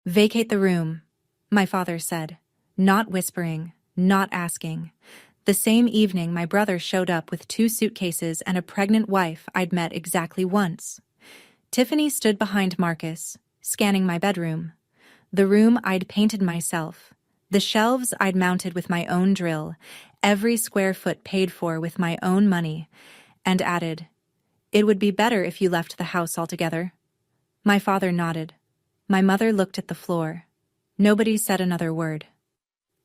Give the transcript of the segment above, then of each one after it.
Vacate the room, my father said, not whispering, not asking. The same evening, my brother showed up with 2 suitcases and a pregnant wife I'd met exactly once. Tiffany stood behind Marcus, scanning my bedroom. The room I'd painted myself. The shelves I'd mounted with my own drill, every square foot paid for with my own money, and added, "It would be better if you left the house altogether." My father nodded. My mother looked at the floor. Nobody said another word.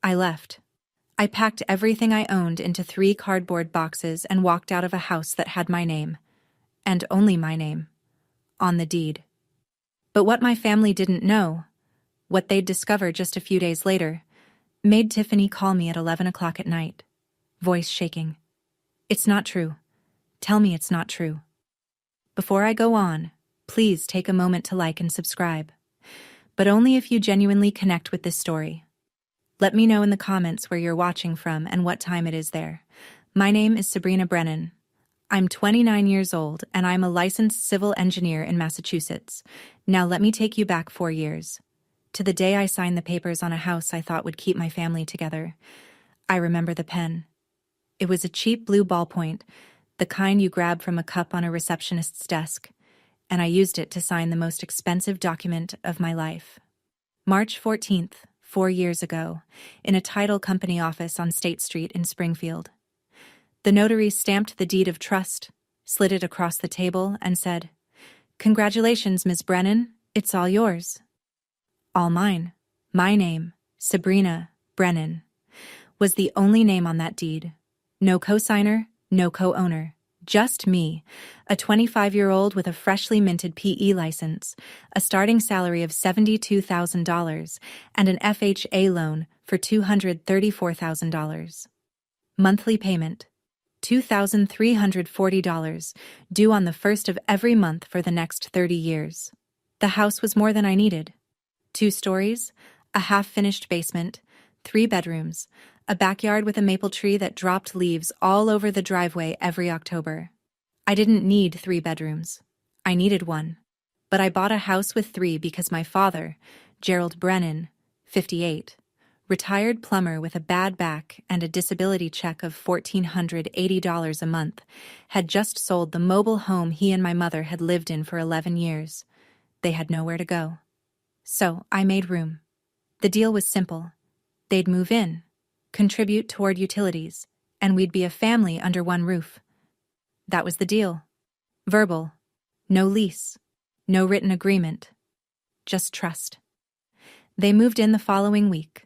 I left. I packed everything I owned into 3 cardboard boxes and walked out of a house that had my name, and only my name, on the deed. But what my family didn't know, what they'd discover just a few days later, made Tiffany call me at 11 o'clock at night, voice shaking. "It's not true. Tell me it's not true." Before I go on, please take a moment to like and subscribe. But only if you genuinely connect with this story. Let me know in the comments where you're watching from and what time it is there. My name is Sabrina Brennan. I'm 29 years old and I'm a licensed civil engineer in Massachusetts. Now let me take you back 4 years. To the day I signed the papers on a house I thought would keep my family together. I remember the pen. It was a cheap blue ballpoint, the kind you grab from a cup on a receptionist's desk, and I used it to sign the most expensive document of my life. March 14th, 4 years ago, in a title company office on State Street in Springfield. The notary stamped the deed of trust, slid it across the table, and said, "Congratulations, Ms. Brennan, it's all yours." All mine. My name, Sabrina Brennan, was the only name on that deed. No co-signer, no co-owner. Just me, a 25-year-old with a freshly minted PE license, a starting salary of $72,000, and an FHA loan for $234,000. Monthly payment, $2,340, due on the first of every month for the next 30 years. The house was more than I needed. 2 stories, a half-finished basement, 3 bedrooms, a backyard with a maple tree that dropped leaves all over the driveway every October. I didn't need 3 bedrooms. I needed 1. But I bought a house with 3 because my father, Gerald Brennan, 58, retired plumber with a bad back and a disability check of $1,480 a month, had just sold the mobile home he and my mother had lived in for 11 years. They had nowhere to go. So I made room. The deal was simple. They'd move in, contribute toward utilities, and we'd be a family under one roof. That was the deal. Verbal. No lease. No written agreement. Just trust. They moved in the following week.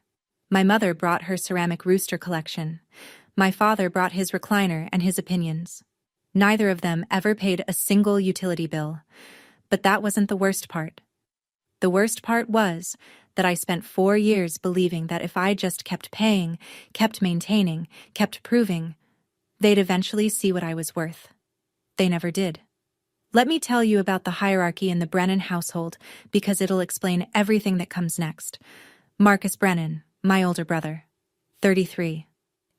My mother brought her ceramic rooster collection. My father brought his recliner and his opinions. Neither of them ever paid a single utility bill. But that wasn't the worst part. The worst part was that I spent 4 years believing that if I just kept paying, kept maintaining, kept proving, they'd eventually see what I was worth. They never did. Let me tell you about the hierarchy in the Brennan household because it'll explain everything that comes next. Marcus Brennan, my older brother, 33.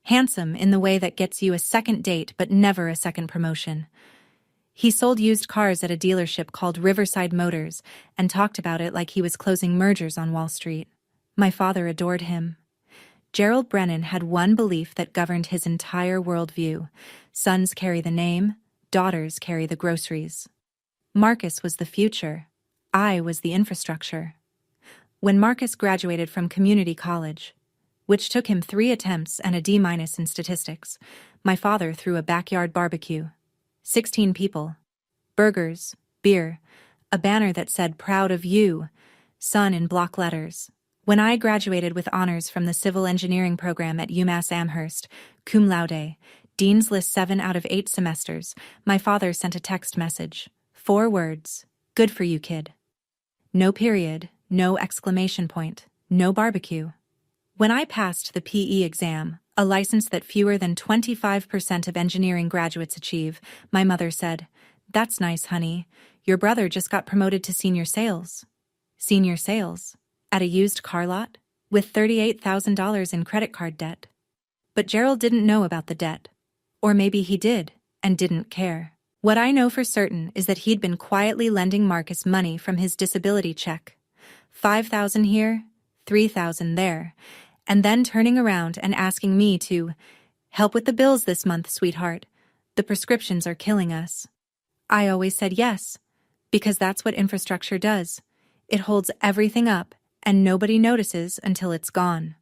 Handsome in the way that gets you a second date but never a second promotion. He sold used cars at a dealership called Riverside Motors and talked about it like he was closing mergers on Wall Street. My father adored him. Gerald Brennan had one belief that governed his entire worldview. Sons carry the name, daughters carry the groceries. Marcus was the future. I was the infrastructure. When Marcus graduated from community college, which took him 3 attempts and a D- in statistics, my father threw a backyard barbecue. 16 people. Burgers, beer, a banner that said "Proud of You," son in block letters. When I graduated with honors from the civil engineering program at UMass Amherst, cum laude, Dean's List 7 out of 8 semesters, my father sent a text message. 4 words. "Good for you, kid." No period, no exclamation point, no barbecue. When I passed the PE exam, a license that fewer than 25% of engineering graduates achieve, my mother said, "That's nice, honey. Your brother just got promoted to senior sales." Senior sales? At a used car lot? With $38,000 in credit card debt. But Gerald didn't know about the debt. Or maybe he did, and didn't care. What I know for certain is that he'd been quietly lending Marcus money from his disability check. $5,000 here, $3,000 there, and then turning around and asking me to help with the bills this month, sweetheart. The prescriptions are killing us. I always said yes, because that's what infrastructure does. It holds everything up, and nobody notices until it's gone.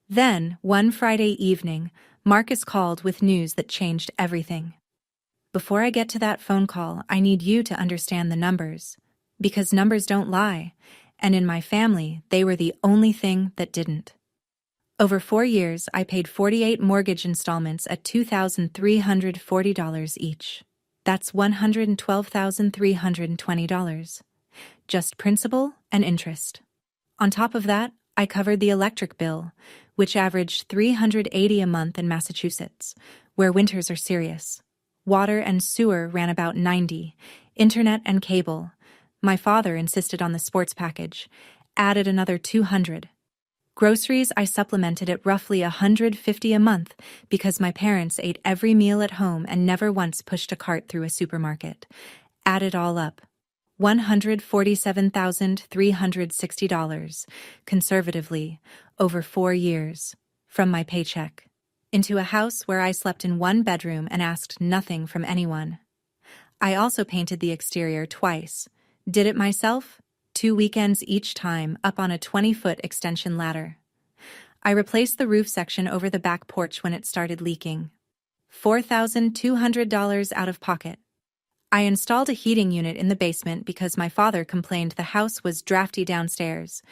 Then, one Friday evening, Marcus called with news that changed everything. Before I get to that phone call, I need you to understand the numbers, because numbers don't lie, and in my family, they were the only thing that didn't. Over 4 years, I paid 48 mortgage installments at $2,340 each. That's $112,320. Just principal and interest. On top of that, I covered the electric bill, which averaged $380 a month in Massachusetts, where winters are serious. Water and sewer ran about $90, internet and cable. My father insisted on the sports package, added another $200. Groceries I supplemented at roughly $150 a month because my parents ate every meal at home and never once pushed a cart through a supermarket. Add it all up. $147,360, conservatively, over 4 years, from my paycheck, into a house where I slept in one bedroom and asked nothing from anyone. I also painted the exterior twice. Did it myself? 2 weekends each time, up on a 20-foot extension ladder. I replaced the roof section over the back porch when it started leaking. $4,200 out of pocket. I installed a heating unit in the basement because my father complained the house was drafty downstairs.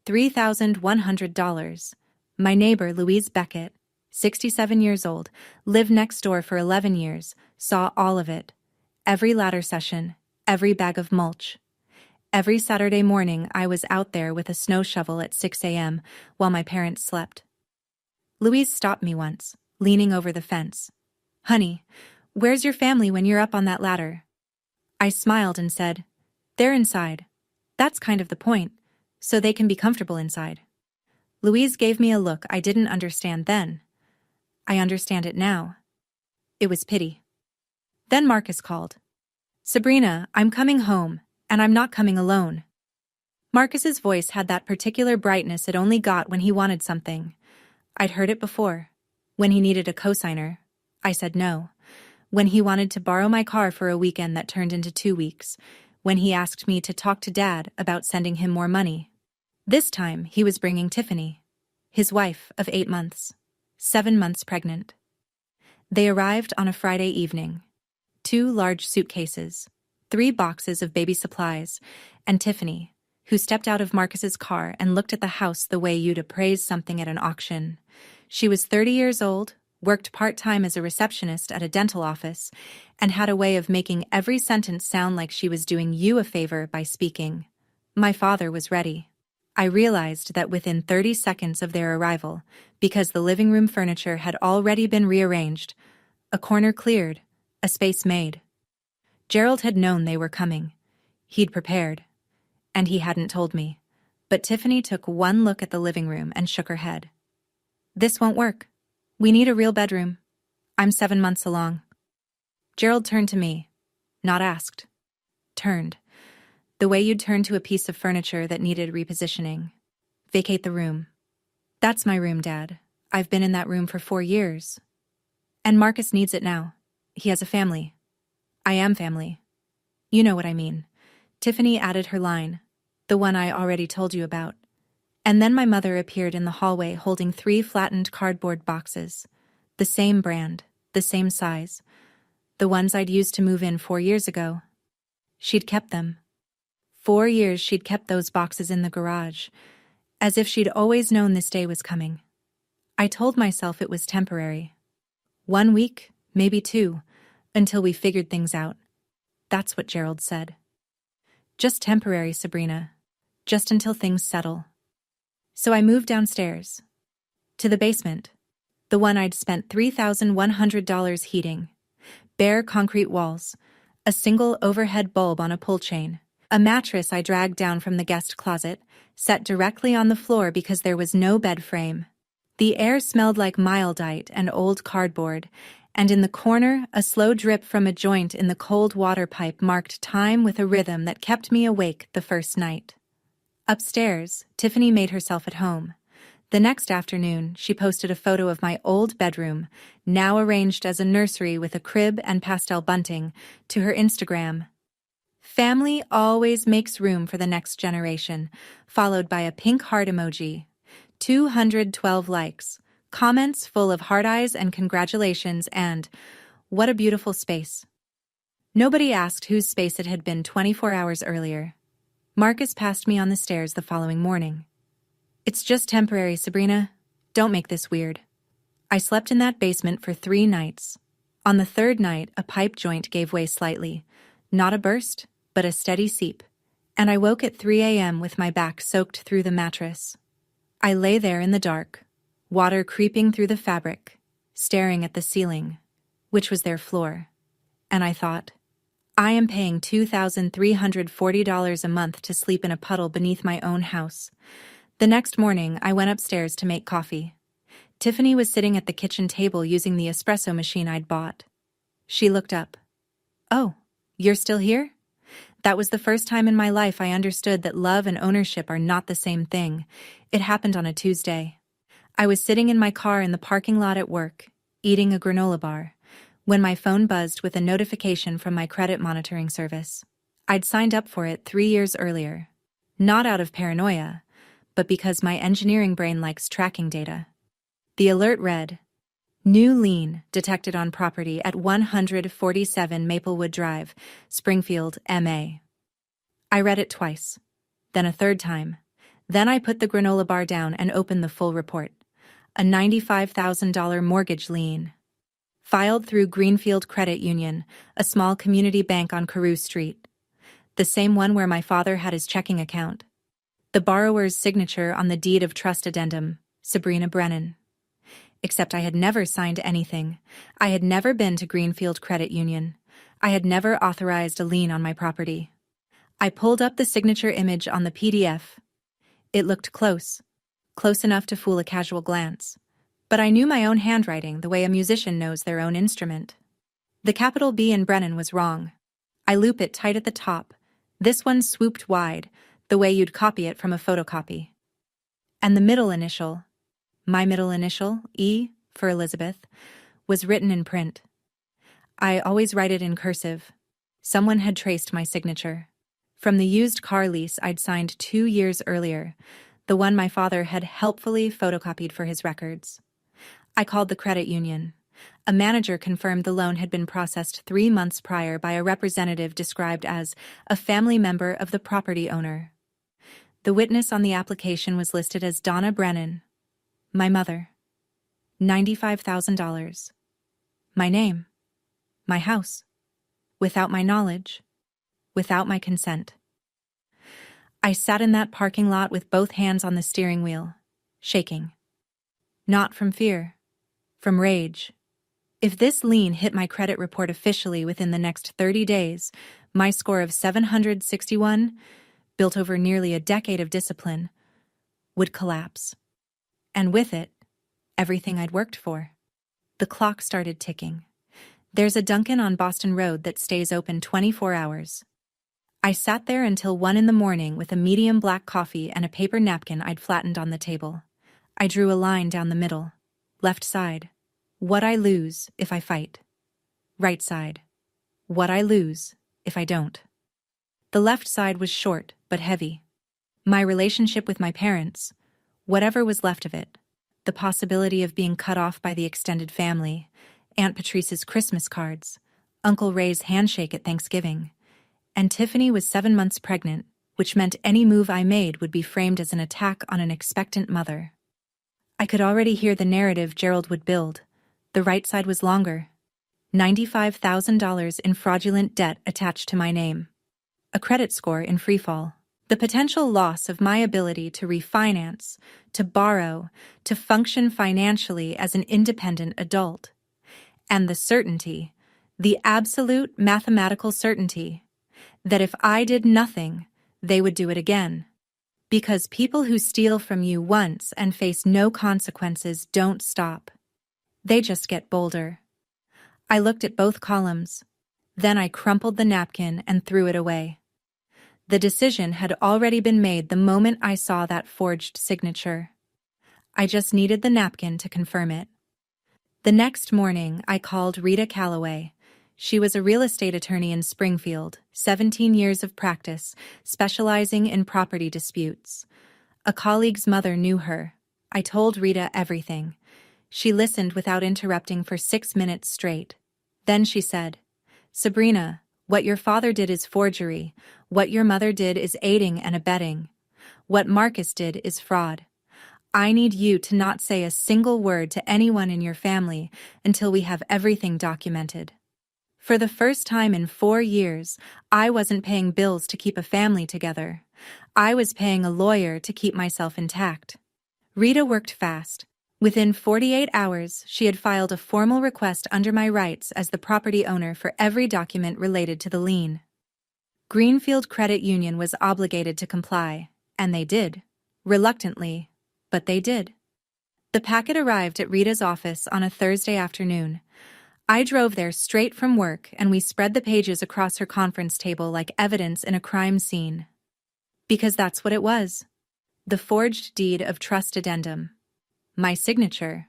$3,100. My neighbor, Louise Vacate, 67 years old, lived next door for 11 years, saw all of it. Every ladder session, every bag of mulch. Every Saturday morning, I was out there with a snow shovel at 6 a.m. while my parents slept. Louise stopped me once, leaning over the fence. "Honey, where's your family when you're up on that ladder?" I smiled and said, "They're inside. That's kind of the point, so they can be comfortable inside." Louise gave me a look I didn't understand then. I understand it now. It was pity. Then Marcus called. "Sabrina, I'm coming home, and I'm not coming alone." Marcus's voice had that particular brightness it only got when he wanted something. I'd heard it before. When he needed a cosigner, I said no. When he wanted to borrow my car for a weekend that turned into 2 weeks. When he asked me to talk to Dad about sending him more money. This time, he was bringing Tiffany, his wife of 8 months, 7 months pregnant. They arrived on a Friday evening. 2 large suitcases, 3 boxes of baby supplies, and Tiffany, who stepped out of Marcus's car and looked at the house the way you'd appraise something at an auction. She was 30 years old, worked part-time as a receptionist at a dental office, and had a way of making every sentence sound like she was doing you a favor by speaking. My father was ready. I realized that within 30 seconds of their arrival, because the living room furniture had already been rearranged, a corner cleared, a space made. Gerald had known they were coming. He'd prepared. And he hadn't told me. But Tiffany took one look at the living room and shook her head. "This won't work. We need a real bedroom. I'm 7 months along." Gerald turned to me. Not asked. Turned. The way you'd turn to a piece of furniture that needed repositioning. "Vacate the room." "That's my room, Dad. I've been in that room for 4 years. And Marcus needs it now. He has a family. I am family. You know what I mean." Tiffany added her line, the one I already told you about. And then my mother appeared in the hallway holding 3 flattened cardboard boxes. The same brand, the same size. The ones I'd used to move in 4 years ago. She'd kept them. 4 years she'd kept those boxes in the garage, as if she'd always known this day was coming. I told myself it was temporary. 1 week, maybe 2, until we figured things out. That's what Gerald said. "Just temporary, Sabrina. Just until things settle." So I moved downstairs. To the basement. The one I'd spent $3,100 heating. Bare concrete walls. A single overhead bulb on a pull chain. A mattress I dragged down from the guest closet, set directly on the floor because there was no bed frame. The air smelled like Mildite and old cardboard, and in the corner, a slow drip from a joint in the cold water pipe marked time with a rhythm that kept me awake the first night. Upstairs, Tiffany made herself at home. The next afternoon, she posted a photo of my old bedroom, now arranged as a nursery with a crib and pastel bunting, to her Instagram. Family always makes room for the next generation, followed by a pink heart emoji. 212 likes, comments full of heart eyes and congratulations, and what a beautiful space. Nobody asked whose space it had been 24 hours earlier. Marcus passed me on the stairs the following morning. "It's just temporary, Sabrina. Don't make this weird." I slept in that basement for 3 nights. On the 3rd night, a pipe joint gave way slightly. Not a burst, but a steady seep. And I woke at 3 a.m. with my back soaked through the mattress. I lay there in the dark, water creeping through the fabric, staring at the ceiling, which was their floor. And I thought, I am paying $2,340 a month to sleep in a puddle beneath my own house. The next morning, I went upstairs to make coffee. Tiffany was sitting at the kitchen table using the espresso machine I'd bought. She looked up. "Oh, you're still here?" That was the first time in my life I understood that love and ownership are not the same thing. It happened on a Tuesday. I was sitting in my car in the parking lot at work, eating a granola bar, when my phone buzzed with a notification from my credit monitoring service. I'd signed up for it 3 years earlier. Not out of paranoia, but because my engineering brain likes tracking data. The alert read, "New lien detected on property at 147 Maplewood Drive, Springfield, MA." I read it twice, then a 3rd time. Then I put the granola bar down and opened the full report. A $95,000 mortgage lien. Filed through Greenfield Credit Union, a small community bank on Carew Street. The same one where my father had his checking account. The borrower's signature on the deed of trust addendum, Sabrina Brennan. Except I had never signed anything. I had never been to Greenfield Credit Union. I had never authorized a lien on my property. I pulled up the signature image on the PDF. It looked close enough to fool a casual glance. But I knew my own handwriting the way a musician knows their own instrument. The capital B in Brennan was wrong. I loop it tight at the top. This one swooped wide, the way you'd copy it from a photocopy. And the middle initial, my middle initial, E, for Elizabeth, was written in print. I always write it in cursive. Someone had traced my signature. From the used car lease I'd signed 2 years earlier, the one my father had helpfully photocopied for his records. I called the credit union. A manager confirmed the loan had been processed 3 months prior by a representative described as a family member of the property owner. The witness on the application was listed as Donna Brennan, my mother. $95,000. My name. My house. Without my knowledge. Without my consent. I sat in that parking lot with both hands on the steering wheel, shaking. Not from fear. From rage. If this lien hit my credit report officially within the next 30 days, my score of 761, built over nearly a decade of discipline, would collapse. And with it, everything I'd worked for. The clock started ticking. There's a Dunkin' on Boston Road that stays open 24 hours. I sat there until 1 in the morning with a medium black coffee and a paper napkin I'd flattened on the table. I drew a line down the middle. Left side. What I lose if I fight. Right side. What I lose if I don't. The left side was short but heavy. My relationship with my parents, whatever was left of it, the possibility of being cut off by the extended family, Aunt Patrice's Christmas cards, Uncle Ray's handshake at Thanksgiving, and Tiffany was 7 months pregnant, which meant any move I made would be framed as an attack on an expectant mother. I could already hear the narrative Gerald would build. The right side was longer. $95,000 in fraudulent debt attached to my name. A credit score in freefall. The potential loss of my ability to refinance, to borrow, to function financially as an independent adult. And the certainty, the absolute mathematical certainty, that if I did nothing, they would do it again. Because people who steal from you once and face no consequences don't stop. They just get bolder. I looked at both columns. Then I crumpled the napkin and threw it away. The decision had already been made the moment I saw that forged signature. I just needed the napkin to confirm it. The next morning, I called Rita Calloway. She was a real estate attorney in Springfield, 17 years of practice, specializing in property disputes. A colleague's mother knew her. I told Rita everything. She listened without interrupting for 6 minutes straight. Then she said, "Sabrina, what your father did is forgery. What your mother did is aiding and abetting. What Marcus did is fraud. I need you to not say a single word to anyone in your family until we have everything documented." For the first time in 4 years, I wasn't paying bills to keep a family together. I was paying a lawyer to keep myself intact. Rita worked fast. Within 48 hours, she had filed a formal request under my rights as the property owner for every document related to the lien. Greenfield Credit Union was obligated to comply, and they did. Reluctantly, but they did. The packet arrived at Rita's office on a Thursday afternoon. I drove there straight from work, and we spread the pages across her conference table like evidence in a crime scene. Because that's what it was. The forged deed of trust addendum. My signature,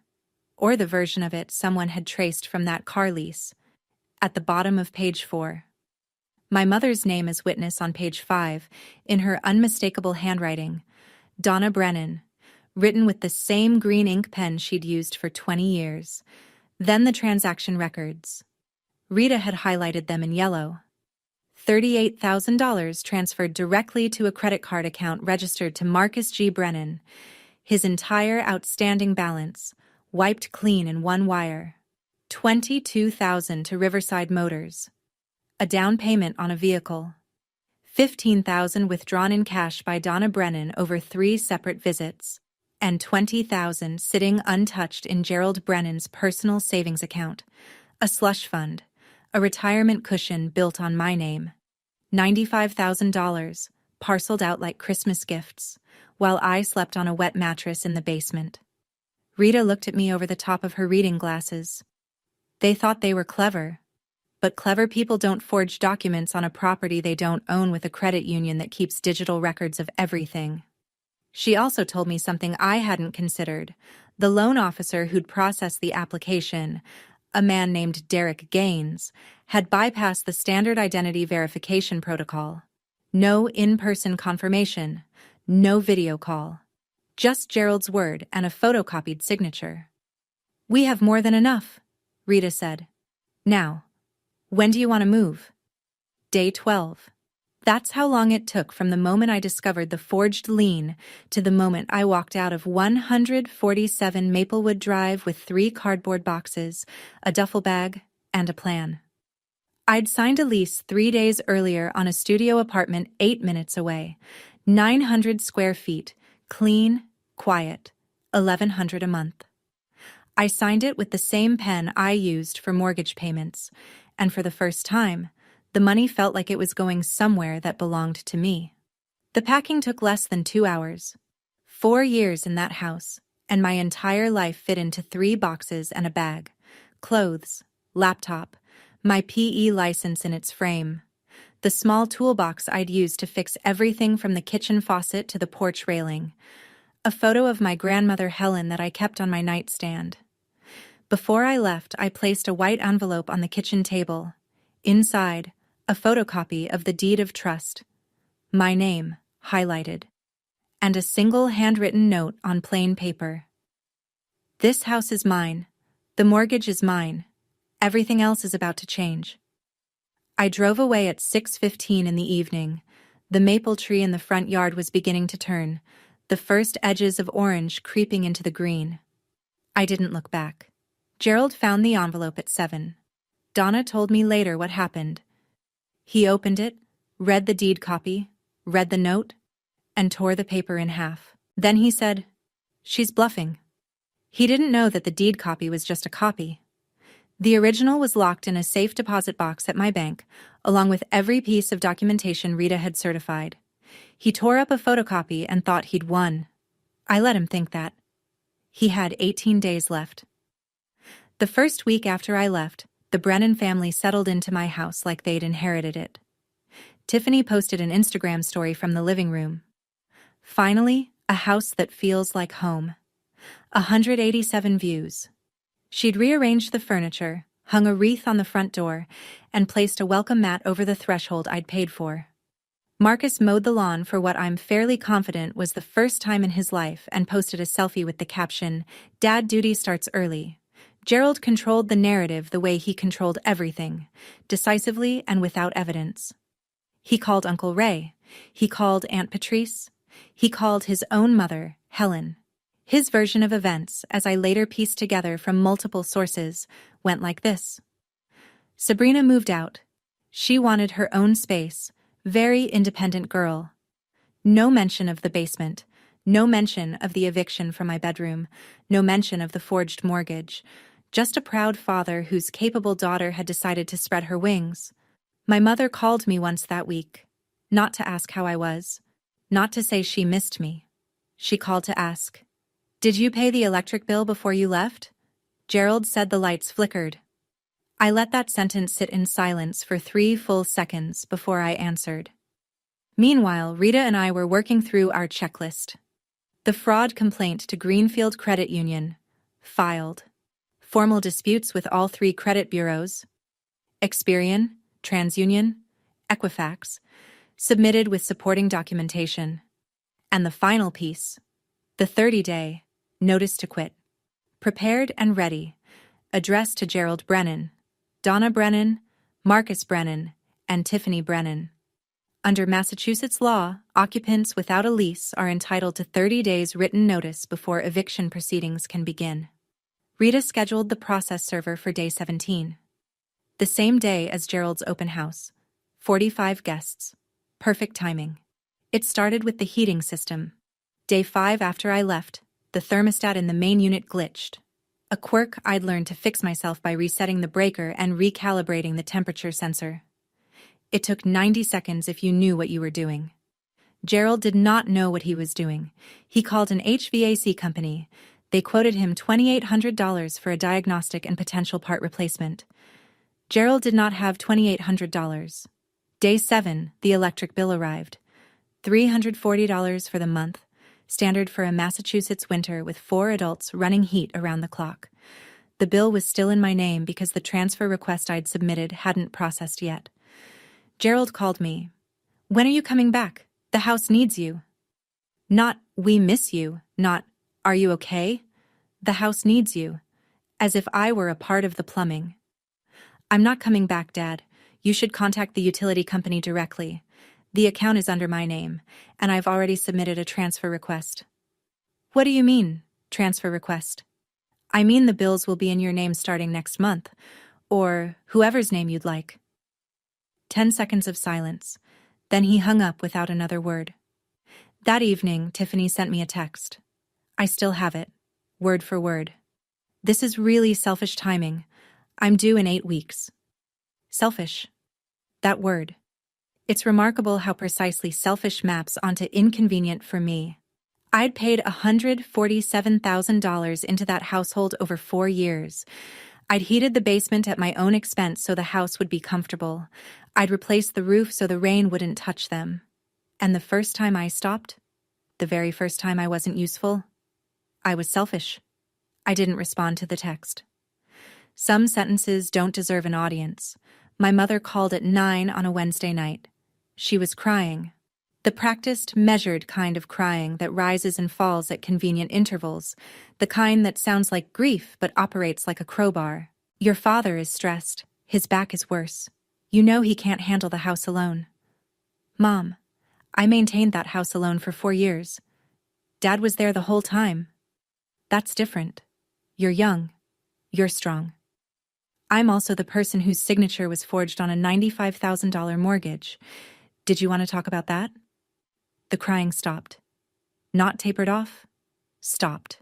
or the version of it someone had traced from that car lease, at the bottom of page 4. My mother's name as witness on page 5, in her unmistakable handwriting, Donna Brennan, written with the same green ink pen she'd used for 20 years. Then the transaction records. Rita had highlighted them in yellow. $38,000 transferred directly to a credit card account registered to Marcus G. Brennan. His entire outstanding balance, wiped clean in one wire. $22,000 to Riverside Motors. A down payment on a vehicle. $15,000 withdrawn in cash by Donna Brennan over 3 separate visits. And $20,000 sitting untouched in Gerald Brennan's personal savings account, a slush fund, a retirement cushion built on my name. $95,000, parceled out like Christmas gifts, while I slept on a wet mattress in the basement. Rita looked at me over the top of her reading glasses. They thought they were clever. But clever people don't forge documents on a property they don't own with a credit union that keeps digital records of everything. She also told me something I hadn't considered. The loan officer who'd processed the application, a man named Derek Gaines, had bypassed the standard identity verification protocol. No in-person confirmation, no video call. Just Gerald's word and a photocopied signature. "We have more than enough," Rita said. "Now, when do you want to move?" Day 12. That's how long it took from the moment I discovered the forged lien to the moment I walked out of 147 Maplewood Drive with 3 cardboard boxes, a duffel bag, and a plan. I'd signed a lease 3 days earlier on a studio apartment 8 minutes away, 900 square feet, clean, quiet, $1,100 a month. I signed it with the same pen I used for mortgage payments, and for the first time, the money felt like it was going somewhere that belonged to me. The packing took less than 2 hours. 4 years in that house, and my entire life fit into 3 boxes and a bag. Clothes, laptop, my PE license in its frame, the small toolbox I'd used to fix everything from the kitchen faucet to the porch railing, a photo of my grandmother Helen that I kept on my nightstand. Before I left, I placed a white envelope on the kitchen table. Inside, a photocopy of the deed of trust, my name, highlighted, and a single handwritten note on plain paper. "This house is mine. The mortgage is mine. Everything else is about to change." I drove away at 6:15 in the evening. The maple tree in the front yard was beginning to turn, the first edges of orange creeping into the green. I didn't look back. Gerald found the envelope at 7. Donna told me later what happened. He opened it, read the deed copy, read the note, and tore the paper in half. Then he said, "She's bluffing." He didn't know that the deed copy was just a copy. The original was locked in a safe deposit box at my bank, along with every piece of documentation Rita had certified. He tore up a photocopy and thought he'd won. I let him think that. He had 18 days left. The first week after I left, the Brennan family settled into my house like they'd inherited it. Tiffany posted an Instagram story from the living room. Finally, a house that feels like home. 187 views. She'd rearranged the furniture, hung a wreath on the front door, and placed a welcome mat over the threshold I'd paid for. Marcus mowed the lawn for what I'm fairly confident was the first time in his life and posted a selfie with the caption, "Dad duty starts early." Gerald controlled the narrative the way he controlled everything, decisively and without evidence. He called Uncle Ray. He called Aunt Patrice. He called his own mother, Helen. His version of events, as I later pieced together from multiple sources, went like this. Sabrina moved out. She wanted her own space, very independent girl. No mention of the basement, no mention of the eviction from my bedroom, no mention of the forged mortgage, just a proud father whose capable daughter had decided to spread her wings. My mother called me once that week, not to ask how I was, not to say she missed me. She called to ask, "Did you pay the electric bill before you left?" Gerald said the lights flickered. I let that sentence sit in silence for 3 full seconds before I answered. Meanwhile, Rita and I were working through our checklist. The fraud complaint to Greenfield Credit Union. Filed. Formal disputes with all 3 credit bureaus. Experian, TransUnion, Equifax. Submitted with supporting documentation. And the final piece. The 30-day notice to quit. Prepared and ready. Addressed to Gerald Brennan, Donna Brennan, Marcus Brennan, and Tiffany Brennan. Under Massachusetts law, occupants without a lease are entitled to 30 days written notice before eviction proceedings can begin. Rita scheduled the process server for day 17. The same day as Gerald's open house. 45 guests. Perfect timing. It started with the heating system. Day 5 after I left, the thermostat in the main unit glitched. A quirk I'd learned to fix myself by resetting the breaker and recalibrating the temperature sensor. It took 90 seconds if you knew what you were doing. Gerald did not know what he was doing. He called an HVAC company. They quoted him $2,800 for a diagnostic and potential part replacement. Gerald did not have $2,800. Day 7, the electric bill arrived. $340 for the month. Standard for a Massachusetts winter with 4 adults running heat around the clock. The bill was still in my name because the transfer request I'd submitted hadn't processed yet. Gerald called me. "When are you coming back? The house needs you." Not, "We miss you," not, "Are you okay?" "The house needs you." As if I were a part of the plumbing. "I'm not coming back, Dad. You should contact the utility company directly. The account is under my name, and I've already submitted a transfer request." "What do you mean, transfer request?" "I mean the bills will be in your name starting next month, or whoever's name you'd like." 10 seconds of silence. Then he hung up without another word. That evening, Tiffany sent me a text. I still have it, word for word. "This is really selfish timing. I'm due in 8 weeks." Selfish. That word. It's remarkable how precisely selfish maps onto inconvenient for me. I'd paid $147,000 into that household over 4 years. I'd heated the basement at my own expense so the house would be comfortable. I'd replaced the roof so the rain wouldn't touch them. And the first time I stopped, the very first time I wasn't useful, I was selfish. I didn't respond to the text. Some sentences don't deserve an audience. My mother called at 9 on a Wednesday night. She was crying. The practiced, measured kind of crying that rises and falls at convenient intervals, the kind that sounds like grief but operates like a crowbar. "Your father is stressed. His back is worse. You know he can't handle the house alone." "Mom, I maintained that house alone for 4 years. Dad was there the whole time." "That's different. You're young. You're strong. I'm also the person whose signature was forged on a $95,000 mortgage. Did you want to talk about that?" The crying stopped. Not tapered off. Stopped.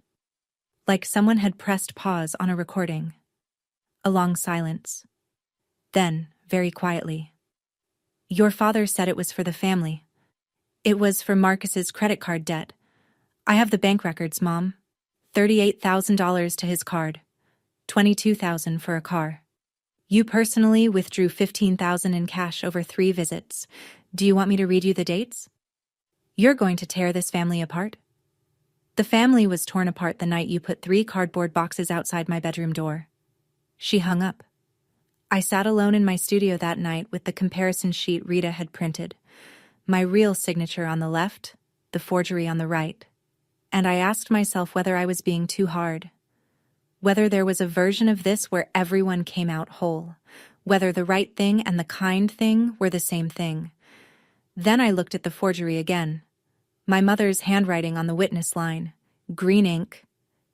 Like someone had pressed pause on a recording. A long silence. Then, very quietly, "Your father said it was for the family. It was for Marcus's credit card debt. I have the bank records, Mom. $38,000 to his card. $22,000 for a car. You personally withdrew $15,000 in cash over 3 visits. Do you want me to read you the dates? You're going to tear this family apart? The family was torn apart the night you put 3 cardboard boxes outside my bedroom door. She hung up. I sat alone in my studio that night with the comparison sheet Rita had printed. My real signature on the left, the forgery on the right. And I asked myself whether I was being too hard. Whether there was a version of this where everyone came out whole. Whether the right thing and the kind thing were the same thing. Then I looked at the forgery again. My mother's handwriting on the witness line. Green ink.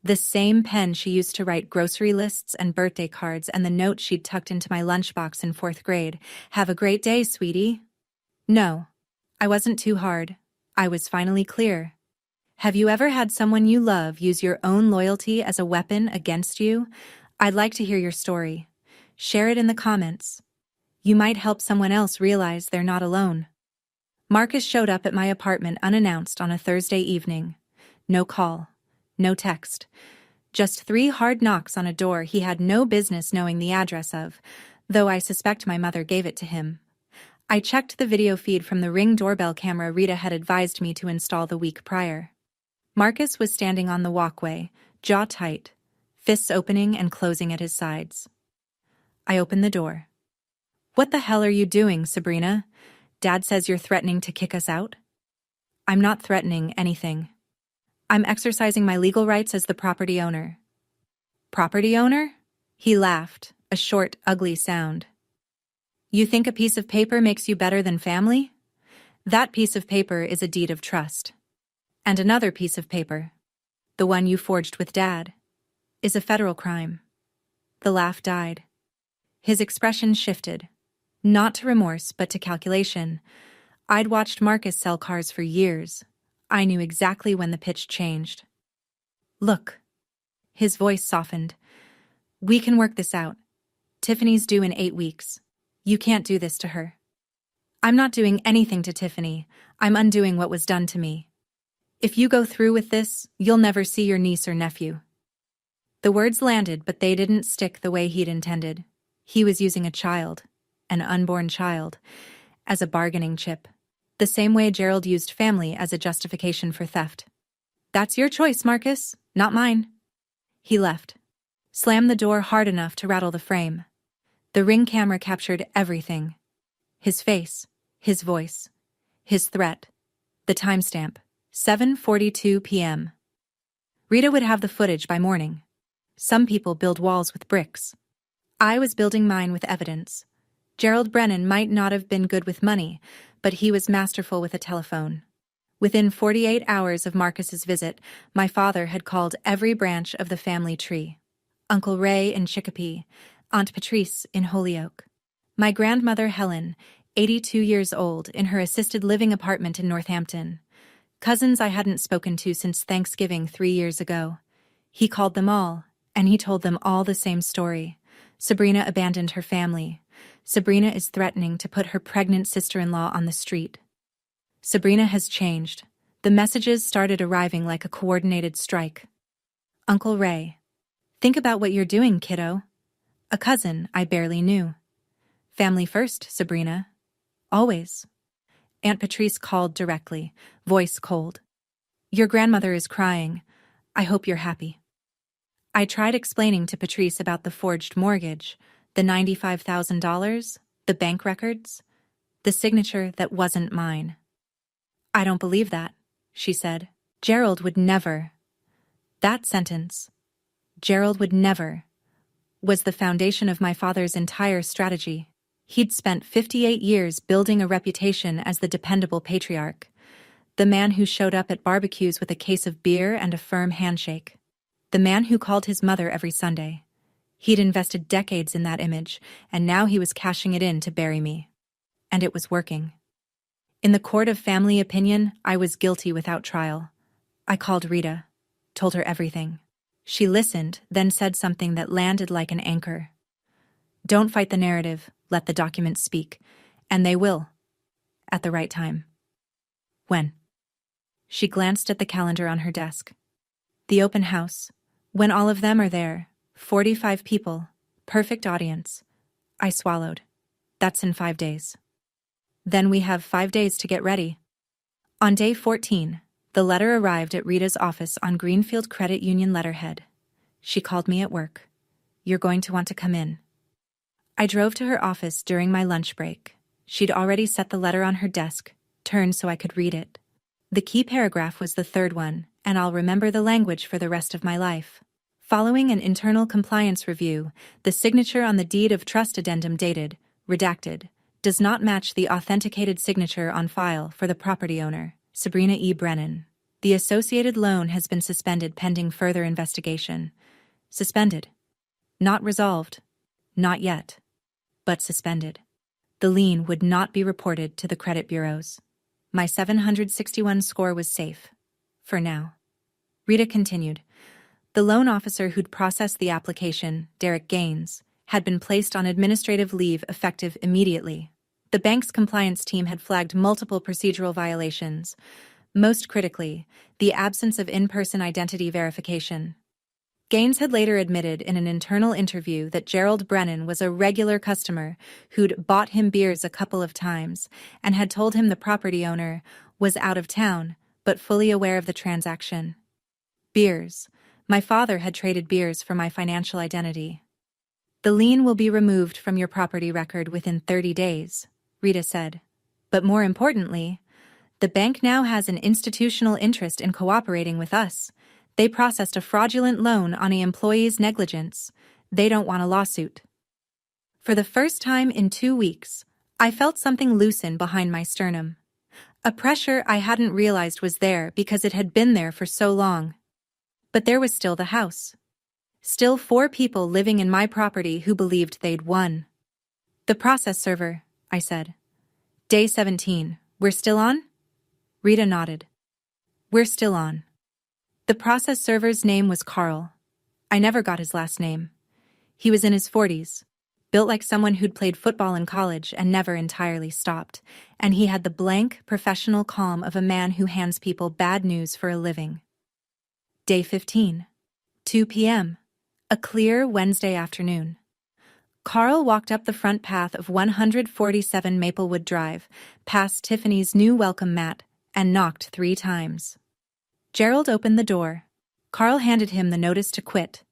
The same pen she used to write grocery lists and birthday cards, and the note she'd tucked into my lunchbox in 4th grade. Have a great day, sweetie. No, I wasn't too hard. I was finally clear. Have you ever had someone you love use your own loyalty as a weapon against you? I'd like to hear your story. Share it in the comments. You might help someone else realize they're not alone. Marcus showed up at my apartment unannounced on a Thursday evening. No call. No text. Just 3 hard knocks on a door he had no business knowing the address of, though I suspect my mother gave it to him. I checked the video feed from the Ring doorbell camera Rita had advised me to install the week prior. Marcus was standing on the walkway, jaw tight, fists opening and closing at his sides. I opened the door. What the hell are you doing, Sabrina? Dad says you're threatening to kick us out? I'm not threatening anything. I'm exercising my legal rights as the property owner. Property owner? He laughed, a short, ugly sound. You think a piece of paper makes you better than family? That piece of paper is a deed of trust. And another piece of paper, the one you forged with Dad, is a federal crime. The laugh died. His expression shifted, not to remorse but to calculation. I'd watched Marcus sell cars for years. I knew exactly when the pitch changed. Look. His voice softened. We can work this out. Tiffany's due in 8 weeks. You can't do this to her. I'm not doing anything to Tiffany. I'm undoing what was done to me. If you go through with this, you'll never see your niece or nephew. The words landed, but they didn't stick the way he'd intended. He was using a child, an unborn child, as a bargaining chip. The same way Gerald used family as a justification for theft. That's your choice, Marcus, not mine. He left. Slammed the door hard enough to rattle the frame. The Ring camera captured everything. His face, his voice, his threat, the timestamp, 7:42 p.m. Rita would have the footage by morning. Some people build walls with bricks. I was building mine with evidence. Gerald Brennan might not have been good with money, but he was masterful with a telephone. Within 48 hours of Marcus's visit, my father had called every branch of the family tree. Uncle Ray in Chicopee, Aunt Patrice in Holyoke. My grandmother Helen, 82 years old, in her assisted living apartment in Northampton. Cousins I hadn't spoken to since Thanksgiving 3 years ago. He called them all, and he told them all the same story. Sabrina abandoned her family. Sabrina is threatening to put her pregnant sister-in-law on the street. Sabrina has changed. The messages started arriving like a coordinated strike. Uncle Ray. Think about what you're doing, kiddo. A cousin I barely knew. Family first, Sabrina. Always. Aunt Patrice called directly, voice cold. Your grandmother is crying. I hope you're happy. I tried explaining to Patrice about the forged mortgage, the $95,000, the bank records, the signature that wasn't mine. I don't believe that, she said. Gerald would never. That sentence, Gerald would never, was the foundation of my father's entire strategy. He'd spent 58 years building a reputation as the dependable patriarch, the man who showed up at barbecues with a case of beer and a firm handshake, the man who called his mother every Sunday. He'd invested decades in that image, and now he was cashing it in to bury me. And it was working. In the court of family opinion, I was guilty without trial. I called Rita, told her everything. She listened, then said something that landed like an anchor. Don't fight the narrative, let the documents speak. And they will. At the right time. When? She glanced at the calendar on her desk. The open house. When all of them are there. 45 people. Perfect audience. I swallowed. That's in 5 days. Then we have 5 days to get ready. On day 14, the letter arrived at Rita's office on Greenfield Credit Union letterhead. She called me at work. You're going to want to come in. I drove to her office during my lunch break. She'd already set the letter on her desk, turned so I could read it. The key paragraph was the third one, and I'll remember the language for the rest of my life. Following an internal compliance review, the signature on the deed of trust addendum dated, redacted, does not match the authenticated signature on file for the property owner, Sabrina E. Brennan. The associated loan has been suspended pending further investigation. Suspended. Not resolved. Not yet. But suspended. The lien would not be reported to the credit bureaus. My 761 score was safe. For now. Rita continued. The loan officer who'd processed the application, Derek Gaines, had been placed on administrative leave effective immediately. The bank's compliance team had flagged multiple procedural violations, most critically, the absence of in-person identity verification. Gaines had later admitted in an internal interview that Gerald Brennan was a regular customer who'd bought him beers a couple of times and had told him the property owner was out of town, but fully aware of the transaction. Beers. My father had traded beers for my financial identity. The lien will be removed from your property record within 30 days, Rita said. But more importantly, the bank now has an institutional interest in cooperating with us. They processed a fraudulent loan on an employee's negligence. They don't want a lawsuit. For the first time in 2 weeks, I felt something loosen behind my sternum. A pressure I hadn't realized was there because it had been there for so long. But there was still the house. Still 4 people living in my property who believed they'd won. The process server, I said. Day 17, we're still on? Rita nodded. We're still on. The process server's name was Carl. I never got his last name. He was in his 40s, built like someone who'd played football in college and never entirely stopped, and he had the blank, professional calm of a man who hands people bad news for a living. Day 15, 2 p.m., a clear Wednesday afternoon. Carl walked up the front path of 147 Maplewood Drive, past Tiffany's new welcome mat, and knocked 3 times. Gerald opened the door. Carl handed him the notice to quit,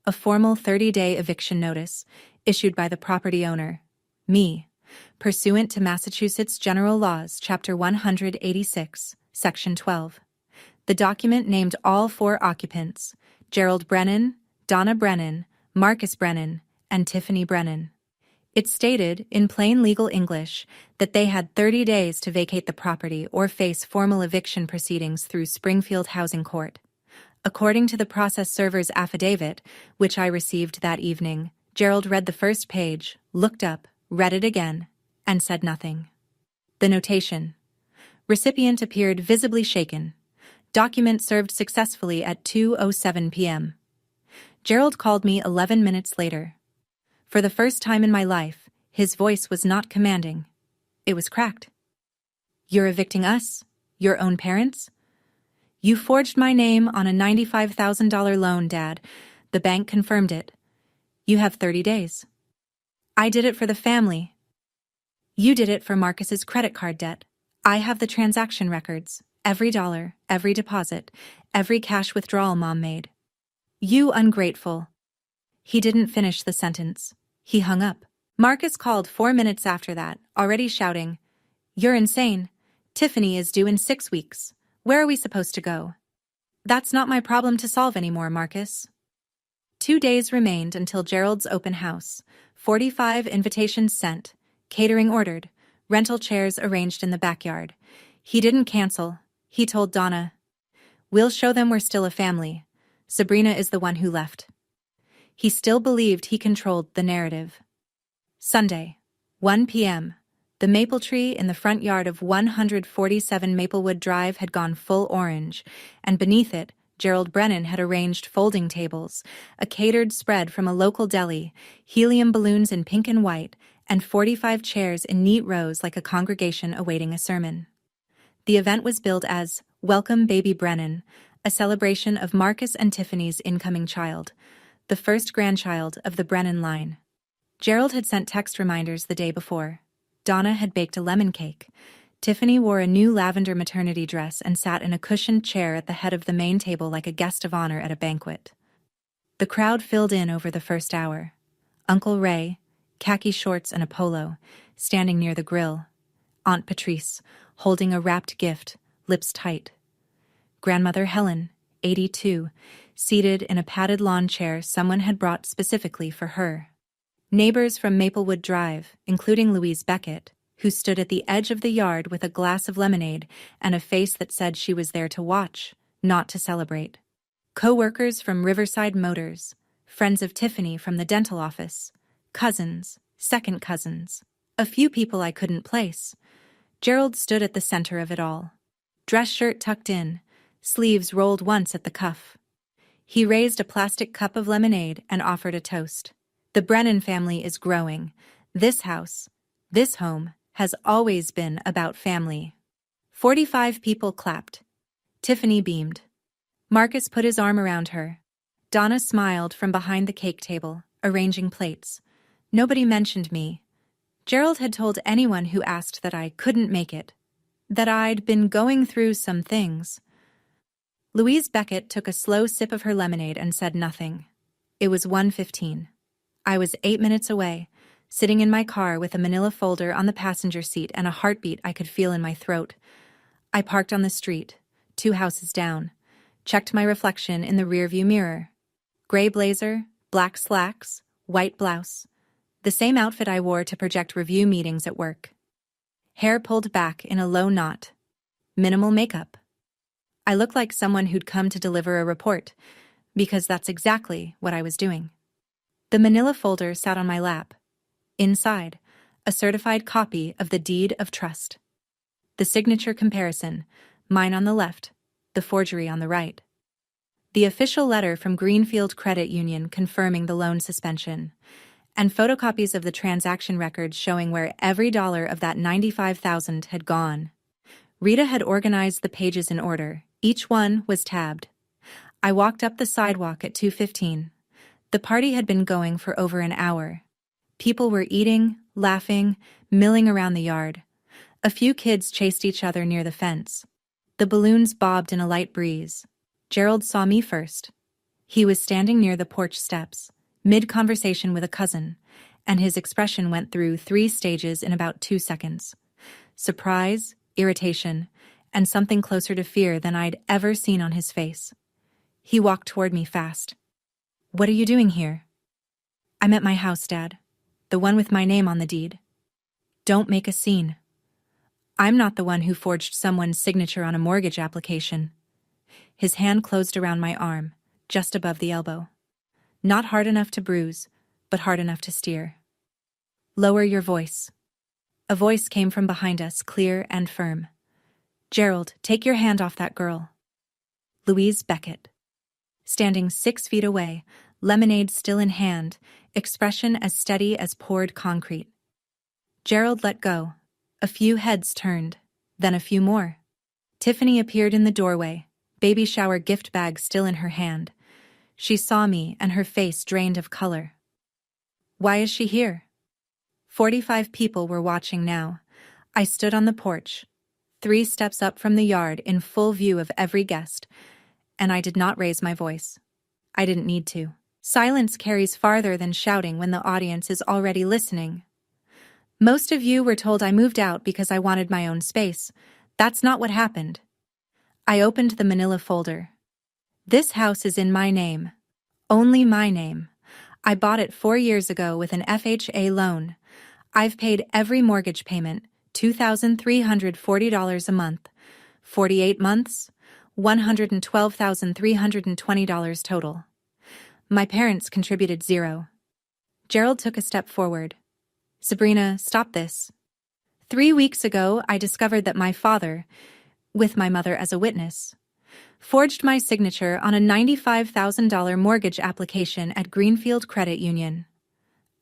a formal 30-day eviction notice issued by the property owner, me, pursuant to Massachusetts General Laws, Chapter 186, Section 12. The document named all 4 occupants, Gerald Brennan, Donna Brennan, Marcus Brennan, and Tiffany Brennan. It stated, in plain legal English, that they had 30 days to vacate the property or face formal eviction proceedings through Springfield Housing Court. According to the process server's affidavit, which I received that evening, Gerald read the first page, looked up, read it again, and said nothing. The notation. Recipient appeared visibly shaken. Document served successfully at 2:07 p.m. Gerald called me 11 minutes later. For the first time in my life, his voice was not commanding. It was cracked. You're evicting us? Your own parents? You forged my name on a $95,000 loan, Dad. The bank confirmed it. You have 30 days. I did it for the family. You did it for Marcus's credit card debt. I have the transaction records, every dollar, every deposit, every cash withdrawal Mom made. You ungrateful. He didn't finish the sentence. He hung up. Marcus called 4 minutes after that, already shouting, You're insane. Tiffany is due in 6 weeks. Where are we supposed to go? That's not my problem to solve anymore, Marcus. 2 days remained until Gerald's open house. 45 invitations sent, catering ordered, rental chairs arranged in the backyard. He didn't cancel. He told Donna, We'll show them we're still a family. Sabrina is the one who left. He still believed he controlled the narrative. Sunday, 1 p.m. The maple tree in the front yard of 147 Maplewood Drive had gone full orange, and beneath it, Gerald Brennan had arranged folding tables, a catered spread from a local deli, helium balloons in pink and white, and 45 chairs in neat rows like a congregation awaiting a sermon. The event was billed as Welcome Baby Brennan, a celebration of Marcus and Tiffany's incoming child, the first grandchild of the Brennan line. Gerald had sent text reminders the day before. Donna had baked a lemon cake. Tiffany wore a new lavender maternity dress and sat in a cushioned chair at the head of the main table like a guest of honor at a banquet. The crowd filled in over the first hour. Uncle Ray, khaki shorts and a polo, standing near the grill. Aunt Patrice, holding a wrapped gift, lips tight. Grandmother Helen, 82, seated in a padded lawn chair someone had brought specifically for her. Neighbors from Maplewood Drive, including Louise Beckett, who stood at the edge of the yard with a glass of lemonade and a face that said she was there to watch, not to celebrate. Co-workers from Riverside Motors, friends of Tiffany from the dental office, cousins, second cousins, a few people I couldn't place. Gerald stood at the center of it all. Dress shirt tucked in, sleeves rolled once at the cuff. He raised a plastic cup of lemonade and offered a toast. The Brennan family is growing. This house, this home, has always been about family. 45 people clapped. Tiffany beamed. Marcus put his arm around her. Donna smiled from behind the cake table, arranging plates. Nobody mentioned me. Gerald had told anyone who asked that I couldn't make it, that I'd been going through some things. Louise Beckett took a slow sip of her lemonade and said nothing. It was 1:15. I was 8 minutes away, sitting in my car with a manila folder on the passenger seat and a heartbeat I could feel in my throat. I parked on the street, 2 houses down, checked my reflection in the rearview mirror. Gray blazer, black slacks, white blouse. The same outfit I wore to project review meetings at work. Hair pulled back in a low knot. Minimal makeup. I looked like someone who'd come to deliver a report, because that's exactly what I was doing. The manila folder sat on my lap. Inside, a certified copy of the deed of trust. The signature comparison, mine on the left, the forgery on the right. The official letter from Greenfield Credit Union confirming the loan suspension, and photocopies of the transaction records showing where every dollar of that $95,000 had gone. Rita had organized the pages in order. Each one was tabbed. I walked up the sidewalk at 2:15. The party had been going for over an hour. People were eating, laughing, milling around the yard. A few kids chased each other near the fence. The balloons bobbed in a light breeze. Gerald saw me first. He was standing near the porch steps, mid-conversation with a cousin, and his expression went through 3 stages in about 2 seconds. Surprise, irritation, and something closer to fear than I'd ever seen on his face. He walked toward me fast. "What are you doing here?" "I'm at my house, Dad. The one with my name on the deed." "Don't make a scene. I'm not the one who forged someone's signature on a mortgage application." His hand closed around my arm, just above the elbow. Not hard enough to bruise, but hard enough to steer. "Lower your voice." A voice came from behind us, clear and firm. "Gerald, take your hand off that girl." Louise Beckett. Standing 6 feet away, lemonade still in hand, expression as steady as poured concrete. Gerald let go. A few heads turned, then a few more. Tiffany appeared in the doorway, baby shower gift bag still in her hand. She saw me and her face drained of color. "Why is she here?" 45 people were watching now. I stood on the porch, 3 steps up from the yard in full view of every guest, and I did not raise my voice. I didn't need to. Silence carries farther than shouting when the audience is already listening. Most of you were told I moved out because I wanted my own space. That's not what happened. I opened the manila folder. This house is in my name. Only my name. I bought it 4 years ago with an FHA loan. I've paid every mortgage payment, $2,340 a month. 48 months, $112,320 total. My parents contributed $0. Gerald took a step forward. "Sabrina, stop this. 3 weeks ago, I discovered that my father, with my mother as a witness, forged my signature on a $95,000 mortgage application at Greenfield Credit Union."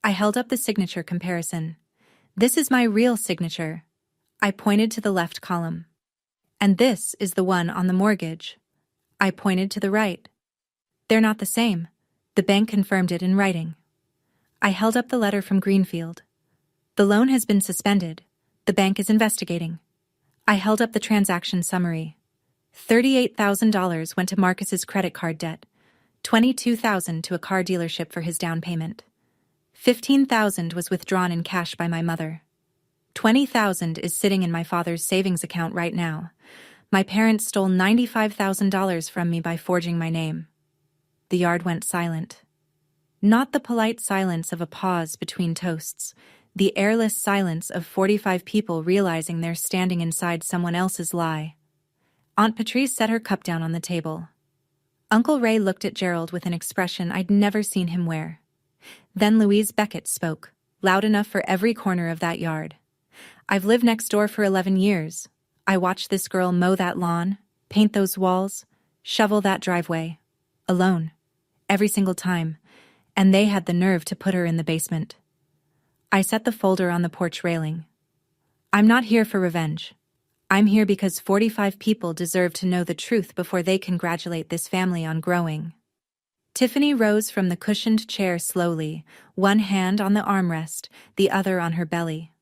I held up the signature comparison. "This is my real signature." I pointed to the left column. "And this is the one on the mortgage." I pointed to the right. "They're not the same. The bank confirmed it in writing." I held up the letter from Greenfield. "The loan has been suspended. The bank is investigating. I held up the transaction summary. $38,000 went to Marcus's credit card debt, $22,000 to a car dealership for his down payment. $15,000 was withdrawn in cash by my mother. $20,000 is sitting in my father's savings account right now. My parents stole $95,000 from me by forging my name. The yard went silent. Not the polite silence of a pause between toasts, the airless silence of 45 people realizing they're standing inside someone else's lie. Aunt Patrice set her cup down on the table. Uncle Ray looked at Gerald with an expression I'd never seen him wear. Then Louise Beckett spoke, loud enough for every corner of that yard. I've lived next door for 11 years. I watched this girl mow that lawn, paint those walls, shovel that driveway. Alone. Every single time. And they had the nerve to put her in the basement. I set the folder on the porch railing. I'm not here for revenge. I'm here because 45 people deserve to know the truth before they congratulate this family on growing. Tiffany rose from the cushioned chair slowly, one hand on the armrest, the other on her belly.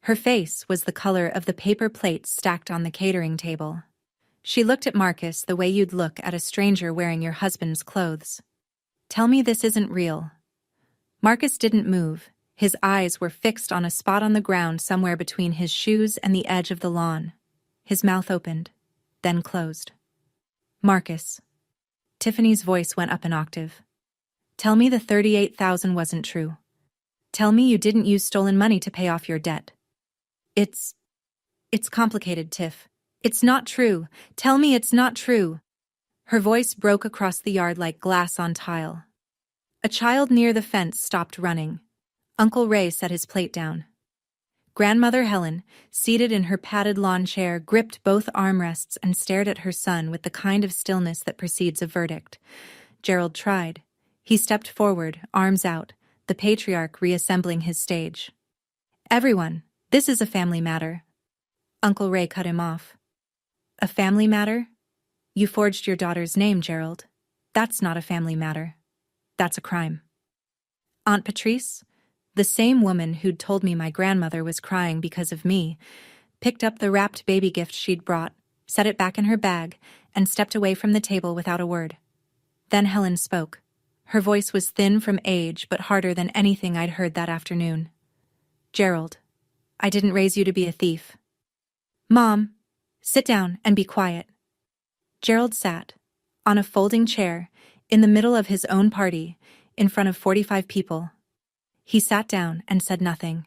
Her face was the color of the paper plates stacked on the catering table. She looked at Marcus the way you'd look at a stranger wearing your husband's clothes. Tell me this isn't real. Marcus didn't move. His eyes were fixed on a spot on the ground somewhere between his shoes and the edge of the lawn. His mouth opened, then closed. Marcus. Tiffany's voice went up an octave. Tell me the $38,000 wasn't true. Tell me you didn't use stolen money to pay off your debt. It's complicated, Tiff. It's not true. Tell me it's not true. Her voice broke across the yard like glass on tile. A child near the fence stopped running. Uncle Ray set his plate down. Grandmother Helen, seated in her padded lawn chair, gripped both armrests and stared at her son with the kind of stillness that precedes a verdict. Gerald tried. He stepped forward, arms out, the patriarch reassembling his stage. Everyone, this is a family matter. Uncle Ray cut him off. A family matter? You forged your daughter's name, Gerald. That's not a family matter. That's a crime. Aunt Patrice, the same woman who'd told me my grandmother was crying because of me, picked up the wrapped baby gift she'd brought, set it back in her bag, and stepped away from the table without a word. Then Helen spoke. Her voice was thin from age but harder than anything I'd heard that afternoon. Gerald, I didn't raise you to be a thief. Mom, sit down and be quiet. Gerald sat, on a folding chair, in the middle of his own party, in front of 45 people. He sat down and said nothing.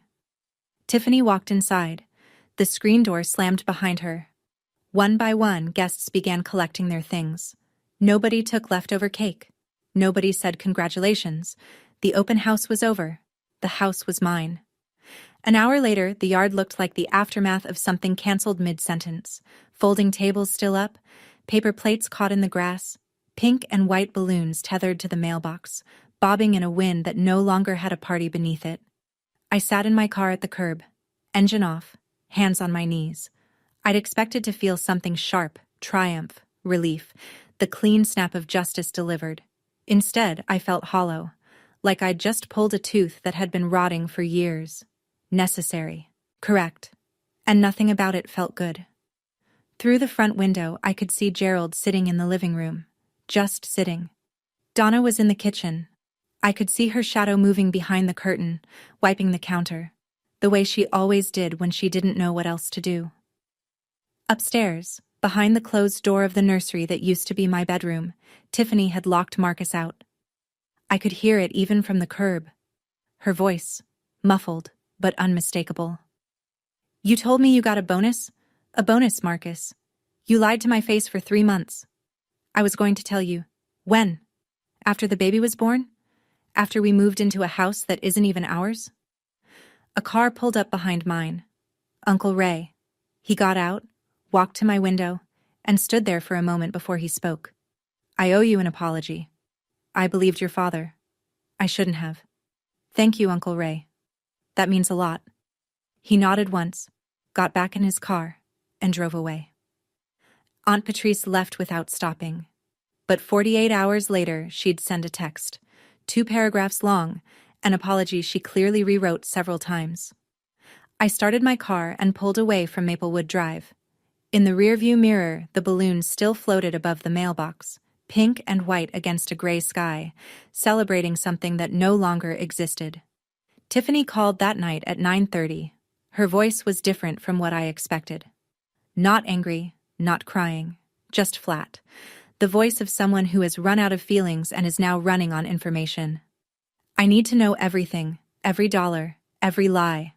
Tiffany walked inside. The screen door slammed behind her. One by one, guests began collecting their things. Nobody took leftover cake. Nobody said congratulations. The open house was over. The house was mine. An hour later, the yard looked like the aftermath of something canceled mid-sentence. Folding tables still up, paper plates caught in the grass, pink and white balloons tethered to the mailbox, bobbing in a wind that no longer had a party beneath it. I sat in my car at the curb, engine off, hands on my knees. I'd expected to feel something sharp, triumph, relief, the clean snap of justice delivered. Instead, I felt hollow, like I'd just pulled a tooth that had been rotting for years. Necessary, correct, and nothing about it felt good. Through the front window, I could see Gerald sitting in the living room, just sitting. Donna was in the kitchen. I could see her shadow moving behind the curtain, wiping the counter, the way she always did when she didn't know what else to do. Upstairs, behind the closed door of the nursery that used to be my bedroom, Tiffany had locked Marcus out. I could hear it even from the curb. Her voice, muffled but unmistakable. You told me you got a bonus? A bonus, Marcus. You lied to my face for 3 months. I was going to tell you. When? After the baby was born? After we moved into a house that isn't even ours? A car pulled up behind mine. Uncle Ray. He got out, walked to my window, and stood there for a moment before he spoke. I owe you an apology. I believed your father. I shouldn't have. Thank you, Uncle Ray. That means a lot. He nodded once, got back in his car, and drove away. Aunt Patrice left without stopping. But 48 hours later, she'd send a text, 2 paragraphs long, an apology she clearly rewrote several times. I started my car and pulled away from Maplewood Drive. In the rearview mirror, the balloon still floated above the mailbox, pink and white against a gray sky, celebrating something that no longer existed. Tiffany called that night at 9:30. Her voice was different from what I expected. Not angry, not crying, just flat. The voice of someone who has run out of feelings and is now running on information. I need to know everything, every dollar, every lie.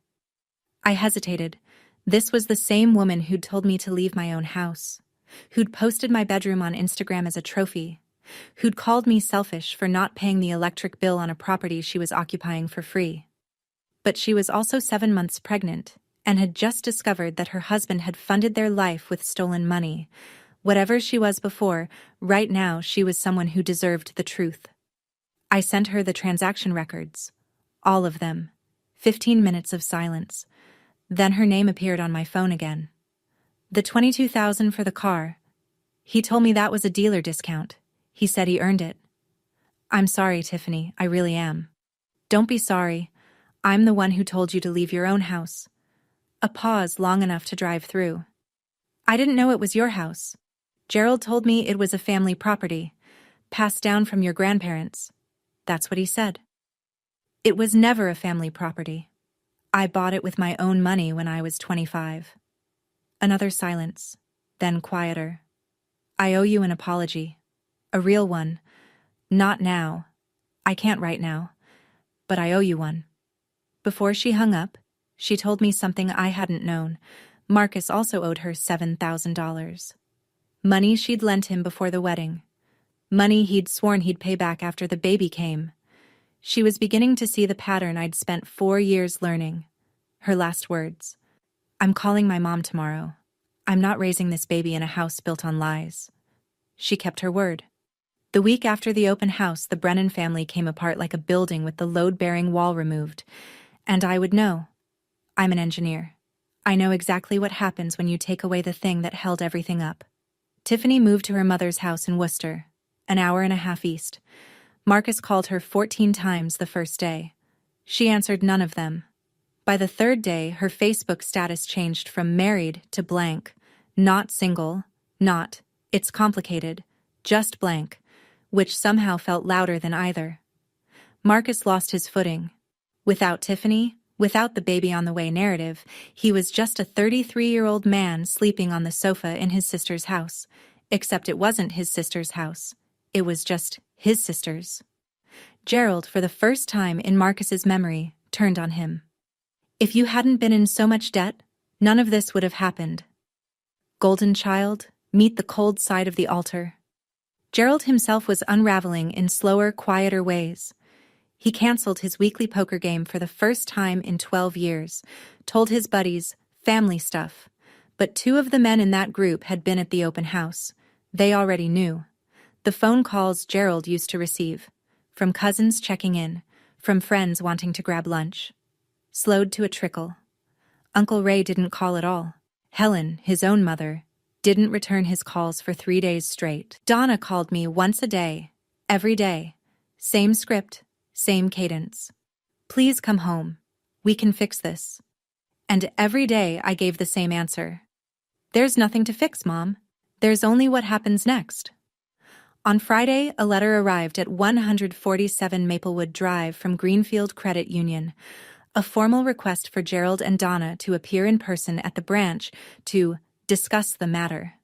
I hesitated. This was the same woman who'd told me to leave my own house, who'd posted my bedroom on Instagram as a trophy, who'd called me selfish for not paying the electric bill on a property she was occupying for free. But she was also 7 months pregnant and had just discovered that her husband had funded their life with stolen money. Whatever she was before, right now she was someone who deserved the truth. I sent her the transaction records. All of them. 15 minutes of silence. Then her name appeared on my phone again. The $22,000 for the car. He told me that was a dealer discount. He said he earned it. I'm sorry, Tiffany, I really am. Don't be sorry. I'm the one who told you to leave your own house. A pause long enough to drive through. I didn't know it was your house. Gerald told me it was a family property, passed down from your grandparents. That's what he said. It was never a family property. I bought it with my own money when I was 25. Another silence, then quieter. I owe you an apology. A real one. Not now. I can't right now. But I owe you one. Before she hung up, she told me something I hadn't known. Marcus also owed her $7,000. Money she'd lent him before the wedding. Money he'd sworn he'd pay back after the baby came. She was beginning to see the pattern I'd spent 4 years learning. Her last words. I'm calling my mom tomorrow. I'm not raising this baby in a house built on lies. She kept her word. The week after the open house, the Brennan family came apart like a building with the load-bearing wall removed. And I would know. I'm an engineer. I know exactly what happens when you take away the thing that held everything up. Tiffany moved to her mother's house in Worcester, an hour and a half east. Marcus called her 14 times the first day. She answered none of them. By the third day, her Facebook status changed from married to blank. Not single, not, it's complicated, just blank, which somehow felt louder than either. Marcus lost his footing. Without Tiffany, without the baby on the way narrative, he was just a 33-year-old man sleeping on the sofa in his sister's house. Except it wasn't his sister's house. It was just his sister's. Gerald, for the first time in Marcus's memory, turned on him. If you hadn't been in so much debt, none of this would have happened. Golden child, meet the cold side of the altar. Gerald himself was unraveling in slower, quieter ways. He canceled his weekly poker game for the first time in 12 years, told his buddies, family stuff. But 2 of the men in that group had been at the open house. They already knew. The phone calls Gerald used to receive, from cousins checking in, from friends wanting to grab lunch. Slowed to a trickle. Uncle Ray didn't call at all. Helen, his own mother, didn't return his calls for 3 days straight. Donna called me once a day, every day. Same script, same cadence. Please come home. We can fix this. And every day I gave the same answer. There's nothing to fix, Mom. There's only what happens next. On Friday, a letter arrived at 147 Maplewood Drive from Greenfield Credit Union. A formal request for Gerald and Donna to appear in person at the branch to discuss the matter.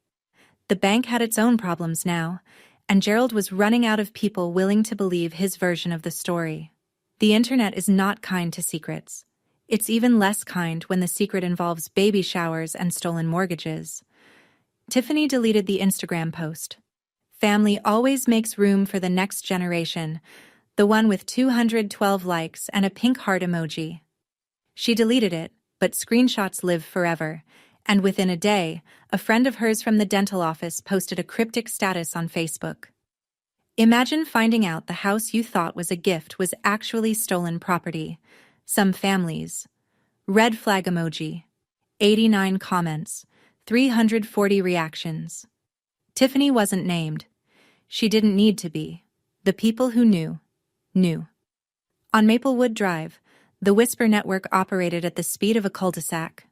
The bank had its own problems now, and Gerald was running out of people willing to believe his version of the story. The internet is not kind to secrets. It's even less kind when the secret involves baby showers and stolen mortgages. Tiffany deleted the Instagram post. Family always makes room for the next generation, the one with 212 likes and a pink heart emoji. She deleted it, but screenshots live forever, and within a day, a friend of hers from the dental office posted a cryptic status on Facebook. Imagine finding out the house you thought was a gift was actually stolen property. Some families. Red flag emoji. 89 comments. 340 reactions. Tiffany wasn't named. She didn't need to be. The people who knew, knew. On Maplewood Drive, The Whisper network operated at the speed of a cul-de-sac.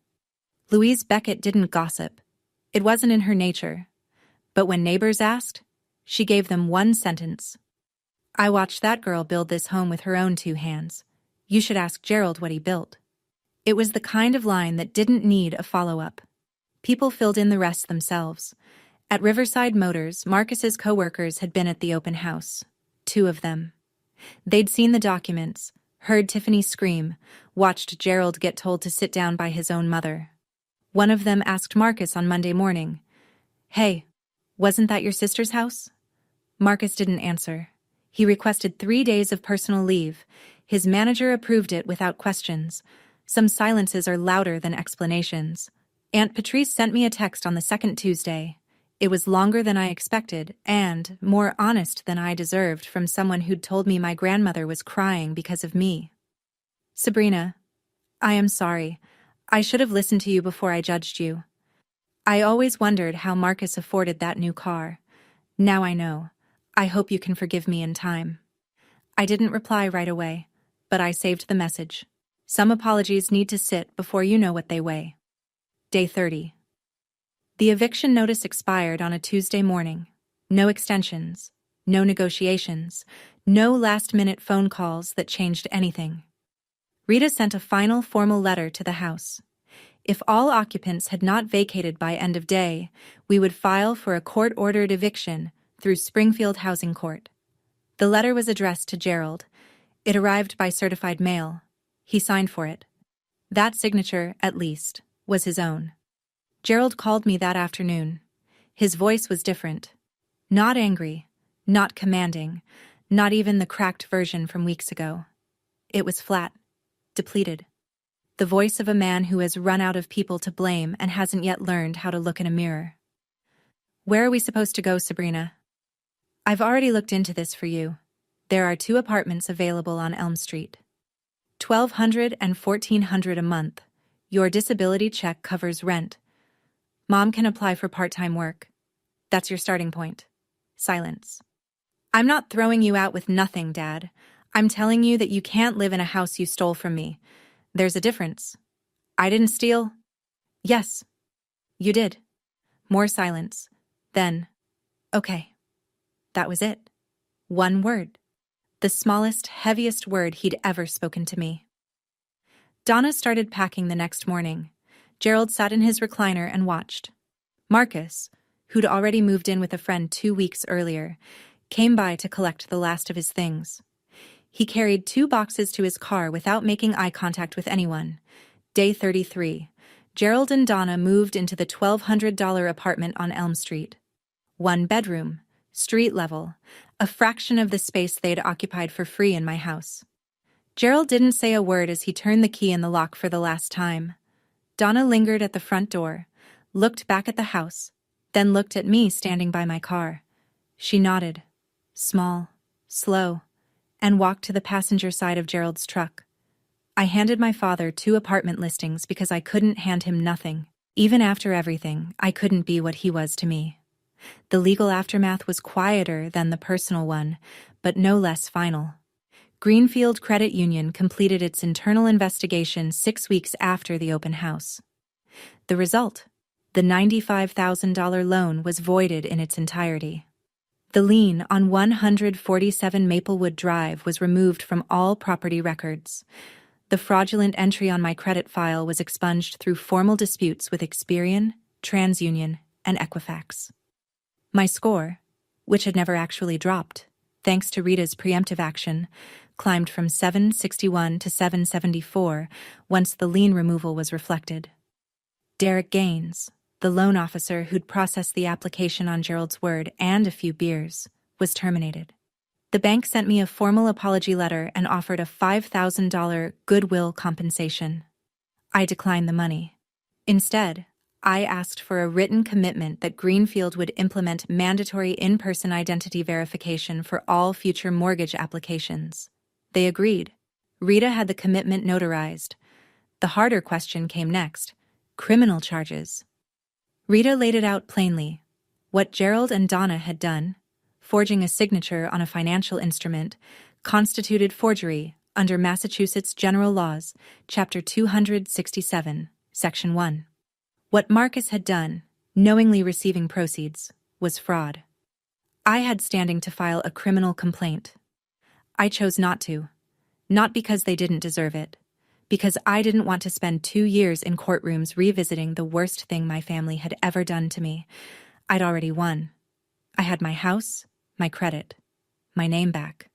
Louise Beckett didn't gossip. It wasn't in her nature. But when neighbors asked, she gave them one sentence. I watched that girl build this home with her own 2 hands. You should ask Gerald what he built. It was the kind of line that didn't need a follow-up. People filled in the rest themselves. At Riverside Motors, Marcus's co-workers had been at the open house. 2 of them. They'd seen the documents, heard Tiffany scream, watched Gerald get told to sit down by his own mother. One of them asked Marcus on Monday morning, "Hey, wasn't that your sister's house?" Marcus didn't answer. He requested 3 days of personal leave. His manager approved it without questions. Some silences are louder than explanations. Aunt Patrice sent me a text on the second Tuesday. It was longer than I expected and more honest than I deserved from someone who'd told me my grandmother was crying because of me. Sabrina, I am sorry. I should have listened to you before I judged you. I always wondered how Marcus afforded that new car. Now I know. I hope you can forgive me in time. I didn't reply right away, but I saved the message. Some apologies need to sit before you know what they weigh. Day 30. The eviction notice expired on a Tuesday morning. No extensions, no negotiations, no last-minute phone calls that changed anything. Rita sent a final formal letter to the house. If all occupants had not vacated by end of day, we would file for a court-ordered eviction through Springfield Housing Court. The letter was addressed to Gerald. It arrived by certified mail. He signed for it. That signature, at least, was his own. Gerald called me that afternoon. His voice was different. Not angry, not commanding, not even the cracked version from weeks ago. It was flat, depleted. The voice of a man who has run out of people to blame and hasn't yet learned how to look in a mirror. Where are we supposed to go, Sabrina? I've already looked into this for you. There are 2 apartments available on Elm Street. $1,200 and $1,400 a month. Your disability check covers rent. Mom can apply for part-time work. That's your starting point. Silence. I'm not throwing you out with nothing, Dad. I'm telling you that you can't live in a house you stole from me. There's a difference. I didn't steal. Yes, you did. More silence. Then, okay. That was it. 1 word. The smallest, heaviest word he'd ever spoken to me. Donna started packing the next morning. Gerald sat in his recliner and watched. Marcus, who'd already moved in with a friend 2 weeks earlier, came by to collect the last of his things. He carried 2 boxes to his car without making eye contact with anyone. Day 33. Gerald and Donna moved into the $1,200 apartment on Elm Street. 1 bedroom, street level, a fraction of the space they'd occupied for free in my house. Gerald didn't say a word as he turned the key in the lock for the last time. Donna lingered at the front door, looked back at the house, then looked at me standing by my car. She nodded, small, slow, and walked to the passenger side of Gerald's truck. I handed my father 2 apartment listings because I couldn't hand him nothing. Even after everything, I couldn't be what he was to me. The legal aftermath was quieter than the personal one, but no less final. Greenfield Credit Union completed its internal investigation 6 weeks after the open house. The result? The $95,000 loan was voided in its entirety. The lien on 147 Maplewood Drive was removed from all property records. The fraudulent entry on my credit file was expunged through formal disputes with Experian, TransUnion, and Equifax. My score, which had never actually dropped, thanks to Rita's preemptive action, climbed from 761 to 774 once the lien removal was reflected. Derek Gaines, the loan officer who'd processed the application on Gerald's word and a few beers, was terminated. The bank sent me a formal apology letter and offered a $5,000 goodwill compensation. I declined the money. Instead, I asked for a written commitment that Greenfield would implement mandatory in-person identity verification for all future mortgage applications. They agreed. Rita had the commitment notarized. The harder question came next: criminal charges. Rita laid it out plainly. What Gerald and Donna had done, forging a signature on a financial instrument, constituted forgery under Massachusetts General Laws, Chapter 267, Section 1. What Marcus had done, knowingly receiving proceeds, was fraud. I had standing to file a criminal complaint. I chose not to. Not because they didn't deserve it. Because I didn't want to spend 2 years in courtrooms revisiting the worst thing my family had ever done to me. I'd already won. I had my house, my credit, my name back.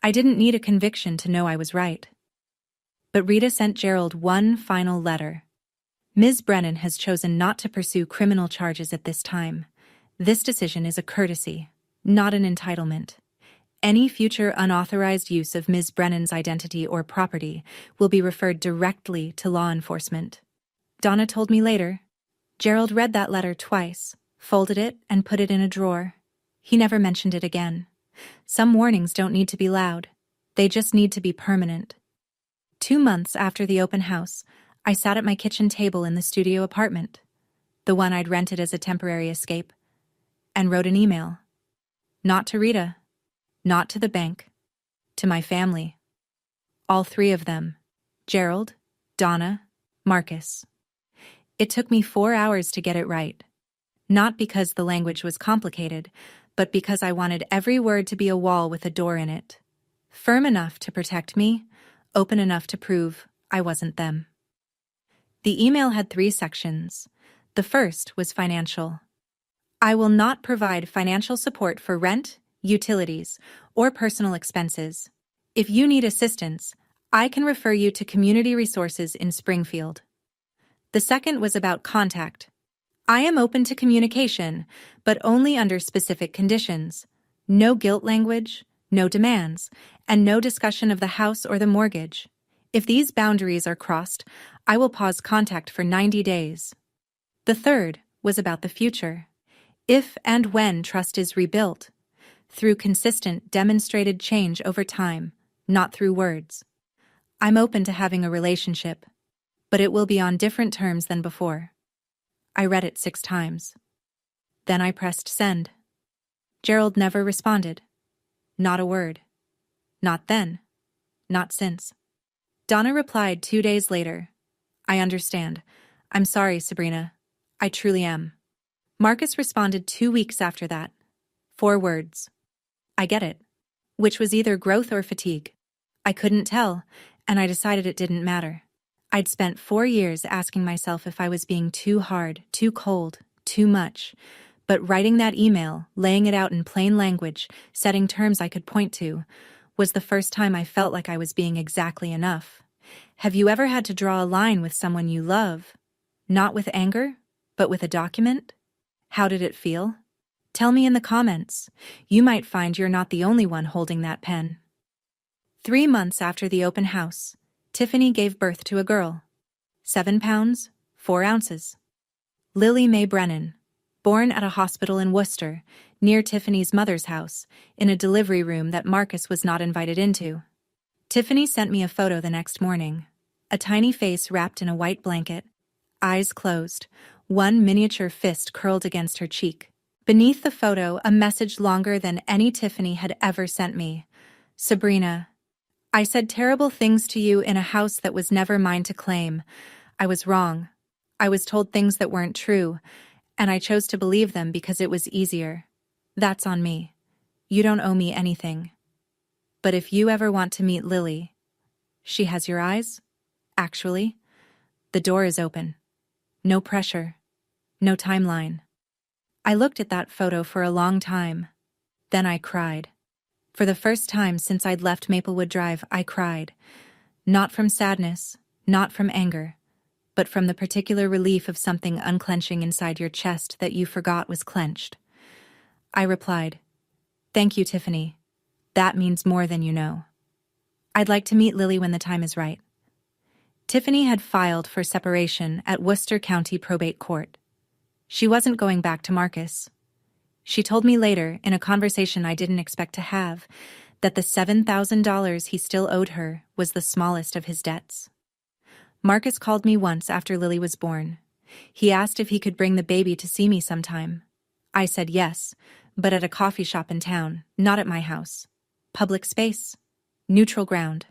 I didn't need a conviction to know I was right. But Rita sent Gerald one final letter. Ms. Brennan has chosen not to pursue criminal charges at this time. This decision is a courtesy, not an entitlement. Any future unauthorized use of Ms. Brennan's identity or property will be referred directly to law enforcement. Donna told me later. Gerald read that letter twice, folded it, and put it in a drawer. He never mentioned it again. Some warnings don't need to be loud. They just need to be permanent. 2 months after the open house, I sat at my kitchen table in the studio apartment, the one I'd rented as a temporary escape, and wrote an email. Not to Rita, not to the bank, to my family. All 3 of them: Gerald, Donna, Marcus. It took me 4 hours to get it right. Not because the language was complicated, but because I wanted every word to be a wall with a door in it. Firm enough to protect me, open enough to prove I wasn't them. The email had 3 sections. The first was financial. I will not provide financial support for rent, utilities, or personal expenses. If you need assistance, I can refer you to Community Resources in Springfield. The second was about contact. I am open to communication, but only under specific conditions. No guilt language, no demands, and no discussion of the house or the mortgage. If these boundaries are crossed, I will pause contact for 90 days. The third was about the future. If and when trust is rebuilt, through consistent, demonstrated change over time, not through words. I'm open to having a relationship, but it will be on different terms than before. I read it 6 times. Then I pressed send. Gerald never responded. Not a word. Not then. Not since. Donna replied 2 days later. I understand. I'm sorry, Sabrina. I truly am. Marcus responded 2 weeks after that. 4 words. I get it. Which was either growth or fatigue. I couldn't tell, and I decided it didn't matter. I'd spent 4 years asking myself if I was being too hard, too cold, too much. But writing that email, laying it out in plain language, setting terms I could point to, was the first time I felt like I was being exactly enough. Have you ever had to draw a line with someone you love? Not with anger, but with a document? How did it feel? Tell me in the comments. You might find you're not the only one holding that pen. 3 months after the open house, Tiffany gave birth to a girl. 7 pounds, 4 ounces. Lily Mae Brennan, born at a hospital in Worcester, near Tiffany's mother's house, in a delivery room that Marcus was not invited into. Tiffany sent me a photo the next morning. A tiny face wrapped in a white blanket, eyes closed, one miniature fist curled against her cheek. Beneath the photo, a message longer than any Tiffany had ever sent me. Sabrina, I said terrible things to you in a house that was never mine to claim. I was wrong. I was told things that weren't true, and I chose to believe them because it was easier. That's on me. You don't owe me anything. But if you ever want to meet Lily, she has your eyes? Actually, the door is open. No pressure. No timeline. I looked at that photo for a long time. Then I cried. For the first time since I'd left Maplewood Drive, I cried. Not from sadness, not from anger, but from the particular relief of something unclenching inside your chest that you forgot was clenched. I replied, "Thank you, Tiffany. That means more than you know. I'd like to meet Lily when the time is right." Tiffany had filed for separation at Worcester County Probate Court. She wasn't going back to Marcus. She told me later, in a conversation I didn't expect to have, that the $7,000 he still owed her was the smallest of his debts. Marcus called me once after Lily was born. He asked if he could bring the baby to see me sometime. I said yes, but at a coffee shop in town, not at my house. Public space. Neutral ground.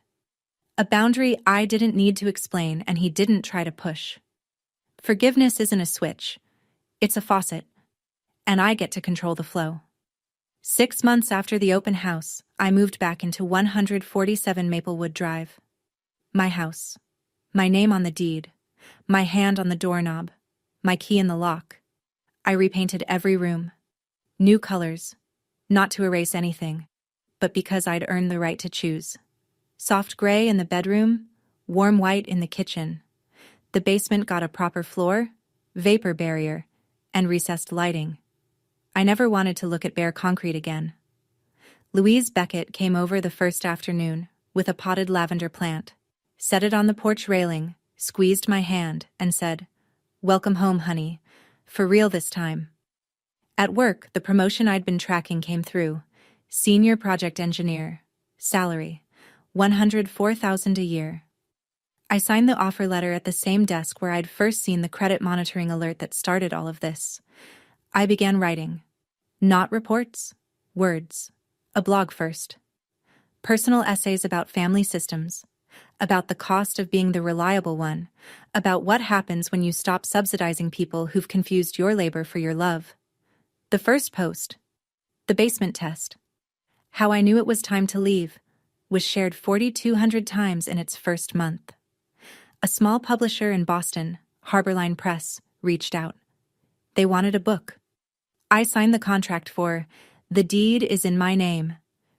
A boundary I didn't need to explain and he didn't try to push. Forgiveness isn't a switch, it's a faucet, and I get to control the flow. 6 months after the open house, I moved back into 147 Maplewood Drive. My house. My name on the deed. My hand on the doorknob. My key in the lock. I repainted every room. New colors. Not to erase anything, but because I'd earned the right to choose. Soft gray in the bedroom, warm white in the kitchen. The basement got a proper floor, vapor barrier, and recessed lighting. I never wanted to look at bare concrete again. Louise Vacate came over the first afternoon with a potted lavender plant, set it on the porch railing, squeezed my hand, and said, "Welcome home, honey. For real this time." At work, the promotion I'd been tracking came through. Senior project engineer. Salary, $104,000 a year. I signed the offer letter at the same desk where I'd first seen the credit monitoring alert that started all of this. I began writing. Not reports, words. A blog first. Personal essays about family systems, about the cost of being the reliable one, about what happens when you stop subsidizing people who've confused your labor for your love. The first post, the basement test, how I knew it was time to leave, was shared 4,200 times in its first month. A small publisher in Boston, Harborline Press, reached out. They wanted a book. I signed the contract for The Deed is in My Name,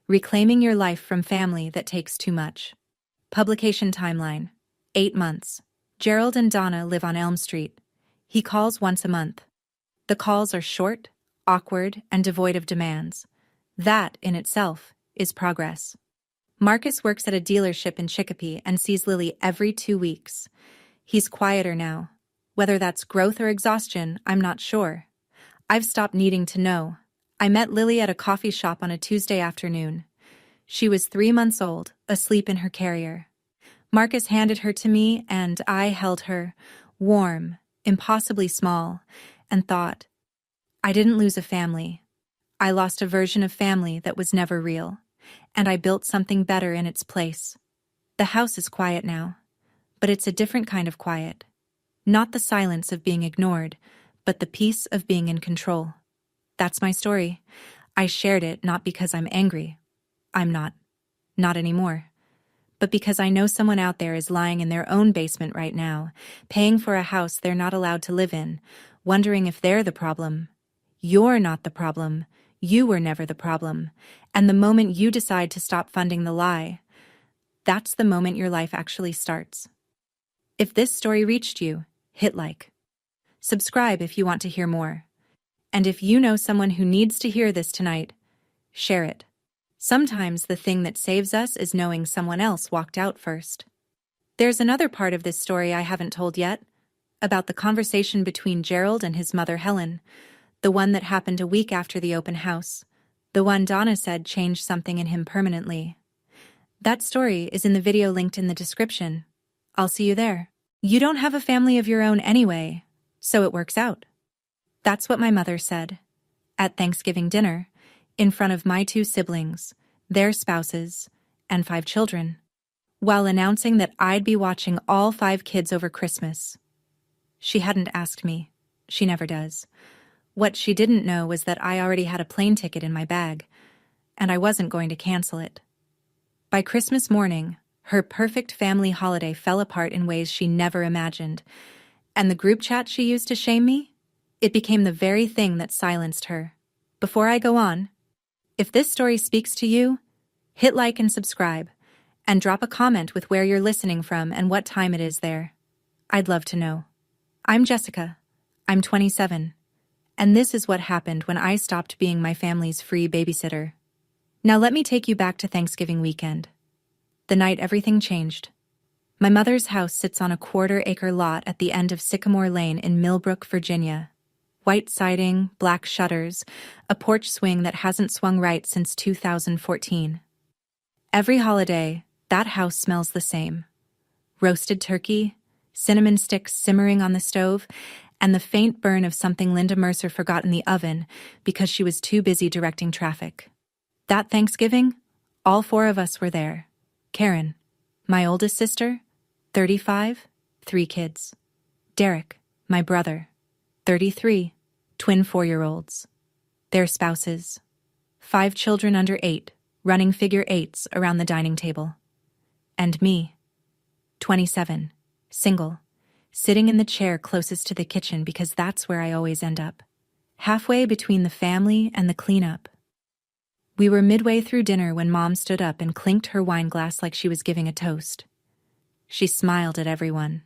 Reclaiming Your Life from Family That Takes Too Much. Publication timeline, 8 months. Gerald and Donna live on Elm Street. He calls once a month. The calls are short, awkward, and devoid of demands. That, in itself, is progress. Marcus works at a dealership in Chicopee and sees Lily every 2 weeks. He's quieter now. Whether that's growth or exhaustion, I'm not sure. I've stopped needing to know. I met Lily at a coffee shop on a Tuesday afternoon. She was 3 months old, asleep in her carrier. Marcus handed her to me, and I held her, warm, impossibly small, and thought, I didn't lose a family. I lost a version of family that was never real, and I built something better in its place. The house is quiet now, but it's a different kind of quiet. Not the silence of being ignored, but the peace of being in control. That's my story. I shared it not because I'm angry. I'm not. Not anymore. But because I know someone out there is lying in their own basement right now, paying for a house they're not allowed to live in, wondering if they're the problem. You're not the problem. You were never the problem. And the moment you decide to stop funding the lie, that's the moment your life actually starts. If this story reached you, hit like. Subscribe if you want to hear more. And if you know someone who needs to hear this tonight, share it. Sometimes the thing that saves us is knowing someone else walked out first. There's another part of this story I haven't told yet, about the conversation between Gerald and his mother Helen, the one that happened a week after the open house, the one Donna said changed something in him permanently. That story is in the video linked in the description. I'll see you there. You don't have a family of your own anyway, so it works out. That's what my mother said. At Thanksgiving dinner, in front of my 2 siblings, their spouses, and 5 children, while announcing that I'd be watching all 5 kids over Christmas. She hadn't asked me. She never does. What she didn't know was that I already had a plane ticket in my bag, and I wasn't going to cancel it. By Christmas morning, her perfect family holiday fell apart in ways she never imagined, and the group chat she used to shame me, it became the very thing that silenced her. Before I go on, if this story speaks to you, hit like and subscribe, and drop a comment with where you're listening from and what time it is there. I'd love to know. I'm Jessica. I'm 27. And this is what happened when I stopped being my family's free babysitter. Now let me take you back to Thanksgiving weekend. The night everything changed. My mother's house sits on a 1/4-acre lot at the end of Sycamore Lane in Millbrook, Virginia. White siding, black shutters, a porch swing that hasn't swung right since 2014. Every holiday, that house smells the same. Roasted turkey, cinnamon sticks simmering on the stove, and the faint burn of something Linda Mercer forgot in the oven because she was too busy directing traffic. That Thanksgiving, all 4 of us were there. Karen, My oldest sister, 35, 3 kids. Derek, my brother, 33, twin 4-year-olds. Their spouses. 5 children under 8, running figure 8s around the dining table. And me, 27, single, sitting in the chair closest to the kitchen because that's where I always end up. Halfway between the family and the cleanup. We were midway through dinner when Mom stood up and clinked her wine glass like she was giving a toast. She smiled at everyone.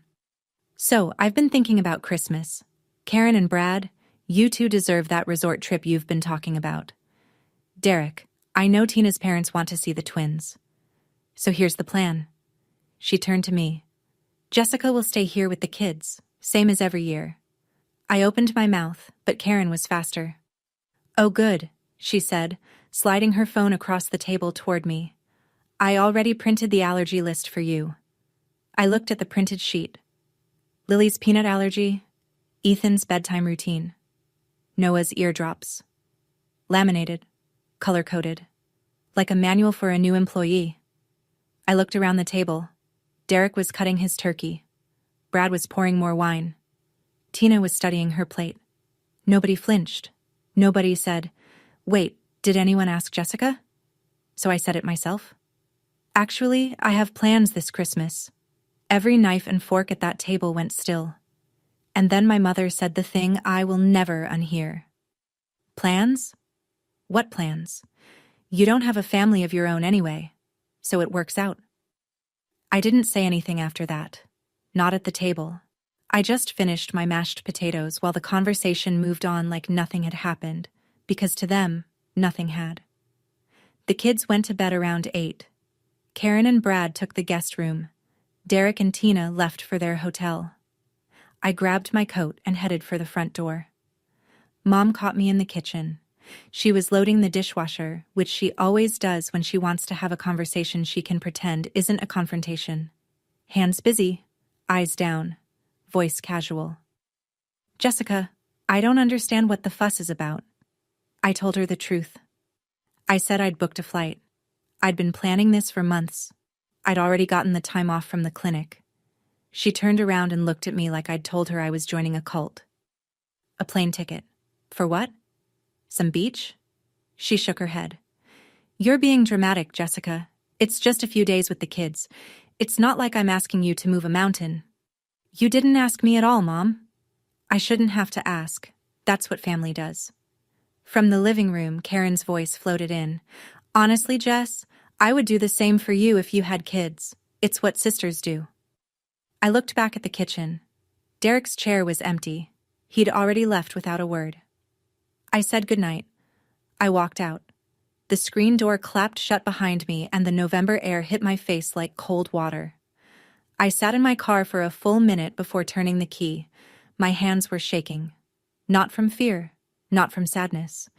So, I've been thinking about Christmas. Karen and Brad, you two deserve that resort trip you've been talking about. Derek, I know Tina's parents want to see the twins. So here's the plan. She turned to me. Jessica will stay here with the kids, same as every year. I opened my mouth, but Karen was faster. Oh good, she said, sliding her phone across the table toward me. I already printed the allergy list for you. I looked at the printed sheet. Lily's peanut allergy, Ethan's bedtime routine, Noah's eardrops. Laminated, color-coded, like a manual for a new employee. I looked around the table. Derek was cutting his turkey. Brad was pouring more wine. Tina was studying her plate. Nobody flinched. Nobody said, "Wait, did anyone ask Jessica?" So I said it myself. Actually, I have plans this Christmas. Every knife and fork at that table went still. And then my mother said the thing I will never unhear. Plans? What plans? You don't have a family of your own anyway, so it works out. I didn't say anything after that. Not at the table. I just finished my mashed potatoes while the conversation moved on like nothing had happened, because to them, nothing had. The kids went to bed around 8. Karen and Brad took the guest room. Derek and Tina left for their hotel. I grabbed my coat and headed for the front door. Mom caught me in the kitchen. She was loading the dishwasher, which she always does when she wants to have a conversation she can pretend isn't a confrontation. Hands busy, eyes down, voice casual. Jessica, I don't understand what the fuss is about. I told her the truth. I said I'd booked a flight. I'd been planning this for months. I'd already gotten the time off from the clinic. She turned around and looked at me like I'd told her I was joining a cult. A plane ticket. For what? Some beach? She shook her head. You're being dramatic, Jessica. It's just a few days with the kids. It's not like I'm asking you to move a mountain. You didn't ask me at all, Mom. I shouldn't have to ask. That's what family does. From the living room, Karen's voice floated in. Honestly, Jess, I would do the same for you if you had kids. It's what sisters do. I looked back at the kitchen. Derek's chair was empty. He'd already left without a word. I said goodnight. I walked out. The screen door clapped shut behind me and the November air hit my face like cold water. I sat in my car for a full minute before turning the key. My hands were shaking. Not from fear, not from sadness.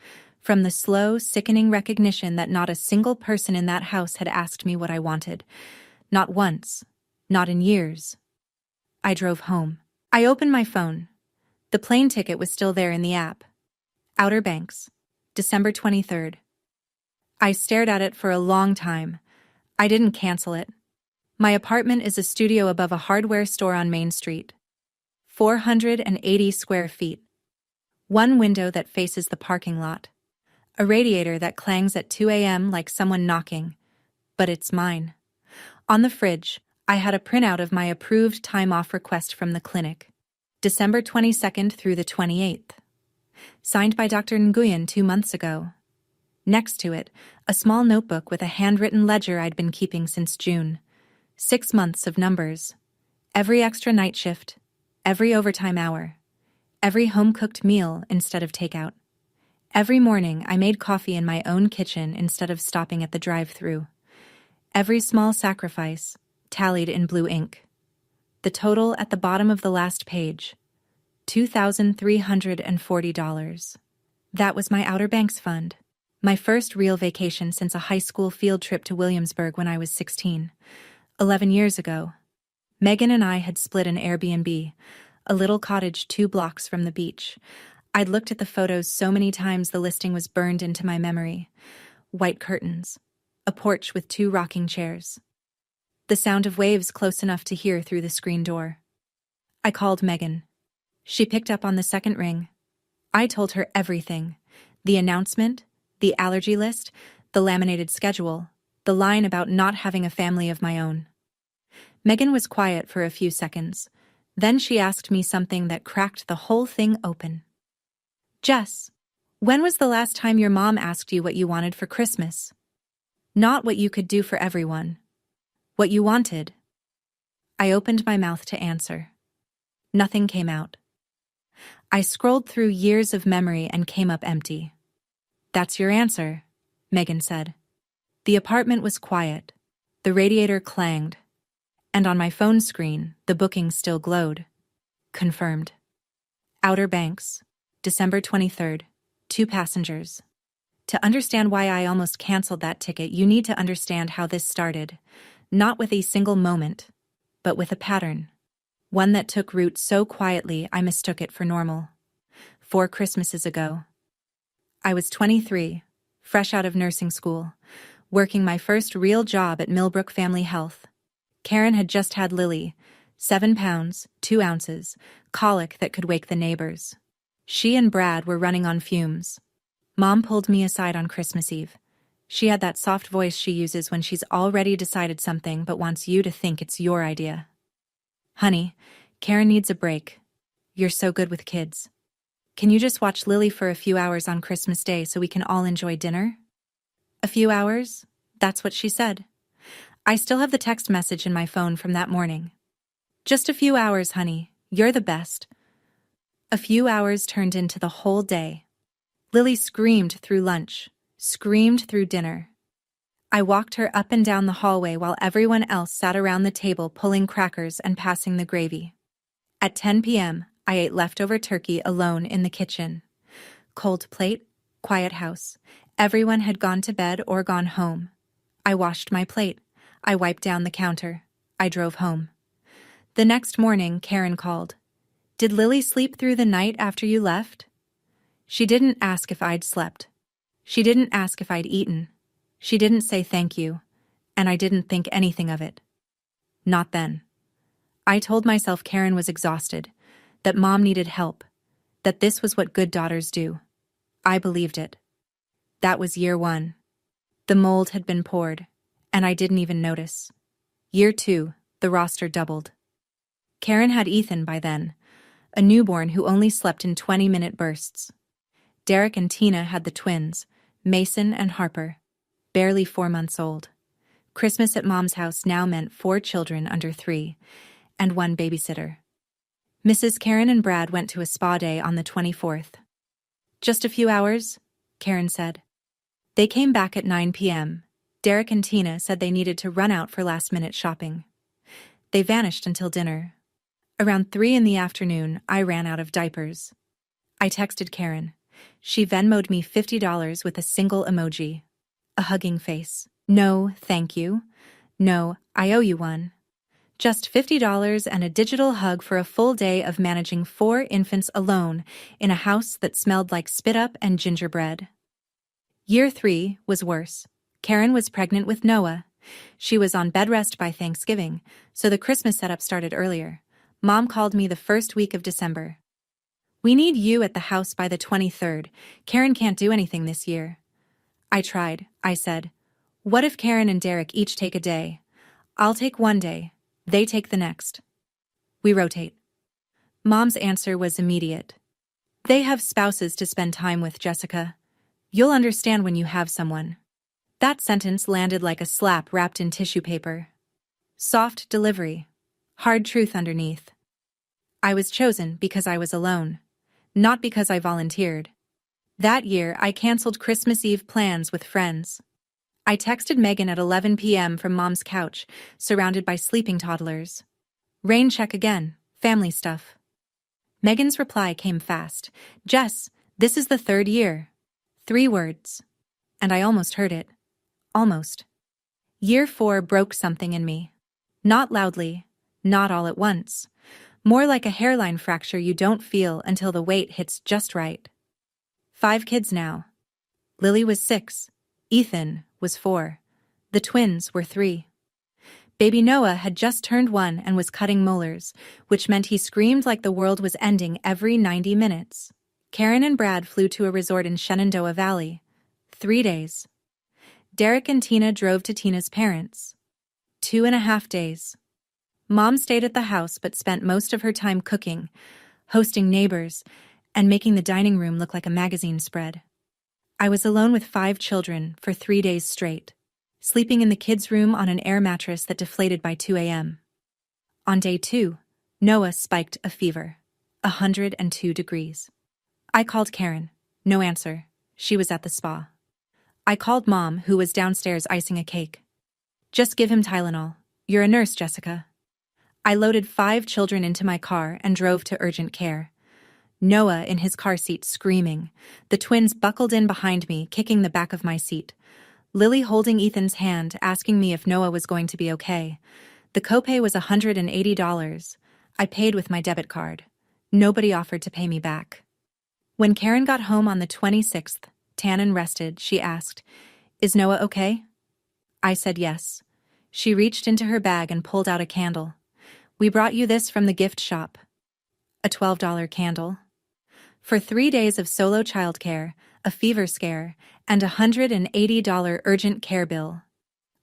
From the slow, sickening recognition that not a single person in that house had asked me what I wanted. Not once. Not in years. I drove home. I opened my phone. The plane ticket was still there in the app. Outer Banks, December 23rd. I stared at it for a long time. I didn't cancel it. My apartment is a studio above a hardware store on Main Street. 480 square feet. One window that faces the parking lot. A radiator that clangs at 2 a.m. like someone knocking. But it's mine. On the fridge, I had a printout of my approved time-off request from the clinic. December 22nd through the 28th. Signed by Dr. Nguyen 2 months ago. Next to it, a small notebook with a handwritten ledger I'd been keeping since June. 6 months of numbers. Every extra night shift. Every overtime hour. Every home-cooked meal instead of takeout. Every morning I made coffee in my own kitchen instead of stopping at the drive-thru. Every small sacrifice, tallied in blue ink. The total at the bottom of the last page. $2,340. That was my Outer Banks fund. My first real vacation since a high school field trip to Williamsburg when I was 16. 11 years ago. Megan and I had split an Airbnb, a little cottage 2 blocks from the beach. I'd looked at the photos so many times the listing was burned into my memory. White curtains. A porch with 2 rocking chairs. the sound of waves close enough to hear through the screen door. I called Megan. She picked up on the second ring. I told her everything. The announcement, the allergy list, the laminated schedule, the line about not having a family of my own. Megan was quiet for a few seconds. Then she asked me something that cracked the whole thing open. Jess, when was the last time your mom asked you what you wanted for Christmas? Not what you could do for everyone. What you wanted. I opened my mouth to answer. Nothing came out. I scrolled through years of memory and came up empty. That's your answer, Megan said. The apartment was quiet. The radiator clanged. And on my phone screen, the booking still glowed. Confirmed. Outer Banks, December 23rd, 2 passengers. To understand why I almost canceled that ticket, you need to understand how this started. Not with a single moment, but with a pattern. One that took root so quietly I mistook it for normal. 4 Christmases ago. I was 23, fresh out of nursing school, working my first real job at Millbrook Family Health. Karen had just had Lily, 7 pounds, 2 ounces, colic that could wake the neighbors. She and Brad were running on fumes. Mom pulled me aside on Christmas Eve. She had that soft voice she uses when she's already decided something but wants you to think it's your idea. Honey, Karen needs a break. You're so good with kids. Can you just watch Lily for a few hours on Christmas Day so we can all enjoy dinner? A few hours? That's what she said. I still have the text message in my phone from that morning. Just a few hours, honey. You're the best. A few hours turned into the whole day. Lily screamed through lunch, screamed through dinner. I walked her up and down the hallway while everyone else sat around the table pulling crackers and passing the gravy. At 10 p.m., I ate leftover turkey alone in the kitchen. Cold plate, quiet house. Everyone had gone to bed or gone home. I washed my plate. I wiped down the counter. I drove home. The next morning, Karen called. Did Lily sleep through the night after you left? She didn't ask if I'd slept. She didn't ask if I'd eaten. She didn't say thank you, and I didn't think anything of it. Not then. I told myself Karen was exhausted, that Mom needed help, that this was what good daughters do. I believed it. That was year 1. The mold had been poured, and I didn't even notice. Year 2, the roster doubled. Karen had Ethan by then, a newborn who only slept in 20-minute bursts. Derek and Tina had the twins, Mason and Harper, barely 4 months old. Christmas at Mom's house now meant 4 children under 3, and 1 babysitter. Mrs. Karen and Brad went to a spa day on the 24th. Just a few hours, Karen said. They came back at 9 p.m. Derek and Tina said they needed to run out for last-minute shopping. They vanished until dinner. Around 3 in the afternoon, I ran out of diapers. I texted Karen. She Venmo'd me $50 with a single emoji. A hugging face. No, thank you. No, I owe you one. Just $50 and a digital hug for a full day of managing 4 infants alone in a house that smelled like spit-up and gingerbread. Year 3 was worse. Karen was pregnant with Noah. She was on bed rest by Thanksgiving, so the Christmas setup started earlier. Mom called me the first week of December. We need you at the house by the 23rd. Karen can't do anything this year. I tried. I said, what if Karen and Derek each take a day? I'll take 1 day. They take the next. We rotate. Mom's answer was immediate. They have spouses to spend time with, Jessica. You'll understand when you have someone. That sentence landed like a slap wrapped in tissue paper. Soft delivery. Hard truth underneath. I was chosen because I was alone, not because I volunteered. That year, I canceled Christmas Eve plans with friends. I texted Megan at 11 p.m. from Mom's couch, surrounded by sleeping toddlers. Rain check again, family stuff. Megan's reply came fast. Jess, this is the 3rd year. 3 words. And I almost heard it. Almost. Year 4 broke something in me. Not loudly, not all at once. More like a hairline fracture you don't feel until the weight hits just right. 5 kids now. Lily was 6. Ethan was 4. The twins were 3. Baby Noah had just turned 1 and was cutting molars, which meant he screamed like the world was ending every 90 minutes. Karen and Brad flew to a resort in Shenandoah Valley. 3 days. Derek and Tina drove to Tina's parents. 2.5 days. Mom stayed at the house but spent most of her time cooking, hosting neighbors, and making the dining room look like a magazine spread. I was alone with 5 children for 3 days straight, sleeping in the kids' room on an air mattress that deflated by 2 a.m. On day 2, Noah spiked a fever, 102 degrees. I called Karen. No answer. She was at the spa. I called Mom, who was downstairs icing a cake. Just give him Tylenol. You're a nurse, Jessica. I loaded 5 children into my car and drove to urgent care. Noah in his car seat screaming, the twins buckled in behind me, kicking the back of my seat. Lily holding Ethan's hand, asking me if Noah was going to be okay. The copay was $180. I paid with my debit card. Nobody offered to pay me back. When Karen got home on the 26th, tan and rested, she asked, "Is Noah okay?" I said yes. She reached into her bag and pulled out a candle. "We brought you this from the gift shop." A $12 candle. For 3 days of solo childcare, a fever scare, and a $180 urgent care bill.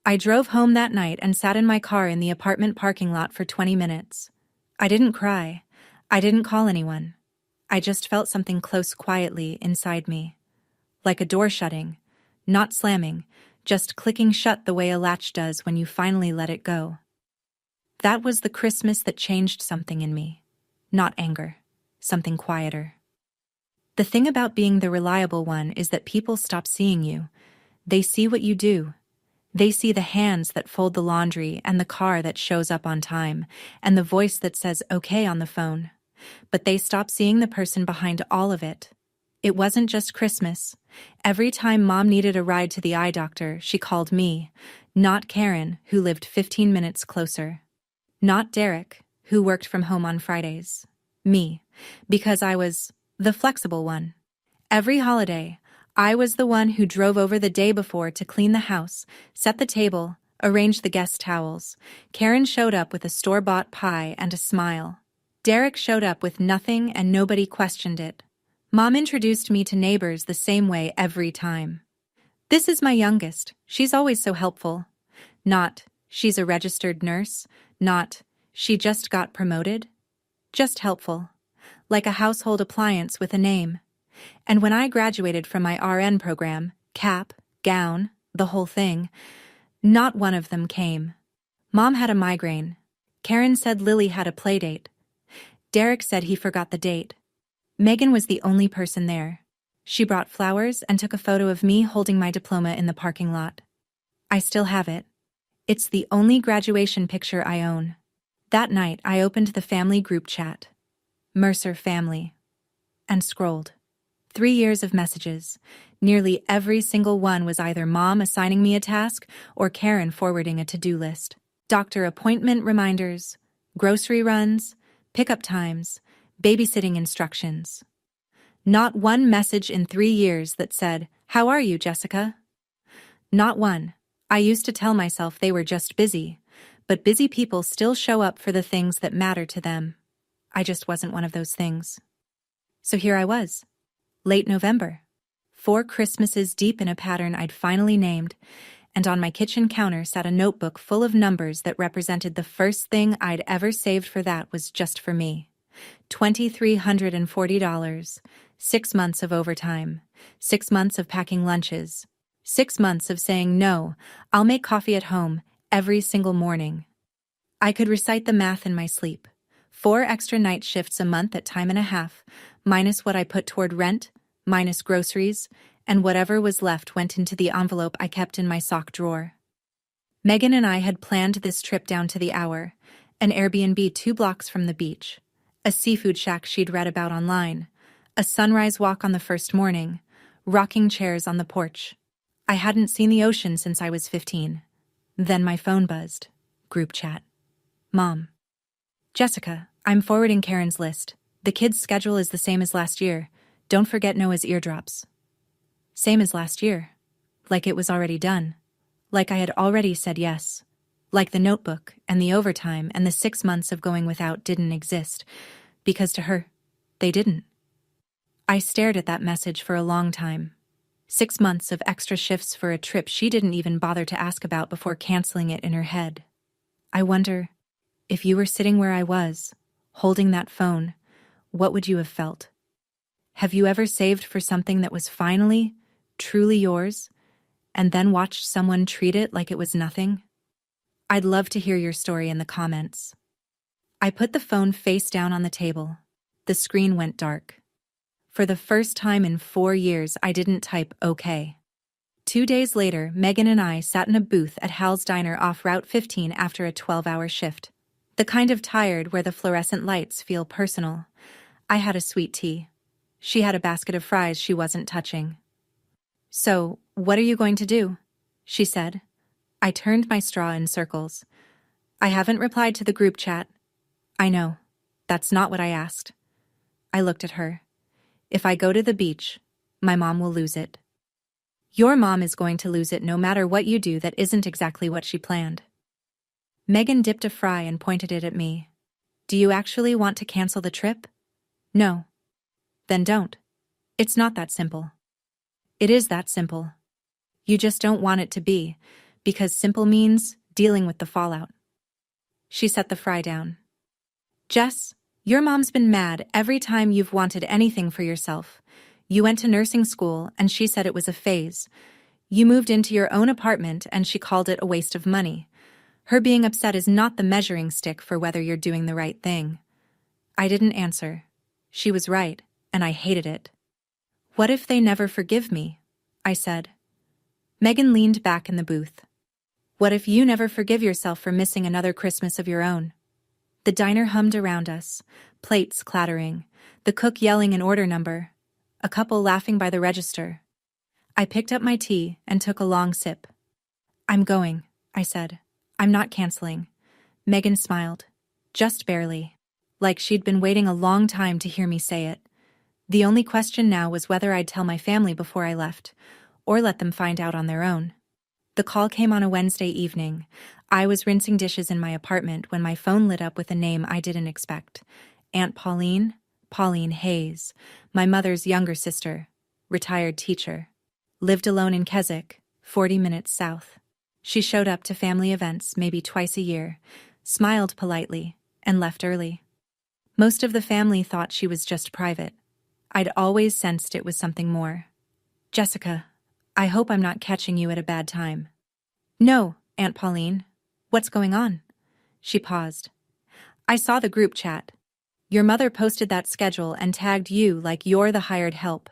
I drove home that night and sat in my car in the apartment parking lot for 20 minutes. I didn't cry. I didn't call anyone. I just felt something close quietly inside me. Like a door shutting, not slamming, just clicking shut the way a latch does when you finally let it go. That was the Christmas that changed something in me. Not anger, something quieter. The thing about being the reliable one is that people stop seeing you. They see what you do. They see the hands that fold the laundry and the car that shows up on time and the voice that says okay on the phone. But they stop seeing the person behind all of it. It wasn't just Christmas. Every time Mom needed a ride to the eye doctor, she called me, not Karen, who lived 15 minutes closer. Not Derek, who worked from home on Fridays. Me, because I was the flexible one. Every holiday, I was the one who drove over the day before to clean the house, set the table, arrange the guest towels. Karen showed up with a store-bought pie and a smile. Derek showed up with nothing and nobody questioned it. Mom introduced me to neighbors the same way every time. "This is my youngest. She's always so helpful." Not, "She's a registered nurse." Not, "She just got promoted." Just helpful. Like a household appliance with a name. And when I graduated from my RN program, cap, gown, the whole thing, not one of them came. Mom had a migraine. Karen said Lily had a playdate. Derek said he forgot the date. Megan was the only person there. She brought flowers and took a photo of me holding my diploma in the parking lot. I still have it. It's the only graduation picture I own. That night, I opened the family group chat. Mercer family. And scrolled. 3 years of messages. Nearly every single one was either Mom assigning me a task or Karen forwarding a to-do list. Doctor appointment reminders, grocery runs, pickup times, babysitting instructions. Not one message in 3 years that said, "How are you, Jessica?" Not one. I used to tell myself they were just busy, but busy people still show up for the things that matter to them. I just wasn't one of those things. So here I was, late November, 4 Christmases deep in a pattern I'd finally named, and on my kitchen counter sat a notebook full of numbers that represented the first thing I'd ever saved for that was just for me. $2,340, 6 months of overtime, 6 months of packing lunches, 6 months of saying no, I'll make coffee at home every single morning. I could recite the math in my sleep. 4 extra night shifts a month at time and a half, minus what I put toward rent, minus groceries, and whatever was left went into the envelope I kept in my sock drawer. Megan and I had planned this trip down to the hour, an Airbnb 2 blocks from the beach, a seafood shack she'd read about online, a sunrise walk on the first morning, rocking chairs on the porch. I hadn't seen the ocean since I was 15. Then my phone buzzed. Group chat. Mom. Jessica, I'm forwarding Karen's list. The kids' schedule is the same as last year. Don't forget Noah's eardrops. Same as last year. Like it was already done. Like I had already said yes. Like the notebook and the overtime and the 6 months of going without didn't exist, because to her, they didn't. I stared at that message for a long time. 6 months of extra shifts for a trip she didn't even bother to ask about before canceling it in her head. I wonder, if you were sitting where I was, holding that phone, what would you have felt? Have you ever saved for something that was finally, truly yours, and then watched someone treat it like it was nothing? I'd love to hear your story in the comments. I put the phone face down on the table. The screen went dark. For the first time in 4 years, I didn't type okay. 2 days later, Megan and I sat in a booth at Hal's Diner off Route 15 after a 12-hour shift. The kind of tired where the fluorescent lights feel personal. I had a sweet tea. She had a basket of fries she wasn't touching. "So, what are you going to do?" she said. I turned my straw in circles. "I haven't replied to the group chat." "I know. That's not what I asked." I looked at her. "If I go to the beach, my mom will lose it." "Your mom is going to lose it no matter what you do that isn't exactly what she planned." Megan dipped a fry and pointed it at me. "Do you actually want to cancel the trip?" "No." "Then don't. It's not that simple." "It is that simple. You just don't want it to be, because simple means dealing with the fallout." She set the fry down. "Jess, your mom's been mad every time you've wanted anything for yourself. You went to nursing school and she said it was a phase. You moved into your own apartment and she called it a waste of money. Her being upset is not the measuring stick for whether you're doing the right thing." I didn't answer. She was right, and I hated it. "What if they never forgive me?" I said. Megan leaned back in the booth. "What if you never forgive yourself for missing another Christmas of your own?" The diner hummed around us, plates clattering, the cook yelling an order number, a couple laughing by the register. I picked up my tea and took a long sip. "I'm going," I said. "I'm not canceling." Megan smiled. Just barely. Like she'd been waiting a long time to hear me say it. The only question now was whether I'd tell my family before I left, or let them find out on their own. The call came on a Wednesday evening. I was rinsing dishes in my apartment when my phone lit up with a name I didn't expect. Aunt Pauline? Pauline Hayes, my mother's younger sister, retired teacher. Lived alone in Keswick, 40 minutes south. She showed up to family events maybe twice a year, smiled politely, and left early. Most of the family thought she was just private. I'd always sensed it was something more. "Jessica, I hope I'm not catching you at a bad time." "No, Aunt Pauline. What's going on?" She paused. "I saw the group chat. Your mother posted that schedule and tagged you like you're the hired help.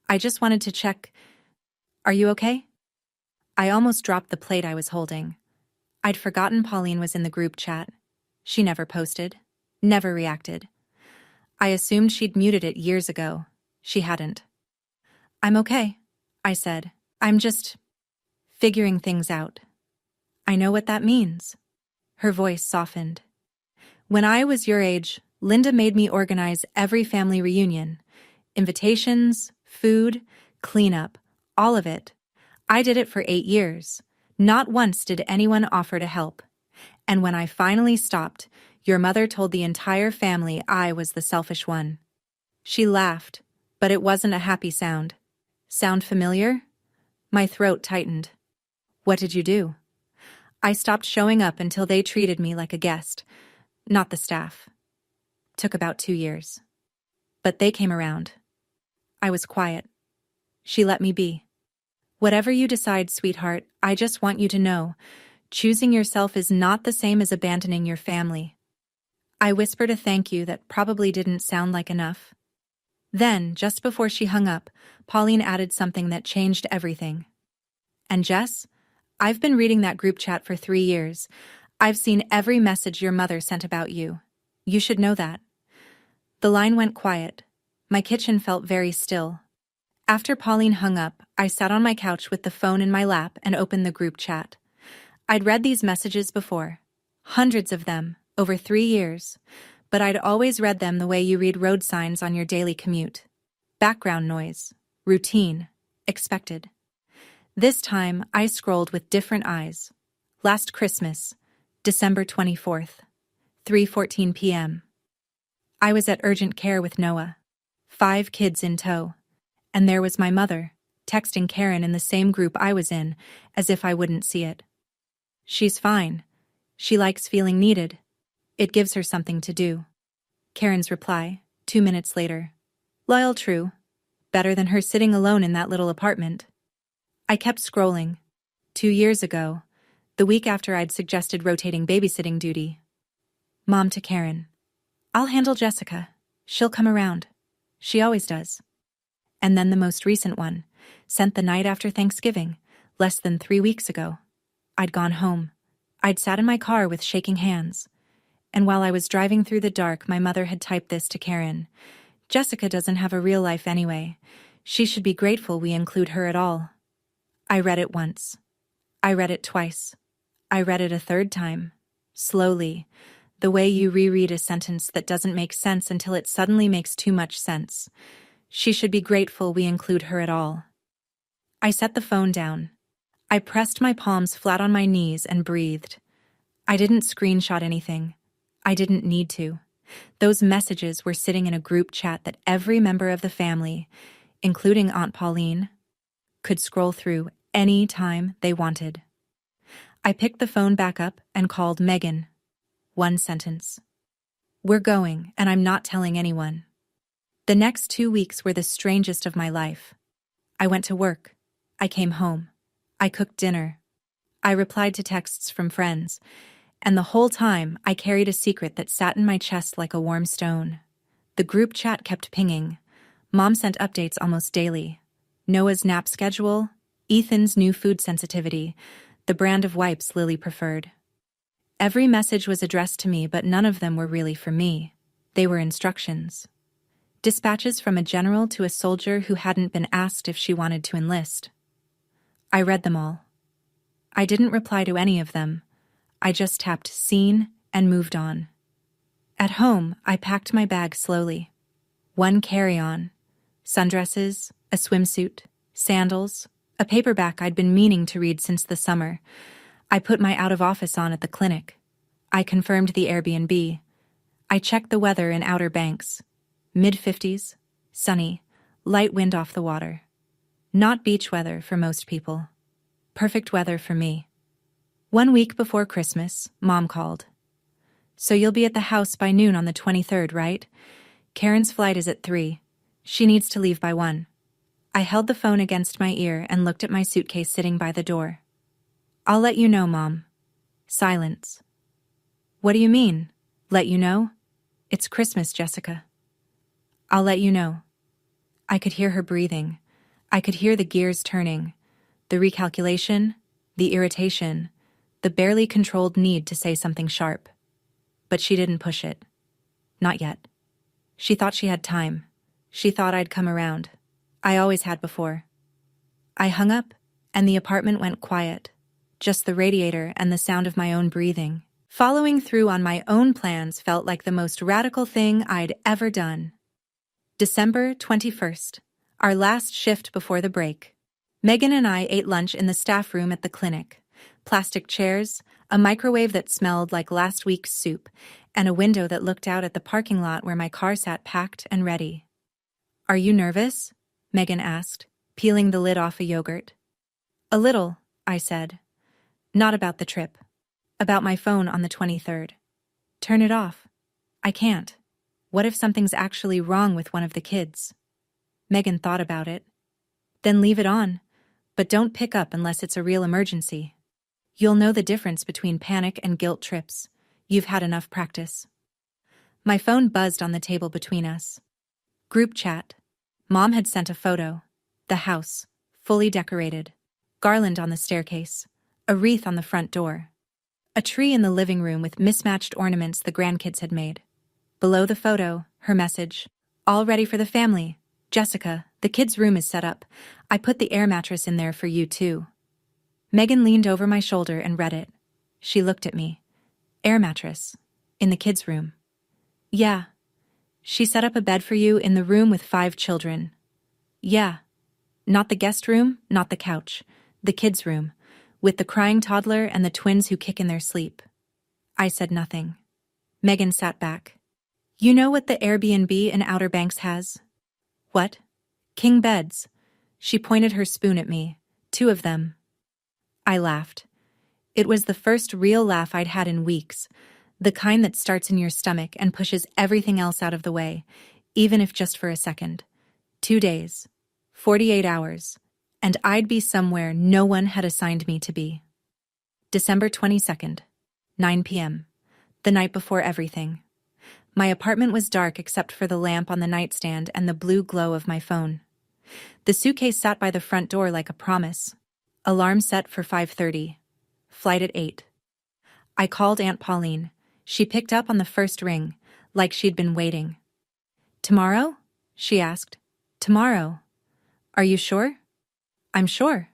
I just wanted to check. Are you okay?" I almost dropped the plate I was holding. I'd forgotten Pauline was in the group chat. She never posted, never reacted. I assumed she'd muted it years ago. She hadn't. "I'm okay," I said. "I'm just figuring things out." "I know what that means." Her voice softened. "When I was your age, Linda made me organize every family reunion. Invitations, food, cleanup, all of it. I did it for 8 years. Not once did anyone offer to help. And when I finally stopped, your mother told the entire family I was the selfish one." She laughed, but it wasn't a happy sound. "Sound familiar?" My throat tightened. "What did you do?" "I stopped showing up until they treated me like a guest, not the staff. Took about 2 years. But they came around." I was quiet. She let me be. "Whatever you decide, sweetheart, I just want you to know, choosing yourself is not the same as abandoning your family." I whispered a thank you that probably didn't sound like enough. Then, just before she hung up, Pauline added something that changed everything. "And Jess, I've been reading that group chat for 3 years. I've seen every message your mother sent about you. You should know that." The line went quiet. My kitchen felt very still. After Pauline hung up, I sat on my couch with the phone in my lap and opened the group chat. I'd read these messages before. Hundreds of them, over 3 years. But I'd always read them the way you read road signs on your daily commute. Background noise, routine, expected. This time, I scrolled with different eyes. Last Christmas, December 24th, 3:14 p.m. I was at urgent care with Noah, 5 kids in tow, and there was my mother, texting Karen in the same group I was in, as if I wouldn't see it. She's fine. She likes feeling needed. It gives her something to do. Karen's reply, 2 minutes later. Loyal, true. Better than her sitting alone in that little apartment. I kept scrolling. 2 years ago, the week after I'd suggested rotating babysitting duty. Mom to Karen. I'll handle Jessica. She'll come around. She always does. And then the most recent one, sent the night after Thanksgiving, less than 3 weeks ago. I'd gone home. I'd sat in my car with shaking hands. And while I was driving through the dark, my mother had typed this to Karen. Jessica doesn't have a real life anyway. She should be grateful we include her at all. I read it once. I read it twice. I read it a third time. Slowly, the way you reread a sentence that doesn't make sense until it suddenly makes too much sense. She should be grateful we include her at all. I set the phone down. I pressed my palms flat on my knees and breathed. I didn't screenshot anything. I didn't need to. Those messages were sitting in a group chat that every member of the family, including Aunt Pauline, could scroll through any time they wanted. I picked the phone back up and called Megan. 1 sentence. We're going, and I'm not telling anyone. The next 2 weeks were the strangest of my life. I went to work. I came home. I cooked dinner. I replied to texts from friends. And the whole time, I carried a secret that sat in my chest like a warm stone. The group chat kept pinging. Mom sent updates almost daily. Noah's nap schedule, Ethan's new food sensitivity, the brand of wipes Lily preferred. Every message was addressed to me, but none of them were really for me. They were instructions. Dispatches from a general to a soldier who hadn't been asked if she wanted to enlist. I read them all. I didn't reply to any of them. I just tapped seen and moved on. At home, I packed my bag slowly. 1 carry-on, sundresses, a swimsuit, sandals, a paperback I'd been meaning to read since the summer. I put my out-of-office on at the clinic. I confirmed the Airbnb. I checked the weather in Outer Banks. Mid-50s, sunny, light wind off the water. Not beach weather for most people. Perfect weather for me. 1 week before Christmas, Mom called. So you'll be at the house by noon on the 23rd, right? Karen's flight is at 3. She needs to leave by 1. I held the phone against my ear and looked at my suitcase sitting by the door. I'll let you know, Mom. Silence. What do you mean, let you know? It's Christmas, Jessica. I'll let you know. I could hear her breathing. I could hear the gears turning. The recalculation, the irritation, the barely controlled need to say something sharp. But she didn't push it. Not yet. She thought she had time. She thought I'd come around. I always had before. I hung up, and the apartment went quiet. Just the radiator and the sound of my own breathing. Following through on my own plans felt like the most radical thing I'd ever done. December 21st, our last shift before the break. Megan and I ate lunch in the staff room at the clinic. Plastic chairs, a microwave that smelled like last week's soup, and a window that looked out at the parking lot where my car sat packed and ready. Are you nervous? Megan asked, peeling the lid off a yogurt. A little, I said. Not about the trip. About my phone on the 23rd. Turn it off. I can't. What if something's actually wrong with one of the kids? Megan thought about it. Then leave it on, but don't pick up unless it's a real emergency. You'll know the difference between panic and guilt trips. You've had enough practice. My phone buzzed on the table between us. Group chat. Mom had sent a photo. The house, fully decorated. Garland on the staircase. A wreath on the front door. A tree in the living room with mismatched ornaments the grandkids had made. Below the photo, her message. All ready for the family. Jessica, the kids' room is set up. I put the air mattress in there for you too. Megan leaned over my shoulder and read it. She looked at me. Air mattress. In the kids' room. Yeah. She set up a bed for you in the room with 5 children. Yeah. Not the guest room, not the couch. The kids' room. With the crying toddler and the twins who kick in their sleep. I said nothing. Megan sat back. You know what the Airbnb in Outer Banks has? What? King beds. She pointed her spoon at me. 2 of them. I laughed. It was the first real laugh I'd had in weeks, the kind that starts in your stomach and pushes everything else out of the way, even if just for a second. 2 days, 48 hours, and I'd be somewhere no one had assigned me to be. December 22nd, 9 p.m., the night before everything. My apartment was dark except for the lamp on the nightstand and the blue glow of my phone. The suitcase sat by the front door like a promise. Alarm set for 5:30. Flight at 8. I called Aunt Pauline. She picked up on the first ring, like she'd been waiting. Tomorrow? She asked. Tomorrow. Are you sure? I'm sure.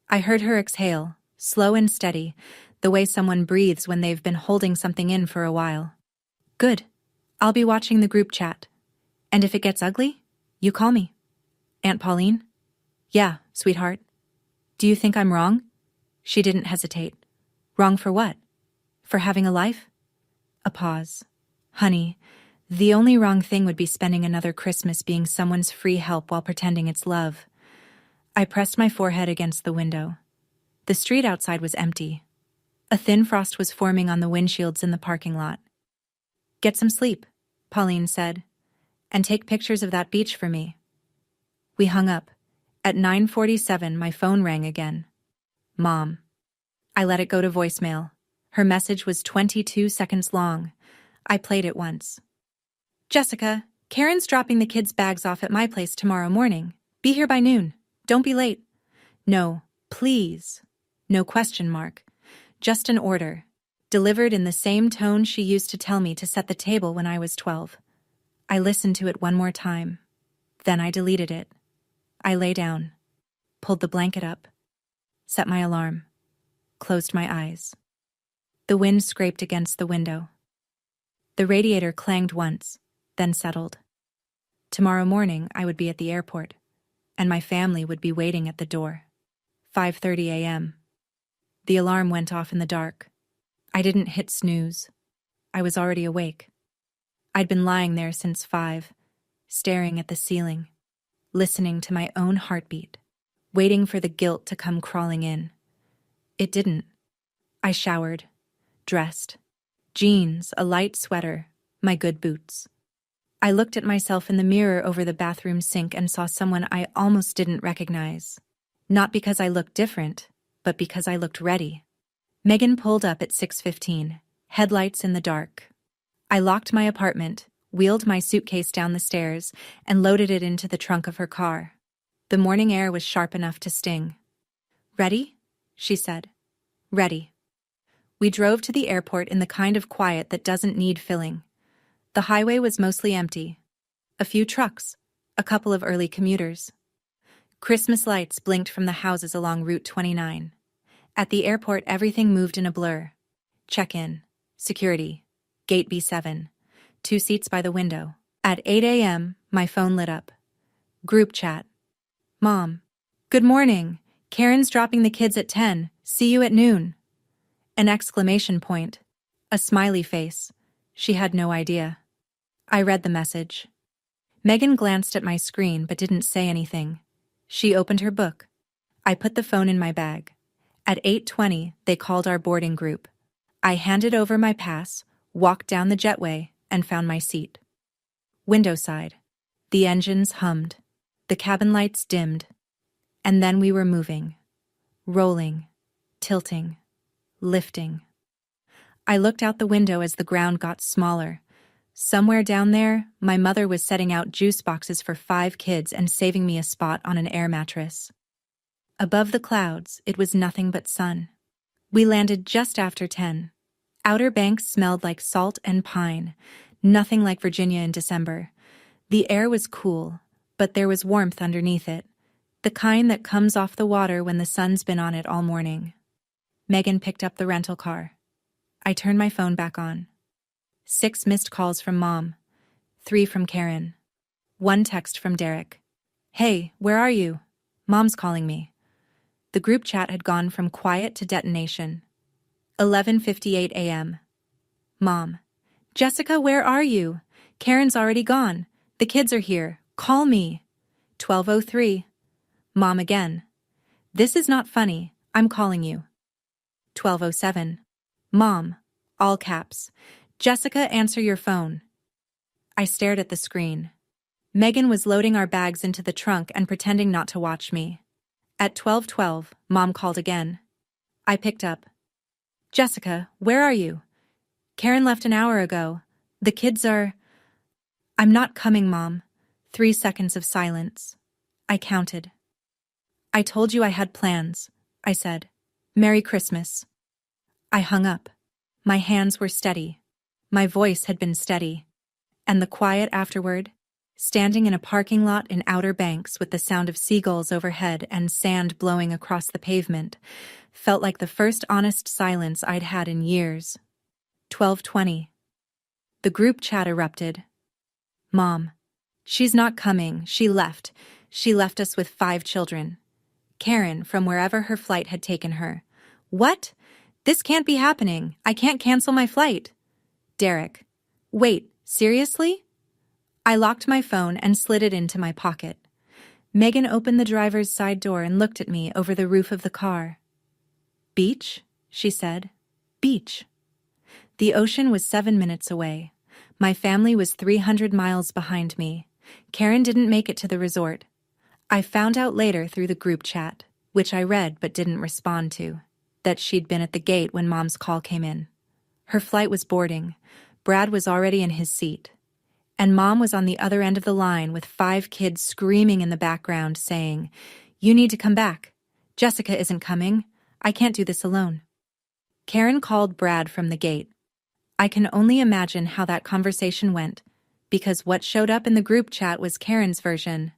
I heard her exhale, slow and steady, the way someone breathes when they've been holding something in for a while. Good. I'll be watching the group chat. And if it gets ugly, you call me. Aunt Pauline? Yeah, sweetheart. Do you think I'm wrong? She didn't hesitate. Wrong for what? For having a life? A pause. Honey, the only wrong thing would be spending another Christmas being someone's free help while pretending it's love. I pressed my forehead against the window. The street outside was empty. A thin frost was forming on the windshields in the parking lot. Get some sleep, Pauline said, and take pictures of that beach for me. We hung up. At 9:47, my phone rang again. Mom. I let it go to voicemail. Her message was 22 seconds long. I played it once. Jessica, Karen's dropping the kids' bags off at my place tomorrow morning. Be here by noon. Don't be late. No, please. No question mark. Just an order. Delivered in the same tone she used to tell me to set the table when I was 12. I listened to it one more time. Then I deleted it. I lay down. Pulled the blanket up. Set my alarm. Closed my eyes. The wind scraped against the window. The radiator clanged once, then settled. Tomorrow morning I would be at the airport, and my family would be waiting at the door. 5:30 a.m. The alarm went off in the dark. I didn't hit snooze. I was already awake. I'd been lying there since 5, staring at the ceiling, listening to my own heartbeat, waiting for the guilt to come crawling in. It didn't. I showered, dressed. Jeans, a light sweater, my good boots. I looked at myself in the mirror over the bathroom sink and saw someone I almost didn't recognize. Not because I looked different, but because I looked ready. Megan pulled up at 6:15, headlights in the dark. I locked my apartment, wheeled my suitcase down the stairs, and loaded it into the trunk of her car. The morning air was sharp enough to sting. Ready? She said. Ready. We drove to the airport in the kind of quiet that doesn't need filling. The highway was mostly empty. A few trucks, a couple of early commuters. Christmas lights blinked from the houses along Route 29. At the airport, everything moved in a blur. Check-in, security, gate B7, 2 seats by the window. At 8 a.m., my phone lit up. Group chat. Mom. Good morning. Karen's dropping the kids at 10. See you at noon. An exclamation point. A smiley face. She had no idea. I read the message. Megan glanced at my screen but didn't say anything. She opened her book. I put the phone in my bag. At 8:20, they called our boarding group. I handed over my pass, walked down the jetway, and found my seat. Window side. The engines hummed. The cabin lights dimmed. And then we were moving. Rolling. Tilting. Lifting. I looked out the window as the ground got smaller. Somewhere down there, my mother was setting out juice boxes for 5 kids and saving me a spot on an air mattress. Above the clouds, it was nothing but sun. We landed just after 10. Outer Banks smelled like salt and pine, nothing like Virginia in December. The air was cool, but there was warmth underneath it, the kind that comes off the water when the sun's been on it all morning. Megan picked up the rental car. I turned my phone back on. 6 missed calls from Mom, 3 from Karen. 1 text from Derek. Hey, where are you? Mom's calling me. The group chat had gone from quiet to detonation. 11:58 a.m. Mom. Jessica, where are you? Karen's already gone. The kids are here. Call me. 12:03. Mom again. This is not funny. I'm calling you. 12:07. Mom. All caps. Jessica, answer your phone. I stared at the screen. Megan was loading our bags into the trunk and pretending not to watch me. At 12:12, Mom called again. I picked up. Jessica, where are you? Karen left an hour ago. The kids are... I'm not coming, Mom. 3 seconds of silence. I counted. I told you I had plans, I said. Merry Christmas. I hung up. My hands were steady. My voice had been steady. And the quiet afterward, standing in a parking lot in Outer Banks with the sound of seagulls overhead and sand blowing across the pavement, felt like the first honest silence I'd had in years. 12:20. The group chat erupted. Mom. She's not coming. She left. She left us with 5 children. Karen, from wherever her flight had taken her. What? This can't be happening. I can't cancel my flight. Derek. Wait, seriously? I locked my phone and slid it into my pocket. Megan opened the driver's side door and looked at me over the roof of the car. Beach? She said. Beach. The ocean was 7 minutes away. My family was 300 miles behind me. Karen didn't make it to the resort. I found out later through the group chat, which I read but didn't respond to, that she'd been at the gate when Mom's call came in. Her flight was boarding. Brad was already in his seat. And Mom was on the other end of the line with 5 kids screaming in the background saying, "You need to come back. Jessica isn't coming. I can't do this alone." Karen called Brad from the gate. I can only imagine how that conversation went, because what showed up in the group chat was Karen's version,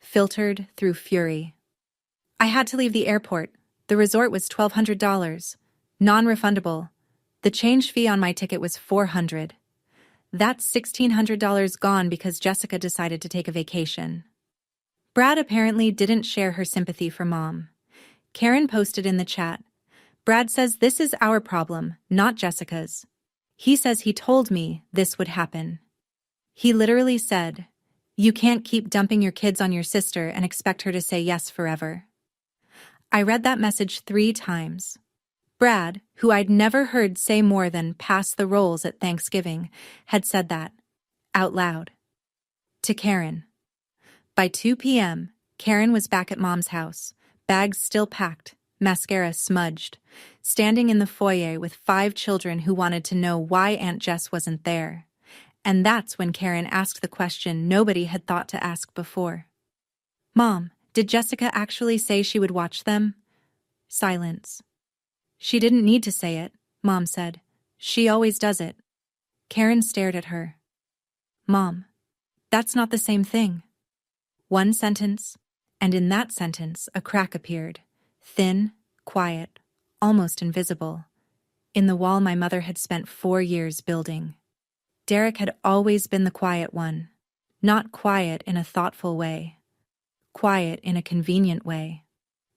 filtered through fury. I had to leave the airport. The resort was $1,200, non-refundable. The change fee on my ticket was $400. That's $1,600 gone because Jessica decided to take a vacation. Brad apparently didn't share her sympathy for Mom. Karen posted in the chat, "Brad says this is our problem, not Jessica's. He says he told me this would happen. He literally said, you can't keep dumping your kids on your sister and expect her to say yes forever." I read that message 3 times. Brad, who I'd never heard say more than pass the rolls at Thanksgiving, had said that, out loud. To Karen. By 2 p.m., Karen was back at Mom's house, bags still packed, mascara smudged, standing in the foyer with 5 children who wanted to know why Aunt Jess wasn't there. And that's when Karen asked the question nobody had thought to ask before. Mom, did Jessica actually say she would watch them? Silence. She didn't need to say it, Mom said. She always does it. Karen stared at her. Mom, that's not the same thing. 1 sentence, and in that sentence a crack appeared, thin, quiet, almost invisible, in the wall my mother had spent 4 years building. Derek had always been the quiet one, not quiet in a thoughtful way, quiet in a convenient way.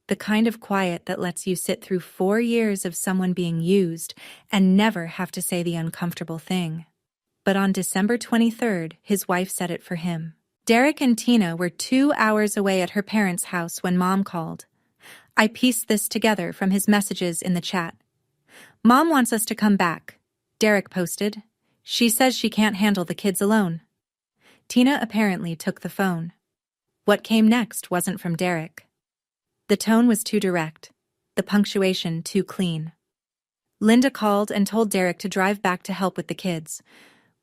The kind of quiet that lets you sit through 4 years of someone being used and never have to say the uncomfortable thing. But on December 23rd, his wife said it for him. Derek and Tina were 2 hours away at her parents' house when Mom called. I pieced this together from his messages in the chat. Mom wants us to come back, Derek posted. She says she can't handle the kids alone. Tina apparently took the phone. What came next wasn't from Derek. The tone was too direct, the punctuation too clean. Linda called and told Derek to drive back to help with the kids.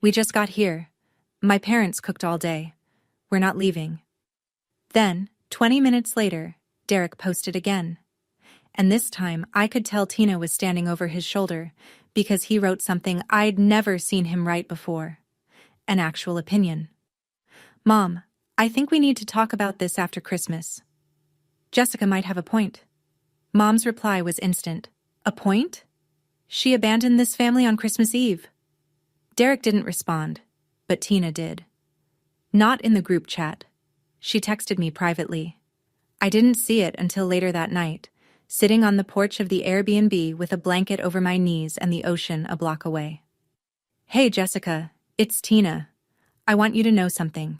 We just got here. My parents cooked all day. We're not leaving. Then, 20 minutes later, Derek posted again. And this time I could tell Tina was standing over his shoulder because he wrote something I'd never seen him write before. An actual opinion. Mom, I think we need to talk about this after Christmas. Jessica might have a point. Mom's reply was instant. A point? She abandoned this family on Christmas Eve. Derek didn't respond, but Tina did. Not in the group chat. She texted me privately. I didn't see it until later that night, sitting on the porch of the Airbnb with a blanket over my knees and the ocean a block away. Hey Jessica, it's Tina. I want you to know something.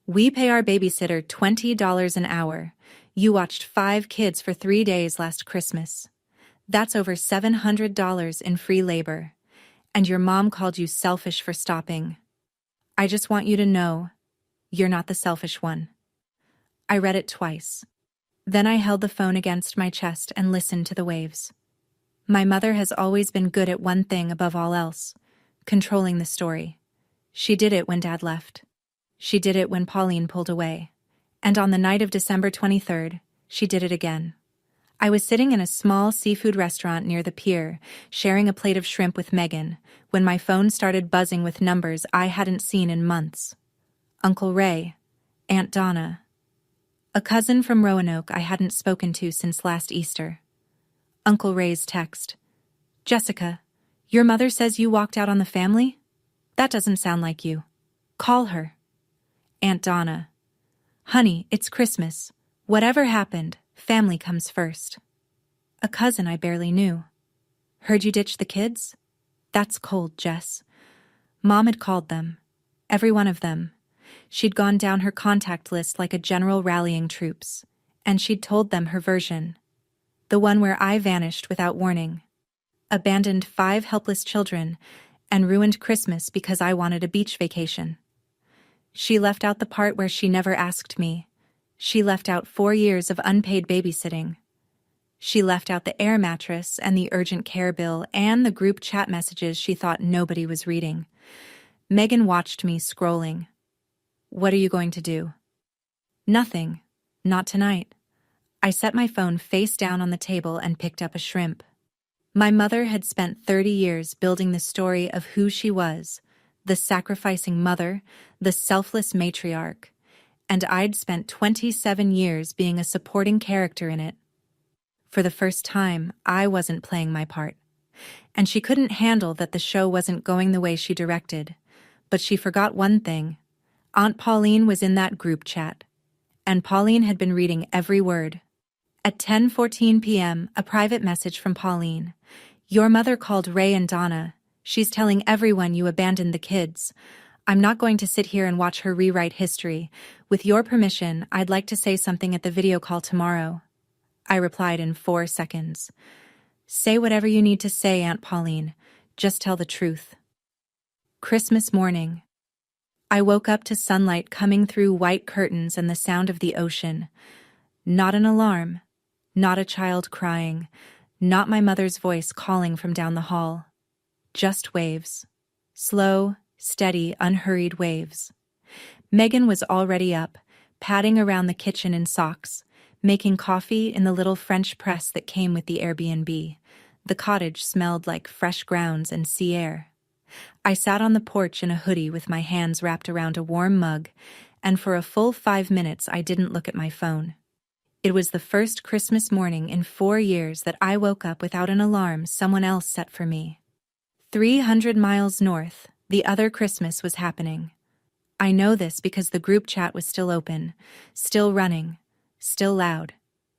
We pay our babysitter $20 an hour. You watched 5 kids for 3 days last Christmas. That's over $700 in free labor. And your mom called you selfish for stopping. I just want you to know, you're not the selfish one. I read it twice. Then I held the phone against my chest and listened to the waves. My mother has always been good at one thing above all else, controlling the story. She did it when Dad left. She did it when Pauline pulled away. And on the night of December 23rd, she did it again. I was sitting in a small seafood restaurant near the pier, sharing a plate of shrimp with Megan, when my phone started buzzing with numbers I hadn't seen in months. Uncle Ray, Aunt Donna, a cousin from Roanoke I hadn't spoken to since last Easter. Uncle Ray's text. Jessica, your mother says you walked out on the family? That doesn't sound like you. Call her. Aunt Donna. Honey, it's Christmas. Whatever happened, family comes first. A cousin I barely knew. Heard you ditched the kids? That's cold, Jess. Mom had called them. Every one of them. She'd gone down her contact list like a general rallying troops, and she'd told them her version. The one where I vanished without warning. Abandoned 5 helpless children, and ruined Christmas because I wanted a beach vacation. She left out the part where she never asked me. She left out 4 years of unpaid babysitting. She left out the air mattress and the urgent care bill and the group chat messages she thought nobody was reading. Megan watched me scrolling. What are you going to do? Nothing. Not tonight. I set my phone face down on the table and picked up a shrimp. My mother had spent 30 years building the story of who she was, the sacrificing mother, the selfless matriarch, and I'd spent 27 years being a supporting character in it. For the first time, I wasn't playing my part, and she couldn't handle that the show wasn't going the way she directed, but she forgot one thing. Aunt Pauline was in that group chat, and Pauline had been reading every word. At 10:14 p.m., a private message from Pauline. Your mother called Ray and Donna. She's telling everyone you abandoned the kids. I'm not going to sit here and watch her rewrite history. With your permission, I'd like to say something at the video call tomorrow. I replied in 4 seconds. Say whatever you need to say, Aunt Pauline. Just tell the truth. Christmas morning. I woke up to sunlight coming through white curtains and the sound of the ocean. Not an alarm. Not a child crying. Not my mother's voice calling from down the hall. Just waves. Slow, steady, unhurried waves. Megan was already up, padding around the kitchen in socks, making coffee in the little French press that came with the Airbnb. The cottage smelled like fresh grounds and sea air. I sat on the porch in a hoodie with my hands wrapped around a warm mug, and for a full 5 minutes I didn't look at my phone. It was the first Christmas morning in 4 years that I woke up without an alarm someone else set for me. 300 miles north, the other Christmas was happening. I know this because the group chat was still open, still running, still loud.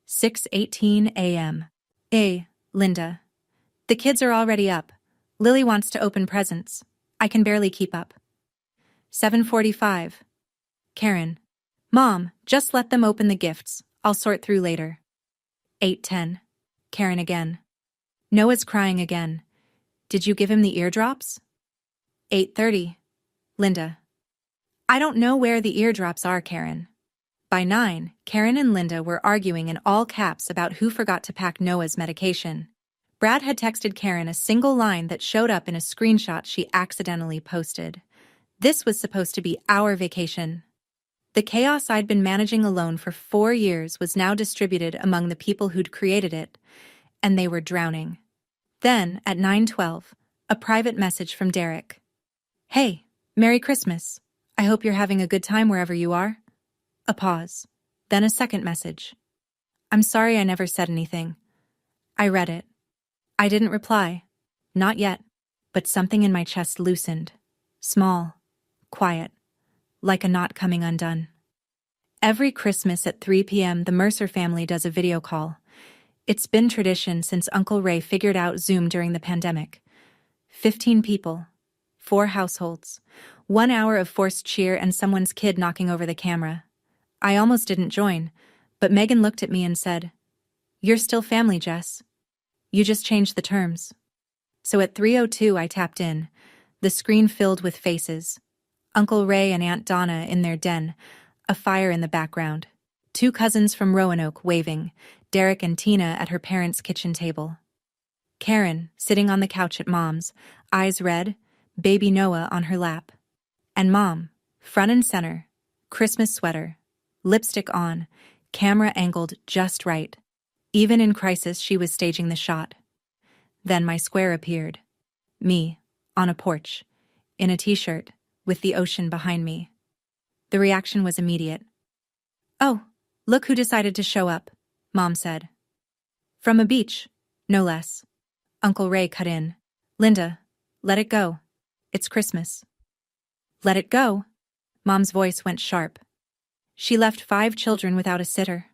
6:18 a.m. Hey, Linda. The kids are already up. Lily wants to open presents. I can barely keep up. 7:45. Karen. Mom, just let them open the gifts. I'll sort through later. 8:10. Karen again. Noah's crying again. Did you give him the eardrops? 8:30. Linda. I don't know where the eardrops are, Karen. By 9, Karen and Linda were arguing in all caps about who forgot to pack Noah's medication. Brad had texted Karen a single line that showed up in a screenshot she accidentally posted. This was supposed to be our vacation. The chaos I'd been managing alone for 4 years was now distributed among the people who'd created it, and they were drowning. Then, at 9:12, a private message from Derek. Hey, Merry Christmas. I hope you're having a good time wherever you are. A pause. Then a second message. I'm sorry I never said anything. I read it. I didn't reply. Not yet. But something in my chest loosened. Small. Quiet. Like a knot coming undone. Every Christmas at 3 p.m. the Mercer family does a video call. It's been tradition since Uncle Ray figured out Zoom during the pandemic. 15 people. 4 households. 1 hour of forced cheer and someone's kid knocking over the camera. I almost didn't join, but Megan looked at me and said, "You're still family, Jess. You just changed the terms." So at 3:02 I tapped in, the screen filled with faces. Uncle Ray and Aunt Donna in their den, a fire in the background. 2 cousins from Roanoke waving, Derek and Tina at her parents' kitchen table. Karen, sitting on the couch at Mom's, eyes red, baby Noah on her lap. And Mom, front and center, Christmas sweater, lipstick on, camera angled just right. Even in crisis, she was staging the shot. Then my square appeared. Me, on a porch, in a t-shirt, with the ocean behind me. The reaction was immediate. "Oh, look who decided to show up," Mom said. "From a beach, no less." Uncle Ray cut in. "Linda, let it go. It's Christmas." "Let it go?" Mom's voice went sharp. "She left 5 children without a sitter.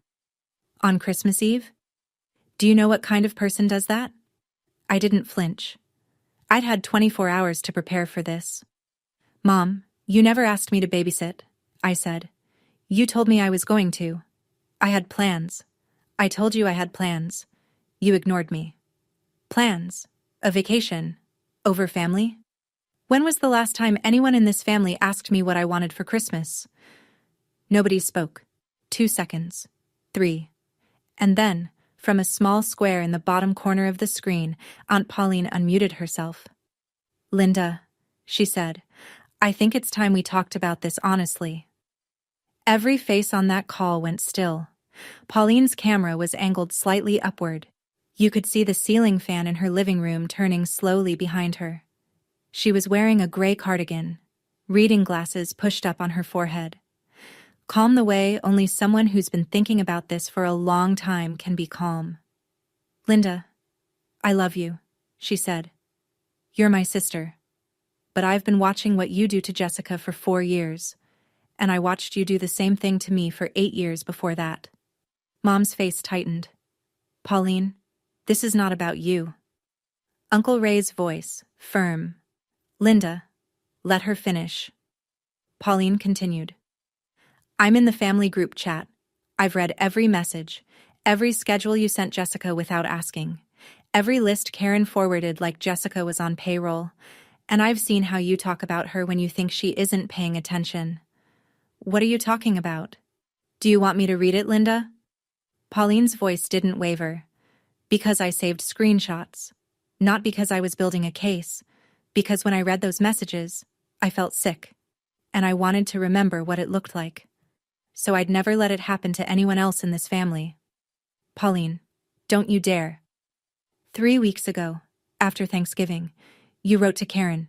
On Christmas Eve? Do you know what kind of person does that?" I didn't flinch. I'd had 24 hours to prepare for this. "Mom, you never asked me to babysit," I said. "You told me I was going to. I had plans. I told you I had plans. You ignored me." "Plans? A vacation? Over family? When was the last time anyone in this family asked me what I wanted for Christmas?" Nobody spoke. 2 seconds. 3. And then, from a small square in the bottom corner of the screen, Aunt Pauline unmuted herself. "Linda," she said, "I think it's time we talked about this honestly." Every face on that call went still. Pauline's camera was angled slightly upward. You could see the ceiling fan in her living room turning slowly behind her. She was wearing a gray cardigan, reading glasses pushed up on her forehead. Calm the way only someone who's been thinking about this for a long time can be calm. "Linda, I love you," she said. "You're my sister. But I've been watching what you do to Jessica for 4 years, and I watched you do the same thing to me for 8 years before that." Mom's face tightened. "Pauline, this is not about you." Uncle Ray's voice, firm. "Linda, let her finish." Pauline continued. "I'm in the family group chat. I've read every message, every schedule you sent Jessica without asking, every list Karen forwarded like Jessica was on payroll, and I've seen how you talk about her when you think she isn't paying attention. What are you talking about? Do you want me to read it, Linda?" Pauline's voice didn't waver. "Because I saved screenshots. Not because I was building a case. Because when I read those messages, I felt sick. And I wanted to remember what it looked like. So I'd never let it happen to anyone else in this family. Pauline, don't you dare." 3 weeks ago, after Thanksgiving, you wrote to Karen.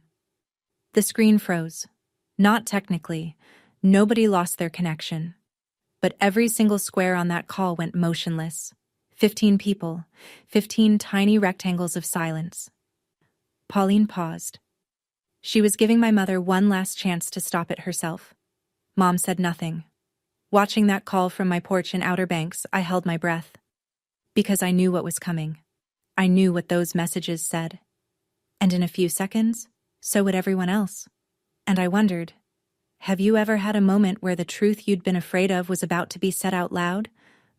The screen froze. Not technically. Nobody lost their connection. But every single square on that call went motionless. 15 people, 15 tiny rectangles of silence. Pauline paused. She was giving my mother one last chance to stop it herself. Mom said nothing. Watching that call from my porch in Outer Banks, I held my breath. Because I knew what was coming. I knew what those messages said. And in a few seconds, so would everyone else. And I wondered, have you ever had a moment where the truth you'd been afraid of was about to be said out loud?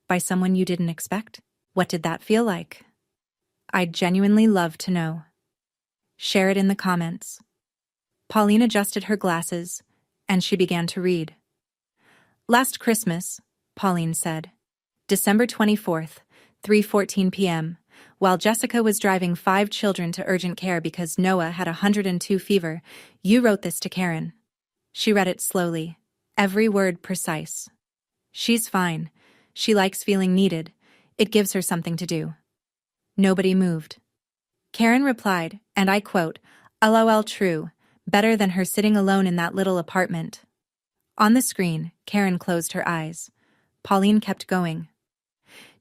By someone you didn't expect? What did that feel like? I'd genuinely love to know. Share it in the comments. Pauline adjusted her glasses, and she began to read. "Last Christmas," Pauline said, "December 24th, 3:14 p.m., while Jessica was driving 5 children to urgent care because Noah had 102 fever, you wrote this to Karen." She read it slowly, every word precise. "She's fine. She likes feeling needed. It gives her something to do." Nobody moved. Karen replied, and I quote, "LOL true, better than her sitting alone in that little apartment." On the screen, Karen closed her eyes. Pauline kept going.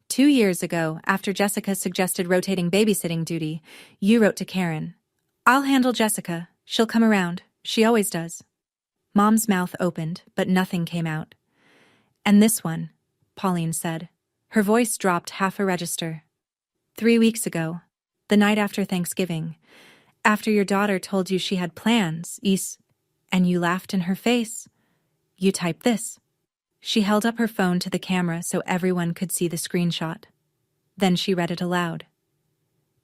2 years ago, after Jessica suggested rotating babysitting duty, you wrote to Karen, "I'll handle Jessica. She'll come around. She always does." Mom's mouth opened, but nothing came out. "And this one," Pauline said. Her voice dropped half a register. 3 weeks ago, the night after Thanksgiving, After your daughter told you she had plans, and you laughed in her face. You typed this. She held up her phone to the camera so everyone could see the screenshot. Then she read it aloud.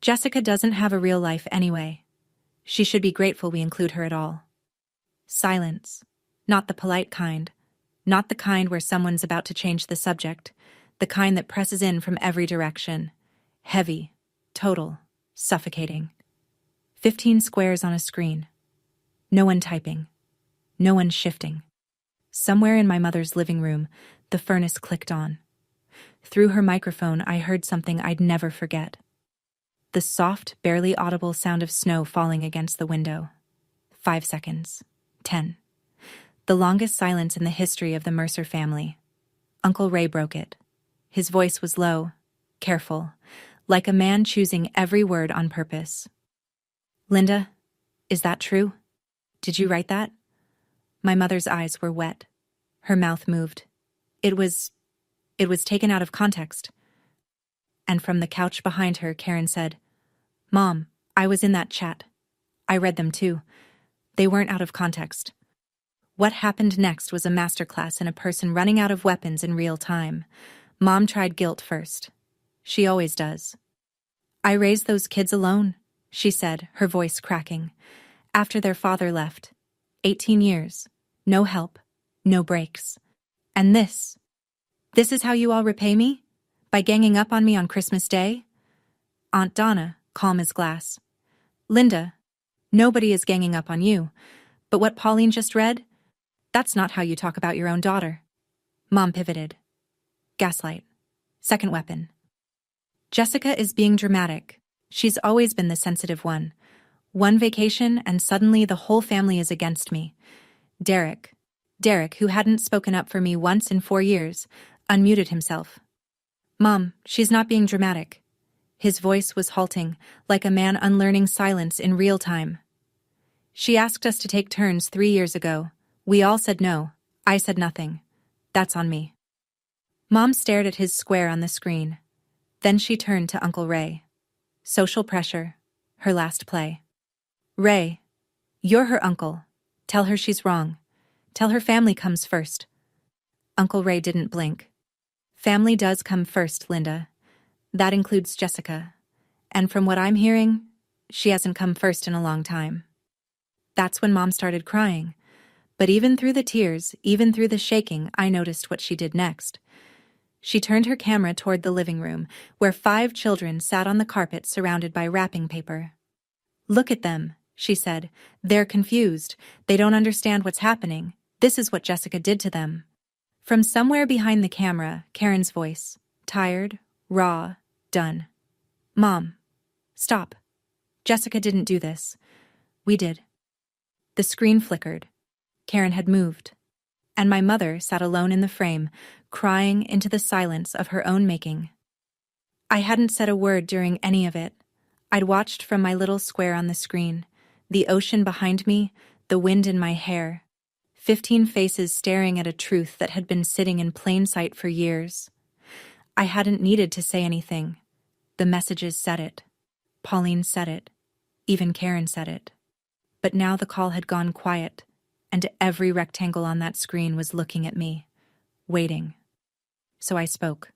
Jessica doesn't have a real life anyway. She should be grateful we include her at all. Silence. Not the polite kind. Not the kind where someone's about to change the subject. The kind that presses in from every direction. Heavy. Total. Suffocating. 15 squares on a screen. No one typing. No one shifting. Somewhere in my mother's living room, the furnace clicked on. Through her microphone, I heard something I'd never forget. The soft, barely audible sound of snow falling against the window. 5 seconds. 10. The longest silence in the history of the Mercer family. Uncle Ray broke it. His voice was low, careful, like a man choosing every word on purpose. Linda, is that true? Did you write that? My mother's eyes were wet. Her mouth moved. It was taken out of context. And from the couch behind her, Karen said, Mom, I was in that chat. I read them too. They weren't out of context. What happened next was a masterclass in a person running out of weapons in real time. Mom tried guilt first. She always does. I raised those kids alone, she said, her voice cracking. After their father left. 18 years. No help. No breaks. And this is how you all repay me? By ganging up on me on Christmas Day? Aunt Donna, calm as glass. Linda, nobody is ganging up on you. But what Pauline just read? That's not how you talk about your own daughter. Mom pivoted. Gaslight. Second weapon. Jessica is being dramatic. She's always been the sensitive one. One vacation and suddenly the whole family is against me. Derek, who hadn't spoken up for me once in 4 years, unmuted himself. Mom, she's not being dramatic. His voice was halting, like a man unlearning silence in real time. She asked us to take turns 3 years ago. We all said no. I said nothing. That's on me. Mom stared at his square on the screen. Then she turned to Uncle Ray. Social pressure. Her last play. Ray, you're her uncle. Tell her she's wrong. Tell her family comes first. Uncle Ray didn't blink. Family does come first, Linda. That includes Jessica. And from what I'm hearing, she hasn't come first in a long time. That's when Mom started crying. But even through the tears, even through the shaking, I noticed what she did next. She turned her camera toward the living room, where 5 children sat on the carpet surrounded by wrapping paper. Look at them, she said. They're confused. They don't understand what's happening. This is what Jessica did to them. From somewhere behind the camera, Karen's voice. Tired, raw, done. Mom, stop. Jessica didn't do this. We did. The screen flickered. Karen had moved. And my mother sat alone in the frame, crying into the silence of her own making. I hadn't said a word during any of it. I'd watched from my little square on the screen, the ocean behind me, the wind in my hair, 15 faces staring at a truth that had been sitting in plain sight for years. I hadn't needed to say anything. The messages said it. Pauline said it. Even Karen said it. But now the call had gone quiet, and every rectangle on that screen was looking at me, waiting. So I spoke.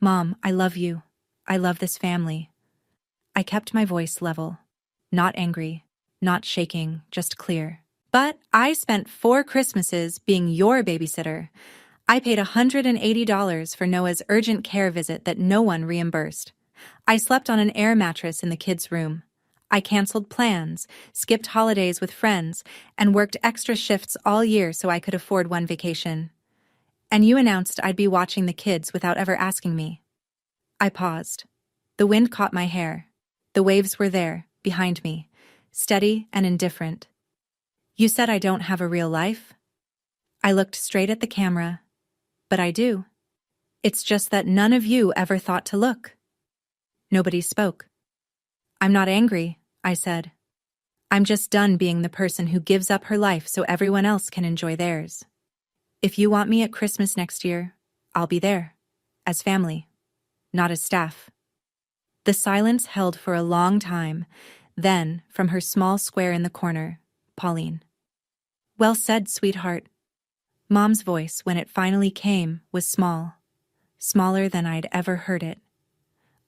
Mom, I love you. I love this family. I kept my voice level, not angry, not shaking, just clear. But I spent 4 Christmases being your babysitter. I paid $180 for Noah's urgent care visit that no one reimbursed. I slept on an air mattress in the kids' room. I canceled plans, skipped holidays with friends, and worked extra shifts all year so I could afford one vacation. And you announced I'd be watching the kids without ever asking me. I paused. The wind caught my hair. The waves were there, behind me, steady and indifferent. You said I don't have a real life? I looked straight at the camera. But I do. It's just that none of you ever thought to look. Nobody spoke. I'm not angry, I said. I'm just done being the person who gives up her life so everyone else can enjoy theirs. If you want me at Christmas next year, I'll be there. As family. Not as staff. The silence held for a long time. Then, from her small square in the corner, Pauline. "Well said, sweetheart." Mom's voice, when it finally came, was small. Smaller than I'd ever heard it.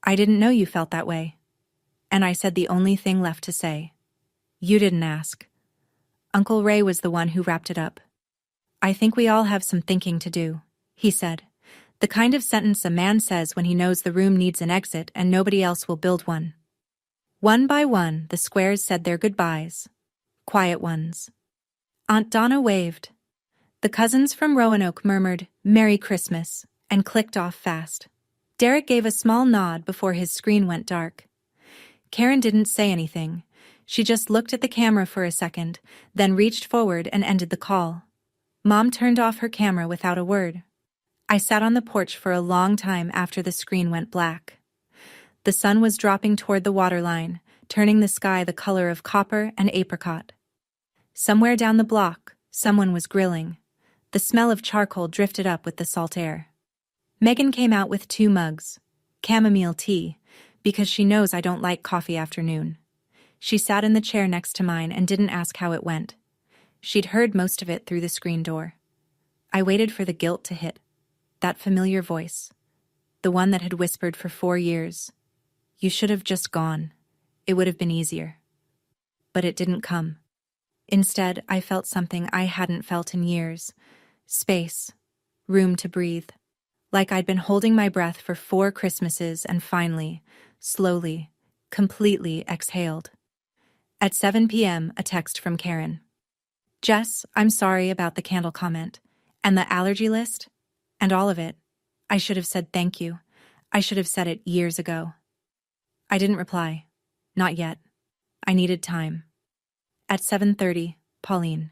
"I didn't know you felt that way." And I said the only thing left to say. "You didn't ask." Uncle Ray was the one who wrapped it up. "I think we all have some thinking to do," he said. "The kind of sentence a man says when he knows the room needs an exit and nobody else will build one." One by one, the squares said their goodbyes. Quiet ones. Aunt Donna waved. The cousins from Roanoke murmured, "Merry Christmas," and clicked off fast. Derek gave a small nod before his screen went dark. Karen didn't say anything. She just looked at the camera for a second, then reached forward and ended the call. Mom turned off her camera without a word. I sat on the porch for a long time after the screen went black. The sun was dropping toward the waterline, turning the sky the color of copper and apricot. Somewhere down the block, someone was grilling. The smell of charcoal drifted up with the salt air. Megan came out with 2 mugs. Chamomile tea, because she knows I don't like coffee afternoon. She sat in the chair next to mine and didn't ask how it went. She'd heard most of it through the screen door. I waited for the guilt to hit. That familiar voice. The one that had whispered for 4 years. "You should have just gone. It would have been easier." But it didn't come. Instead, I felt something I hadn't felt in years. Space. Room to breathe. Like I'd been holding my breath for 4 Christmases and finally, slowly, completely exhaled. At 7 p.m., a text from Karen. "Jess, I'm sorry about the candle comment. And the allergy list? And all of it. I should have said thank you. I should have said it years ago." I didn't reply. Not yet. I needed time. At 7:30, Pauline.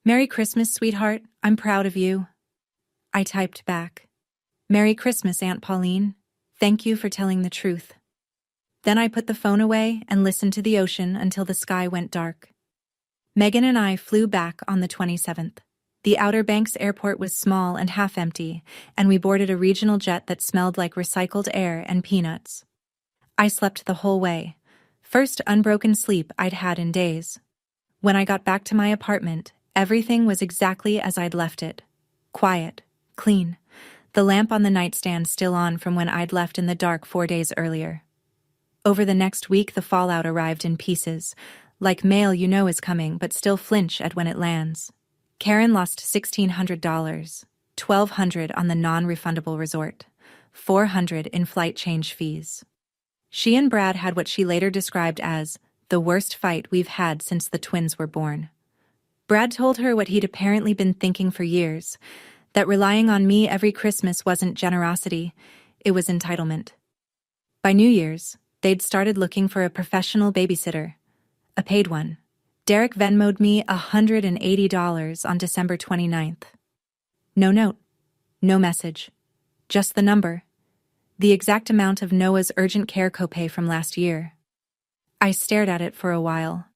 "Merry Christmas, sweetheart. I'm proud of you." I typed back. "Merry Christmas, Aunt Pauline. Thank you for telling the truth." Then I put the phone away and listened to the ocean until the sky went dark. Megan and I flew back on the 27th. The Outer Banks airport was small and half empty, and we boarded a regional jet that smelled like recycled air and peanuts. I slept the whole way. First unbroken sleep I'd had in days. When I got back to my apartment, everything was exactly as I'd left it. Quiet, clean, the lamp on the nightstand still on from when I'd left in the dark 4 days earlier. Over the next week, the fallout arrived in pieces, like mail you know is coming but still flinch at when it lands. Karen lost $1,600, $1,200 on the non-refundable resort, $400 in flight change fees. She and Brad had what she later described as the worst fight we've had since the twins were born. Brad told her what he'd apparently been thinking for years, that relying on me every Christmas wasn't generosity, it was entitlement. By New Year's, they'd started looking for a professional babysitter, a paid one. Derek Venmo'd me $180 on December 29th. No note, no message, just the number, the exact amount of Noah's urgent care copay from last year. I stared at it for a while.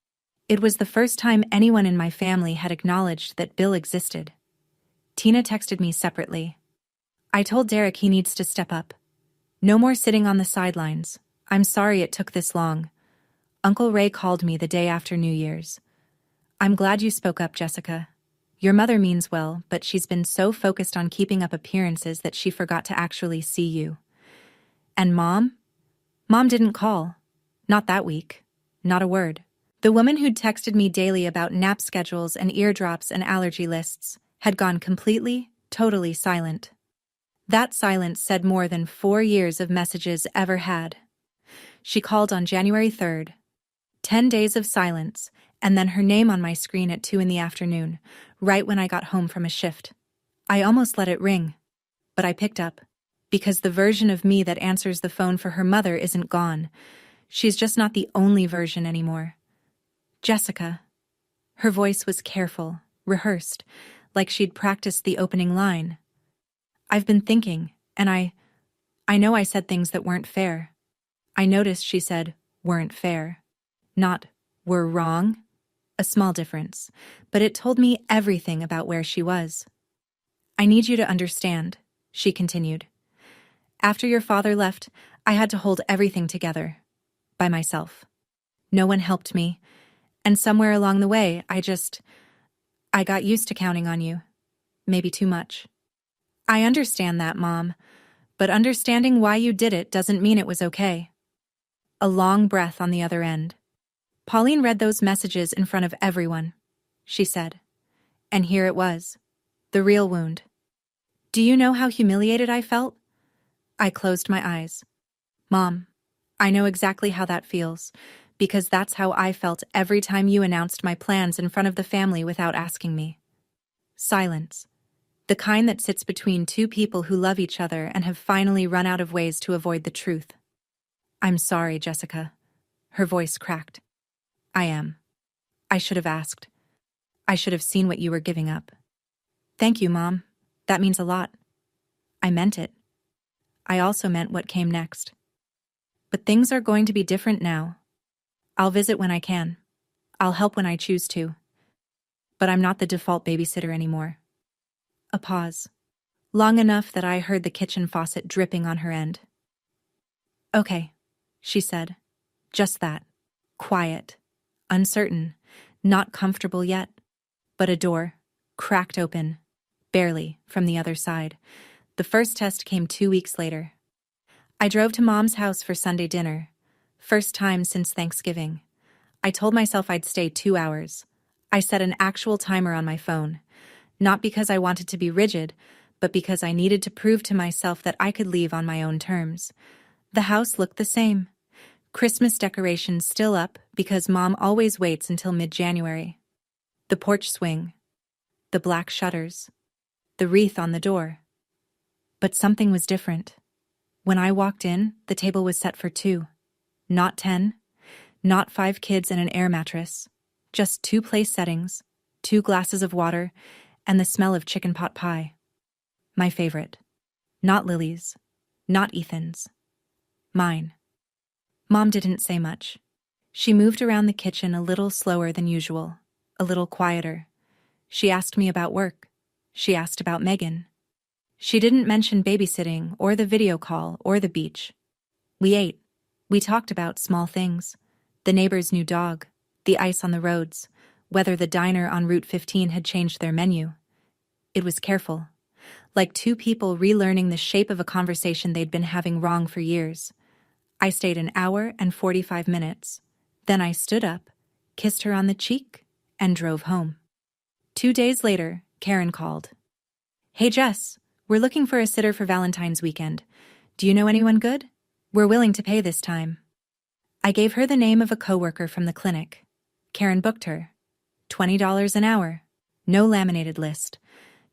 It was the first time anyone in my family had acknowledged that Bill existed. Tina texted me separately. "I told Derek he needs to step up. No more sitting on the sidelines. I'm sorry it took this long. Uncle Ray called me the day after New Year's. I'm glad you spoke up, Jessica. Your mother means well, but she's been so focused on keeping up appearances that she forgot to actually see you. And Mom? Mom didn't call. Not that week. Not a word." The woman who'd texted me daily about nap schedules and eardrops and allergy lists had gone completely, totally silent. That silence said more than 4 years of messages ever had. She called on January 3rd. 10 days of silence, and then her name on my screen at 2 in the afternoon, right when I got home from a shift. I almost let it ring. But I picked up. Because the version of me that answers the phone for her mother isn't gone. She's just not the only version anymore. "Jessica." Her voice was careful, rehearsed, like she'd practiced the opening line. "I've been thinking, and I know I said things that weren't fair." I noticed she said, "weren't fair." Not, "were wrong." A small difference, but it told me everything about where she was. "I need you to understand," she continued. "After your father left, I had to hold everything together. By myself. No one helped me. And somewhere along the way, I got used to counting on you. Maybe too much. I understand that, Mom, but understanding why you did it doesn't mean it was okay. A long breath on the other end. Pauline read those messages in front of everyone, she said. And here it was. The real wound. Do you know how humiliated I felt? I closed my eyes. Mom, I know exactly how that feels, because that's how I felt every time you announced my plans in front of the family without asking me. Silence. The kind that sits between two people who love each other and have finally run out of ways to avoid the truth. I'm sorry, Jessica. Her voice cracked. I am. I should have asked. I should have seen what you were giving up. Thank you, Mom. That means a lot. I meant it. I also meant what came next. But things are going to be different now. I'll visit when I can. I'll help when I choose to. But I'm not the default babysitter anymore. A pause. Long enough that I heard the kitchen faucet dripping on her end. Okay, she said. Just that. Quiet. Uncertain. Not comfortable yet. But a door, cracked open, barely, from the other side. The first test came 2 weeks later. I drove to Mom's house for Sunday dinner. First time since Thanksgiving. I told myself I'd stay 2 hours. I set an actual timer on my phone. Not because I wanted to be rigid, but because I needed to prove to myself that I could leave on my own terms. The house looked the same. Christmas decorations still up because Mom always waits until mid-January. The porch swing. The black shutters. The wreath on the door. But something was different. When I walked in, the table was set for 2. Not 10. Not 5 kids and an air mattress. Just 2 place settings, 2 glasses of water, and the smell of chicken pot pie. My favorite. Not Lily's. Not Ethan's. Mine. Mom didn't say much. She moved around the kitchen a little slower than usual, a little quieter. She asked me about work. She asked about Megan. She didn't mention babysitting or the video call or the beach. We ate. We talked about small things. The neighbor's new dog, the ice on the roads, whether the diner on Route 15 had changed their menu. It was careful, like 2 people relearning the shape of a conversation they'd been having wrong for years. I stayed an hour and 45 minutes. Then I stood up, kissed her on the cheek, and drove home. 2 days later, Karen called. Hey Jess, we're looking for a sitter for Valentine's weekend. Do you know anyone good? We're willing to pay this time. I gave her the name of a coworker from the clinic. Karen booked her. $20 an hour. No laminated list.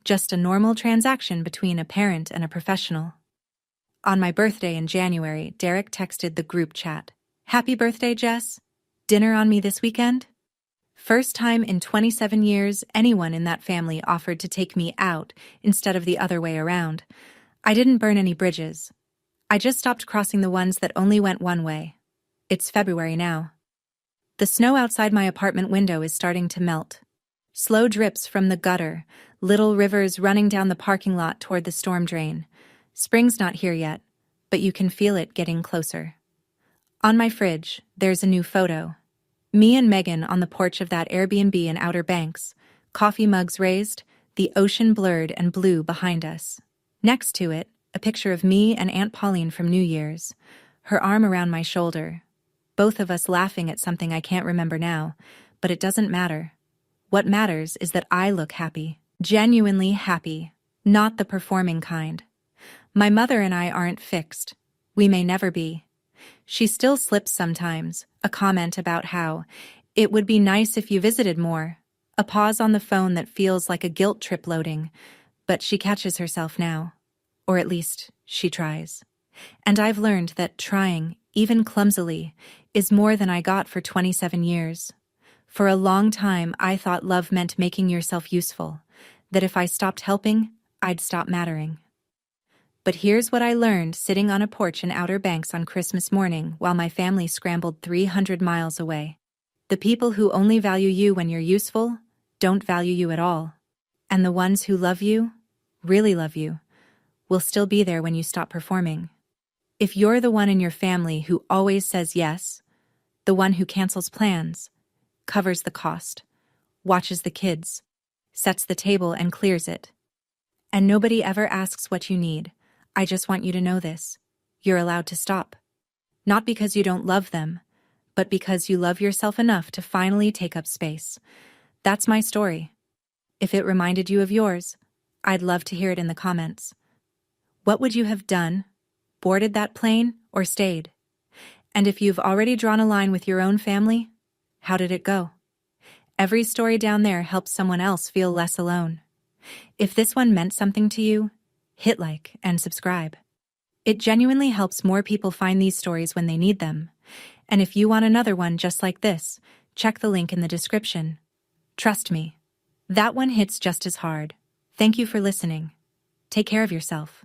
Just a normal transaction between a parent and a professional. On my birthday in January, Derek texted the group chat. Happy birthday, Jess. Dinner on me this weekend? First time in 27 years anyone in that family offered to take me out instead of the other way around. I didn't burn any bridges. I just stopped crossing the ones that only went one way. It's February now. The snow outside my apartment window is starting to melt. Slow drips from the gutter, little rivers running down the parking lot toward the storm drain. Spring's not here yet, but you can feel it getting closer. On my fridge, there's a new photo. Me and Megan on the porch of that Airbnb in Outer Banks, coffee mugs raised, the ocean blurred and blue behind us. Next to it, a picture of me and Aunt Pauline from New Year's, her arm around my shoulder. Both of us laughing at something I can't remember now, but it doesn't matter. What matters is that I look happy, genuinely happy, not the performing kind. My mother and I aren't fixed. We may never be. She still slips sometimes, a comment about how it would be nice if you visited more, a pause on the phone that feels like a guilt trip loading, but she catches herself now. Or at least, she tries. And I've learned that trying, even clumsily, is more than I got for 27 years. For a long time, I thought love meant making yourself useful, that if I stopped helping, I'd stop mattering. But here's what I learned sitting on a porch in Outer Banks on Christmas morning while my family scrambled 300 miles away. The people who only value you when you're useful don't value you at all. And the ones who love you, really love you, will still be there when you stop performing. If you're the one in your family who always says yes, The one who cancels plans, covers the cost, watches the kids, sets the table and clears it. And nobody ever asks what you need. I just want you to know this. You're allowed to stop. Not because you don't love them, but because you love yourself enough to finally take up space. That's my story. If it reminded you of yours, I'd love to hear it in the comments. What would you have done? Boarded that plane or stayed? And if you've already drawn a line with your own family, how did it go? Every story down there helps someone else feel less alone. If this one meant something to you, hit like and subscribe. It genuinely helps more people find these stories when they need them. And if you want another one just like this, check the link in the description. Trust me, that one hits just as hard. Thank you for listening. Take care of yourself.